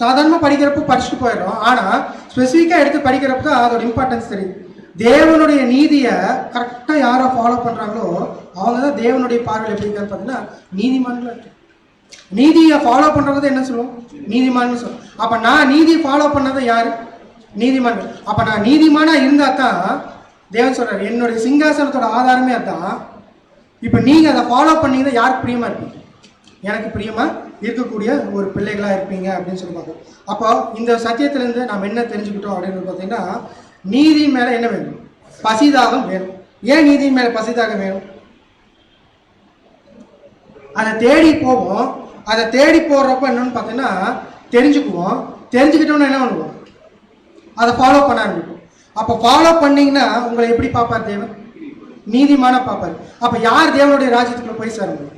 சாதாரணமாக படிக்கிறப்ப படிச்சுட்டு போயிடுறோம். ஆனால் ஸ்பெசிஃபிக்காக எடுத்து படிக்கிறப்ப தான் அதோட இம்பார்ட்டன்ஸ் தெரியும். தேவனுடைய நீதியை கரெக்டாக யாரோ ஃபாலோ பண்ணுறாங்களோ அவங்க தான் தேவனுடைய பார்வையில் எப்படி இருக்காரு பார்த்தீங்கன்னா நீதிமான்கள் இருக்கு. நீதியை ஃபாலோ பண்ணுறது என்ன சொல்லுவோம்? நீதிமான்னு சொல்லுவோம். அப்போ நான் நீதியை ஃபாலோ பண்ணதை யாரு? நீதிமான்கள். அப்போ நான் நீதிமானாக இருந்தால் தான் தேவன் சொல்கிறார் என்னுடைய சிங்காசனத்தோட ஆதாரமே அதுதான். இப்போ நீங்கள் அதை ஃபாலோ பண்ணீங்கன்னா யாருக்கு பிரியமாக இருப்பீங்க? எனக்கு பிரியமாக இருக்கக்கூடிய ஒரு பிள்ளைகளாக இருப்பீங்க அப்படின்னு சொல்லி பார்ப்போம். அப்போ இந்த சத்தியத்திலேருந்து நாம் என்ன தெரிஞ்சுக்கிட்டோம் அப்படின்னு பார்த்தீங்கன்னா நீதியின் மேலே என்ன வேணும்? பசிதாகம் வேணும். ஏன் நீதியின் மேலே பசிதாகம் வேணும்? அதை தேடி போவோம். அதை தேடி போடுறப்ப என்னன்னு பார்த்தீங்கன்னா தெரிஞ்சுக்குவோம். தெரிஞ்சுக்கிட்டோம்னா என்ன பண்ணுவோம்? அதை ஃபாலோ பண்ண ஆரம்பிப்போம். அப்போ ஃபாலோ பண்ணீங்கன்னா உங்களை எப்படி பார்ப்பார் தேவன்? நீதிமான பார்ப்பார். அப்போ யார் தேவனுடைய ராஜ்யத்துக்குள்ள போய் சேர முடியும்?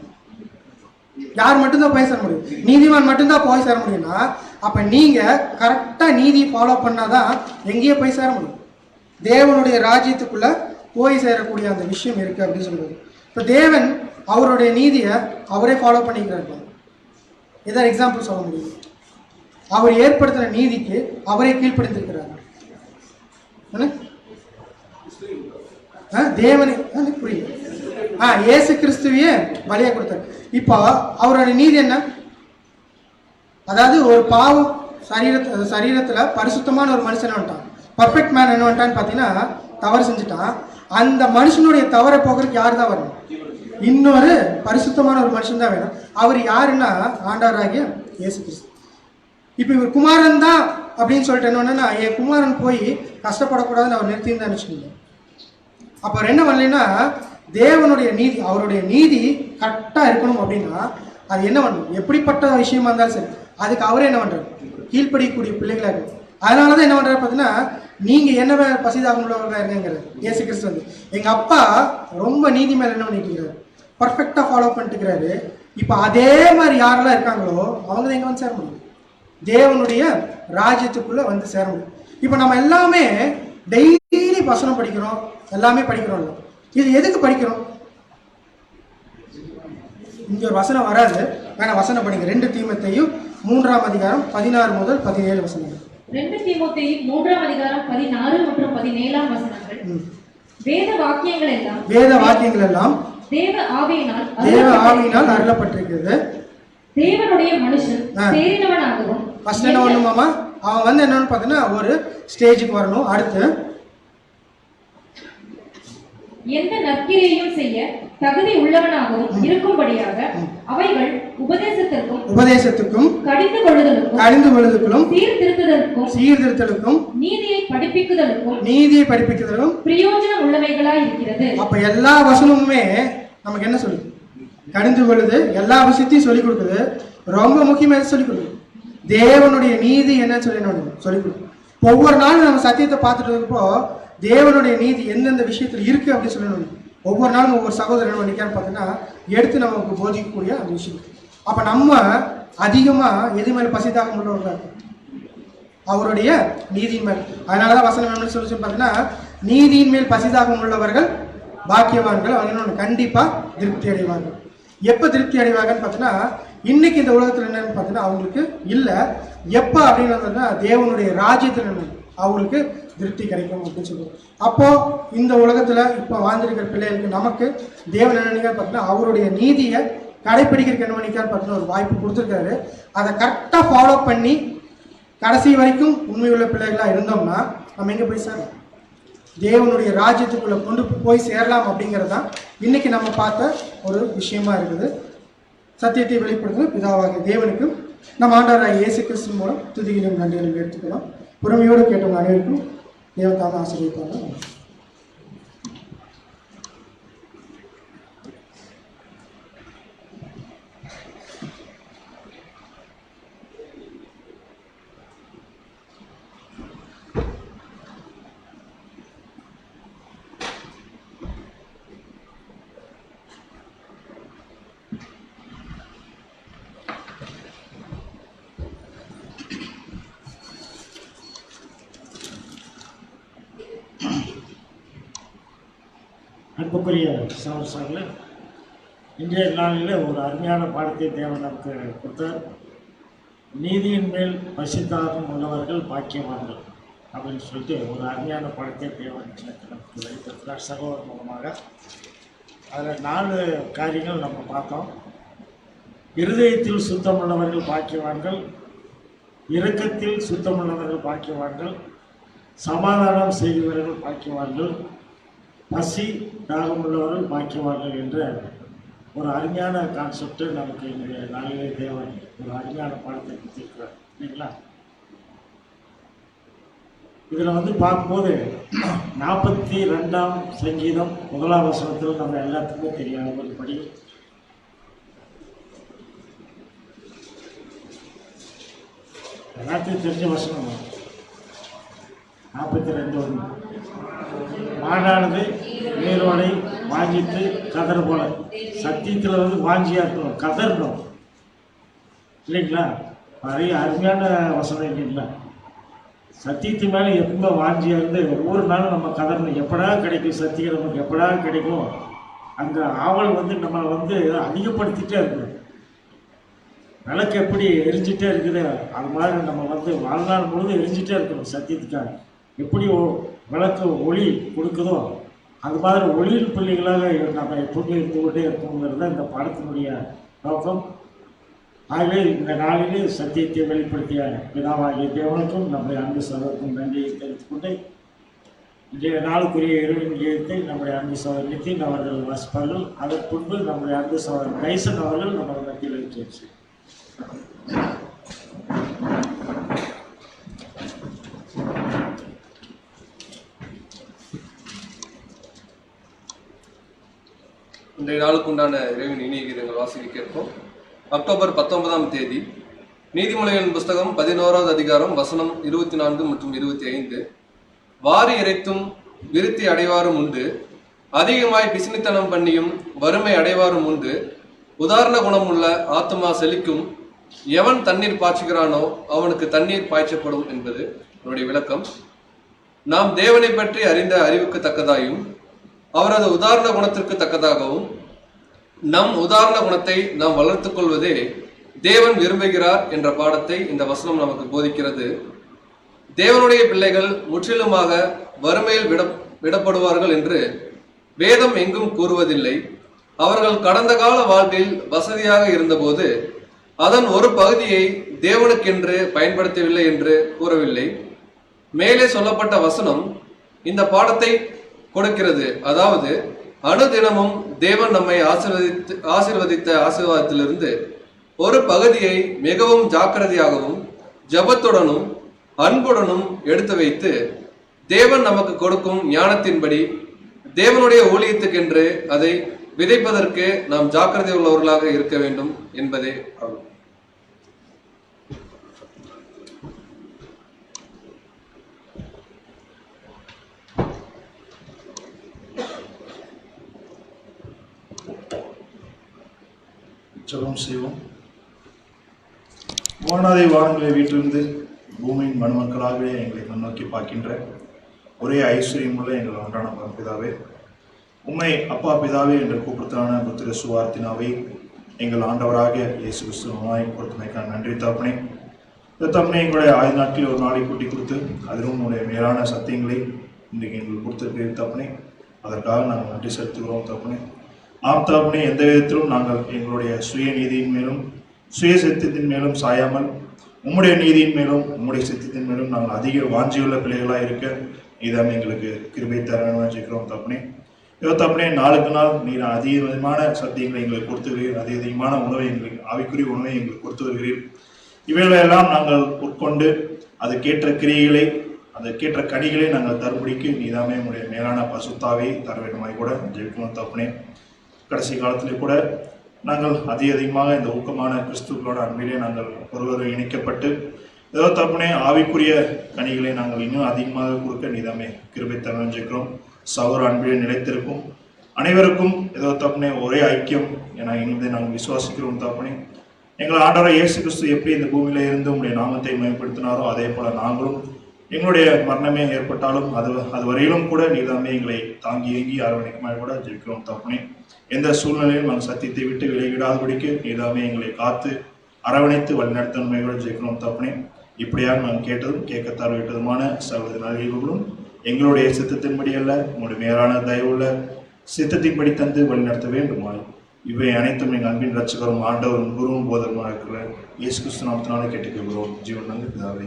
யார் மட்டும்தான் போய் சேர முடியும்? நீதிமான் மட்டும்தான் போய் சேர முடியும்னா அப்போ நீங்கள் கரெக்டாக நீதி ஃபாலோ பண்ணாதான் எங்கேயே போய் சேர முடியும். தேவனுடைய ராஜ்யத்துக்குள்ள போய் சேரக்கூடிய அந்த விஷயம் இருக்குது அப்படின்னு சொல்லுவாங்க. இப்போ தேவன் அவருடைய நீதியை அவரே ஃபாலோ பண்ணிக்கிறார். ஏதாவது எக்ஸாம்பிள் சொல்ல முடியும்? அவர் ஏற்படுத்தின நீதிக்கு அவரே கீழ்ப்படிந்திருக்கிறார். தேவனை புரியுது. இயேசு கிறிஸ்துவையே பலியா கொடுத்தார். இப்போ அவருடைய நீதி என்ன? அதாவது ஒரு பாவம் சரீரத்துல பரிசுத்தமான ஒரு மனுஷன் வந்துட்டான், பர்ஃபெக்ட் மேன் என்ன வந்துட்டான்னு பார்த்தீங்கன்னா தவறு செஞ்சுட்டான். அந்த மனுஷனுடைய தவறை போக்குறதுக்கு யார் தான் வரணும்? இன்னொரு பரிசுத்தமான ஒரு மனுஷன் தான் வேணும். அவர் யாருன்னா ஆண்டவராகிய இயேசு கிறிஸ்து. இப்போ இவர் குமாரன் தான் அப்படின்னு சொல்லிட்டு என்னன்னா என் குமாரன் போய் கஷ்டப்படக்கூடாதுன்னு அவர் நிறுத்தின்னு நினச்சிக்கோங்க. அப்போ என்ன பண்ணலைன்னா தேவனுடைய நீதி, அவருடைய நீதி கரெக்டாக இருக்கணும் அப்படின்னா அது என்ன பண்ணணும்? எப்படிப்பட்ட விஷயமா இருந்தாலும் சரி அதுக்கு அவரே என்ன பண்ணுறாரு? கீழ்ப்படியக்கூடிய பிள்ளைகளாக இருக்கும். அதனால தான் என்ன பண்ணுறாரு பார்த்தீங்கன்னா நீங்கள் என்ன பசிதாகம் உள்ளவர்களாக இருங்கிறார் இயேசு கிறிஸ்து. வந்து எங்கள் அப்பா ரொம்ப நீதி மேலே என்ன பண்ணிட்டுருக்கிறாரு? பர்ஃபெக்டாக ஃபாலோ பண்ணிட்டுருக்கிறாரு. இப்போ அதே மாதிரி யாரெல்லாம் இருக்காங்களோ அவங்க தான் எங்கே வந்து சேர முடியும்? தேவனுடைய ராஜ்யத்துக்குள்ளே வந்து சேர முடியும். இப்போ நம்ம எல்லாமே டெய்லி வசனம் படிக்கிறோம், எல்லாமே படிக்கிறோம்ல. இது எதுக்கு படிக்கிறோம்? இங்கே ஒரு வசனம் வராது, வேணா வசனம் படிங்க. 2 தீமோத்தேயு 3ஆம் அதிகாரம் 16 முதல் 17 வசனங்கள். 2 தீமோத்தேயு 3ஆம் அதிகாரம் 16 மற்றும் 17ஆம் வசனங்கள். வேத வாக்கியங்கள் எல்லாம் தேவ ஆவியினால் அருளப்பட்டிருக்கிறது. தேவனுடைய மனுஷன் தேறினவனாகவும் ஃபர்ஸ்ட் என்ன பண்ணுமாமா? அவன் வந்து என்னன்னு பார்த்தீங்கன்னா ஒரு ஸ்டேஜுக்கு வரணும். அடுத்து எந்த நற்கிரியையும் செய்ய தகுதி உள்ளவனாகவும் இருக்கும்படியாக அவைகள் உபதேசத்திற்கும் கடிந்து கொள்ளுதலுக்கும் சீர்திருத்தலுக்கும் நீதியை படிப்பிக்குதலுக்கும் பிரயோஜனம் உள்ளவைகளாய் இருக்கிறது. அப்ப எல்லா வசனமுமே நமக்கு என்ன சொல்லுது? கடிந்து கொள்ளுது, எல்லா விஷயத்தையும் சொல்லிக் கொடுக்குது. ரொம்ப முக்கியமாக சொல்லிக் கொடுக்குது தேவனுடைய நீதி என்ன சொல்லிக் கொடுக்குது. ஒவ்வொரு நாளும் நம்ம சத்தியத்தை பார்த்துட்டு இருக்கப்போ தேவனுடைய நீதி எந்தெந்த விஷயத்தில் இருக்கு அப்படின்னு சொல்லணும். ஒவ்வொரு நாளும் ஒவ்வொரு சகோதரன் நினைக்கான்னு பார்த்தீங்கன்னா எடுத்து நமக்கு போதிக்கக்கூடிய அந்த விஷயம். அப்போ நம்ம அதிகமாக எது மேலே பசிதாகம் உள்ளவர்களாக இருக்கும்? அவருடைய நீதியின் மேல். அதனால தான் வசனம் என்ன சொல்லி பார்த்தீங்கன்னா நீதியின் மேல் பசிதாகம் உள்ளவர்கள் பாக்கியவான்கள், அவங்க இன்னொன்று கண்டிப்பாக திருப்தி அடைவார்கள். எப்போ திருப்தி அடைவாங்கன்னு பார்த்தீங்கன்னா இன்னைக்கு இந்த உலகத்தில் என்னன்னு பார்த்தீங்கன்னா அவங்களுக்கு இல்லை. எப்போ அப்படின்னு பார்த்தீங்கன்னா தேவனுடைய ராஜ்யத்தில் அவங்களுக்கு திருப்தி கிடைக்கும் அப்படின்னு சொல்லுவோம். அப்போ இந்த உலகத்தில் இப்போ வாழ்ந்திருக்கிற பிள்ளைகளுக்கு நமக்கு தேவன் என்ன நினைக்கான்னு பார்த்தீங்கன்னா அவருடைய நீதியை கடைப்பிடிக்கிறதுக்கு என்ன நினைக்கான்னு பார்த்தீங்கன்னா ஒரு வாய்ப்பு கொடுத்துருக்காரு. அதை கரெக்டாக ஃபாலோ பண்ணி கடைசி வரைக்கும் உண்மையுள்ள பிள்ளைகளாக இருந்தோம்னா நம்ம எங்கே போய் சேரலாம்? தேவனுடைய ராஜ்யத்துக்குள்ளே கொண்டு போய் சேரலாம். அப்படிங்கிறது தான் இன்னைக்கு நம்ம பார்த்த ஒரு விஷயமா இருக்குது. சத்தியத்தை வெளிப்படுத்தும் பிதாவாகிய தேவனுக்கும் நம்ம ஆண்டவராகிய இயேசு கிறிஸ்து மூலம் துதிகளையும் நன்றிகளையும் எடுத்துக்கிறோம். பொறுமையோடு கேட்டவங்க அனைவருக்கும் தேவன் தாமே ஆசீர்வதிப்பாங்க. அன்புக்குரிய சகோதரர்களே, இன்றைய நாளில் ஒரு அருமையான பாடத்தை தேவன் நமக்கு கொடுத்தார். நீதியின் மேல் பசிதாகம் உள்ளவர்கள் பாக்கியவான்கள் அப்படின்னு சொல்லிட்டு ஒரு அருமையான பாடத்தை தேவன் நமக்கு வெளிப்படுத்தினார் சகோதரர் மூலமாக. அதில் 4 காரியங்கள் நம்ம பார்த்தோம். இருதயத்தில் சுத்தமுள்ளவர்கள் பாக்கியவான்கள், இரக்கத்தில் சுத்தமுள்ளவர்கள் பாக்கியவான்கள், சமாதானம் செய்கிறவர்கள் பாக்கியவான்கள், பசி தாகமுள்ளவர்கள் பாக்கியவார்கள் என்ற ஒரு அருமையான கான்செப்டை நமக்கு இன்றைய நாளிலே தேவன் ஒரு அருமையான பாடத்தை கொடுத்திருக்கிறார் இல்லைங்களா? இதில் வந்து பார்க்கும்போது 42ஆம் சங்கீதம் 1ஆம் வசனத்தில் நம்ம எல்லாத்துக்குமே தெரியாத ஒரு படி எல்லாத்துக்கும் தெரிஞ்ச வசனம். 42:1 மாடானது வேரோடை வாஞ்சித்து கதர் போல. சத்தியத்தில் வந்து வாஞ்சியாக இருக்கணும், கதறணும் இல்லைங்களா? நிறைய அருமையான வசனம் இல்லைங்களா? சத்தியத்து மேலே எப்பவுமே வாஞ்சியாக இருந்து ஒவ்வொரு நாளும் நம்ம கதறணும். எப்படா கிடைக்கும் சத்தியம், நமக்கு எப்படா கிடைக்கும், அந்த ஆவல் வந்து நம்மளை வந்து அதிகப்படுத்திகிட்டே இருக்கணும். விளக்கு எப்படி எரிஞ்சிட்டே இருக்குது அது மாதிரி நம்ம வந்து வாழ்நாள் முழுவதும் எரிஞ்சிட்டே இருக்கணும் சத்தியத்துக்காக. எப்படி விளக்கு ஒளி கொடுக்குதோ அது மாதிரி ஒளியின் பிள்ளைகளாக நம்ம எப்பவுமே இருந்து கொண்டே இருக்கணுங்கிறது தான் இந்த பாடத்தினுடைய நோக்கம். ஆகவே இந்த நாளிலே சத்தியத்தை வெளிப்படுத்திய பிதாவாகிய தேவனுக்கும் நம்முடைய அன்பு சகோதரருக்கும் நன்றியை தெரிவித்துக் கொண்டு இன்றைய நாளுக்குரிய இறைவன் கீதத்தை நம்முடைய அன்பு சகோதரர் நித்தின் அவர்கள் வாசிப்பார்கள். அதற்கு முன்பு நம்முடைய அன்பு சகோதரர் கைசன் அவர்கள் நம்ம மத்தியில் வச்சு இன்றைய நாளுக்கு உண்டான இறைவன் இனிய கீதங்கள் வாசிக்க கேட்போம். அக்டோபர் 19ஆம் தேதி நீதிமொழிகளின் புஸ்தகம் 11வது அதிகாரம் வசனம் 24 மற்றும் 25. வாரி இறைத்தும் விருத்தி அடைவாரும் உண்டு, அதிகமாய் பிசினித்தனம் பண்ணியும் வறுமை அடைவாரும் உண்டு, உதாரண குணமுள்ள ஆத்மா செழிக்கும், எவன் தண்ணீர் பாய்ச்சுகிறானோ அவனுக்கு தண்ணீர் பாய்ச்சப்படும் என்பது என்னுடைய விளக்கம். நாம் தேவனை பற்றி அறிந்த அறிவுக்கு தக்கதாயும் அவரது உதாரண குணத்திற்கு தக்கதாகவும் நம் உதாரண குணத்தை நாம் வளர்த்துக் கொள்வதே தேவன் விரும்புகிறார் என்ற பாடத்தை இந்த வசனம் நமக்கு போதிக்கிறது. தேவனுடைய பிள்ளைகள் முற்றிலுமாக வறுமையில் விடப்படுவார்கள் என்று வேதம் எங்கும் கூறுவதில்லை. அவர்கள் கடந்த கால வாழ்வில் வசதியாக இருந்தபோது அதன் ஒரு பகுதியை தேவனுக்கென்று பயன்படுத்தவில்லை என்று கூறவில்லை. மேலே சொல்லப்பட்ட வசனம் இந்த பாடத்தை கொடுக்கிறது. அதாவது அனுதினமும் தேவன் நம்மை ஆசீர்வதித்த ஆசீர்வாதத்திலிருந்து ஒரு பகுதியை மிகவும் ஜாக்கிரதையாகவும் ஜபத்துடனும் அன்புடனும் எடுத்து வைத்து தேவன் நமக்கு கொடுக்கும் ஞானத்தின்படி தேவனுடைய ஊழியத்துக்கென்று அதை விதைப்பதற்கு நாம் ஜாக்கிரதை உள்ளவர்களாக இருக்க வேண்டும் என்பதே ஆகும். ஜெபம் செய்வோம். வானாதி வானங்களை வீட்டிலிருந்து பூமியின் மனுமக்களாகவே எங்களை முன்னோக்கி பார்க்கின்ற ஒரே ஐஸ்வர்யமுள்ள எங்கள் ஒன்றான பரம்பிதாவே, உம்மை அப்பா பிதாவே என்று கூப்பிடுத்தான புத்திர சுவார்த்தினாவே எங்கள் ஆண்டவராக இயேசு கிறிஸ்துவாய் கொடுத்தமைக்கான நன்றி தாப்பனே. இந்த தப்பனை எங்களுடைய 5 நாட்களில் ஒரு நாளை கூட்டி கொடுத்து அதிலும் உங்களுடைய மேலான சத்தியங்களை இன்றைக்கு எங்களுக்கு கொடுத்திருக்கிறீர்கள் தாப்பனே. அதற்காக நாங்கள் நன்றி செலுத்துகிறோம் தாப்பனே. ஆம் தாப்பனே, எந்த விதத்திலும் நாங்கள் எங்களுடைய சுய நீதியின் மேலும் சுய சத்தியத்தின் மேலும் சாயாமல் உம்முடைய நீதியின் மேலும் உம்முடைய சத்தியத்தின் மேலும் நாங்கள் அதிக வாஞ்சியுள்ள பிள்ளைகளாக இருக்க இதாமே எங்களுக்கு கிருபை தரணும் வச்சுக்கிறோம் தாப்பனே. தாப்பனே, நாளுக்கு நாள் நீர் அதிகமான சத்தியங்களை எங்களுக்கு கொடுத்து வருகிறீர், அதிகமான உணவை எங்களுக்கு ஆவிக்குரிய உணவை எங்களுக்கு கொடுத்து வருகிறீர். இவைகளெல்லாம் நாங்கள் உட்கொண்டு அதுக்கேற்ற கிரியைகளை அதற்கேற்ற கனிகளை நாங்கள் தரும்படிக்கு நீதாமே உங்களுடைய மேலான பசுத்தாவை தர வேண்டுமாய் கூட ஜெயிக்கணும் தாப்பனே. கடைசி காலத்திலே கூட நாங்கள் அதிகமாக இந்த ஊக்கமான கிறிஸ்துக்களோட அன்பிலே நாங்கள் ஒருவர் இணைக்கப்பட்டு ஏதோ தப்புனே ஆவிக்குரிய கனிகளை நாங்கள் இன்னும் அதிகமாக கொடுக்க நீதாமே கிருபை தரணும் ஜெயிக்கிறோம். சகோதர அன்பிலே நிலைத்திருக்கும் அனைவருக்கும் ஏதோ தப்புனே ஒரே ஐக்கியம் என இணைந்து நாங்கள் விசுவாசிக்கிறோம் தாப்பனே. எங்கள் ஆண்டவர் இயேசு கிறிஸ்து எப்படி இந்த பூமியில இருந்து உங்களுடைய நாமத்தை மேம்படுத்தினாரோ அதே போல நாங்களும் எங்களுடைய மரணமே ஏற்பட்டாலும் அது வரையிலும் கூட நீதாமே எங்களை தாங்கி ஏங்கி அரவணைக்குமாய் கூட ஜெயிக்கிறோம் தாப்பனே. எந்த சூழ்நிலையும் நாங்கள் சத்தியத்தை விட்டு விலகிடாதபடிக்கு நீதாமே எங்களை காத்து அரவணைத்து வழிநடத்தன்மை கூட ஜெயிக்கிறோம் தாப்பனே. இப்படியாக நாங்கள் கேட்டதும் கேட்கத்தார் விட்டதுமான சகோதர நல்கிகளும் எங்களுடைய சித்தத்தின்படி அல்ல உங்களுடைய மேலான தயவுள்ள சித்தத்தின்படி தந்து வழிநடத்த வேண்டுமாய் இவை அனைத்தும் எங்கள் அன்பின் ரட்சகரும் ஆண்டவரும் குருவும் போதருமாக இருக்கிற இயேசு கிறிஸ்து நாமத்தினாலே கேட்டுக்கொள்கிறோம். ஜீவன் நன்றி பிதாவே.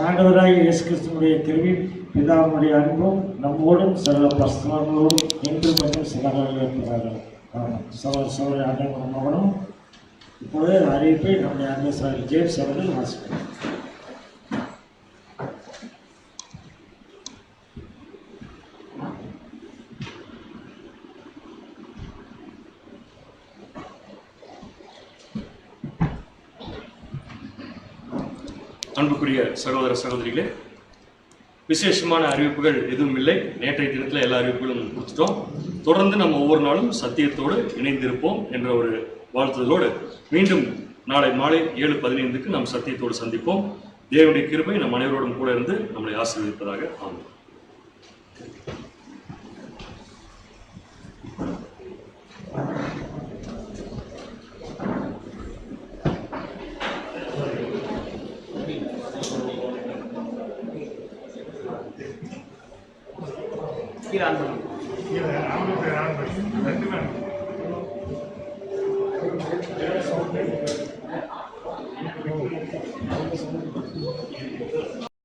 ஆண்டவராகிய இயேசு கிறிஸ்துவினுடைய கிருபை பிதாவுடைய அன்பும் நம்மோடும் சகல பரிசுத்தவான்களோடும் என்றும் மற்றும் சகலராக இருக்கிறார்கள். சகோதர ஆண்டவரும் மகனும் இப்பொழுது அறிவிப்பை நம்முடைய அன்பு சகோதரர் ஜேம்ஸ் அவர்கள் வாசிப்பார். அன்புக்குரிய சகோதர சகோதரிகளே, விசேஷமான அறிவிப்புகள் எதுவும் இல்லை. நேற்றைய தினத்தில் எல்லா அறிவிப்புகளும் கொடுத்துட்டோம். தொடர்ந்து நம்ம ஒவ்வொரு நாளும் சத்தியத்தோடு இணைந்திருப்போம் என்ற ஒரு வாழ்த்துதலோடு மீண்டும் நாளை மாலை 7:15 நாம் சத்தியத்தோடு சந்திப்போம். தேவனுடைய கிருபை நம் அனைவரோடும் கூட இருந்து நம்மளை ஆசீர்வதிப்பதாக. ஆமென். கீழே ஆன் பண்ணு.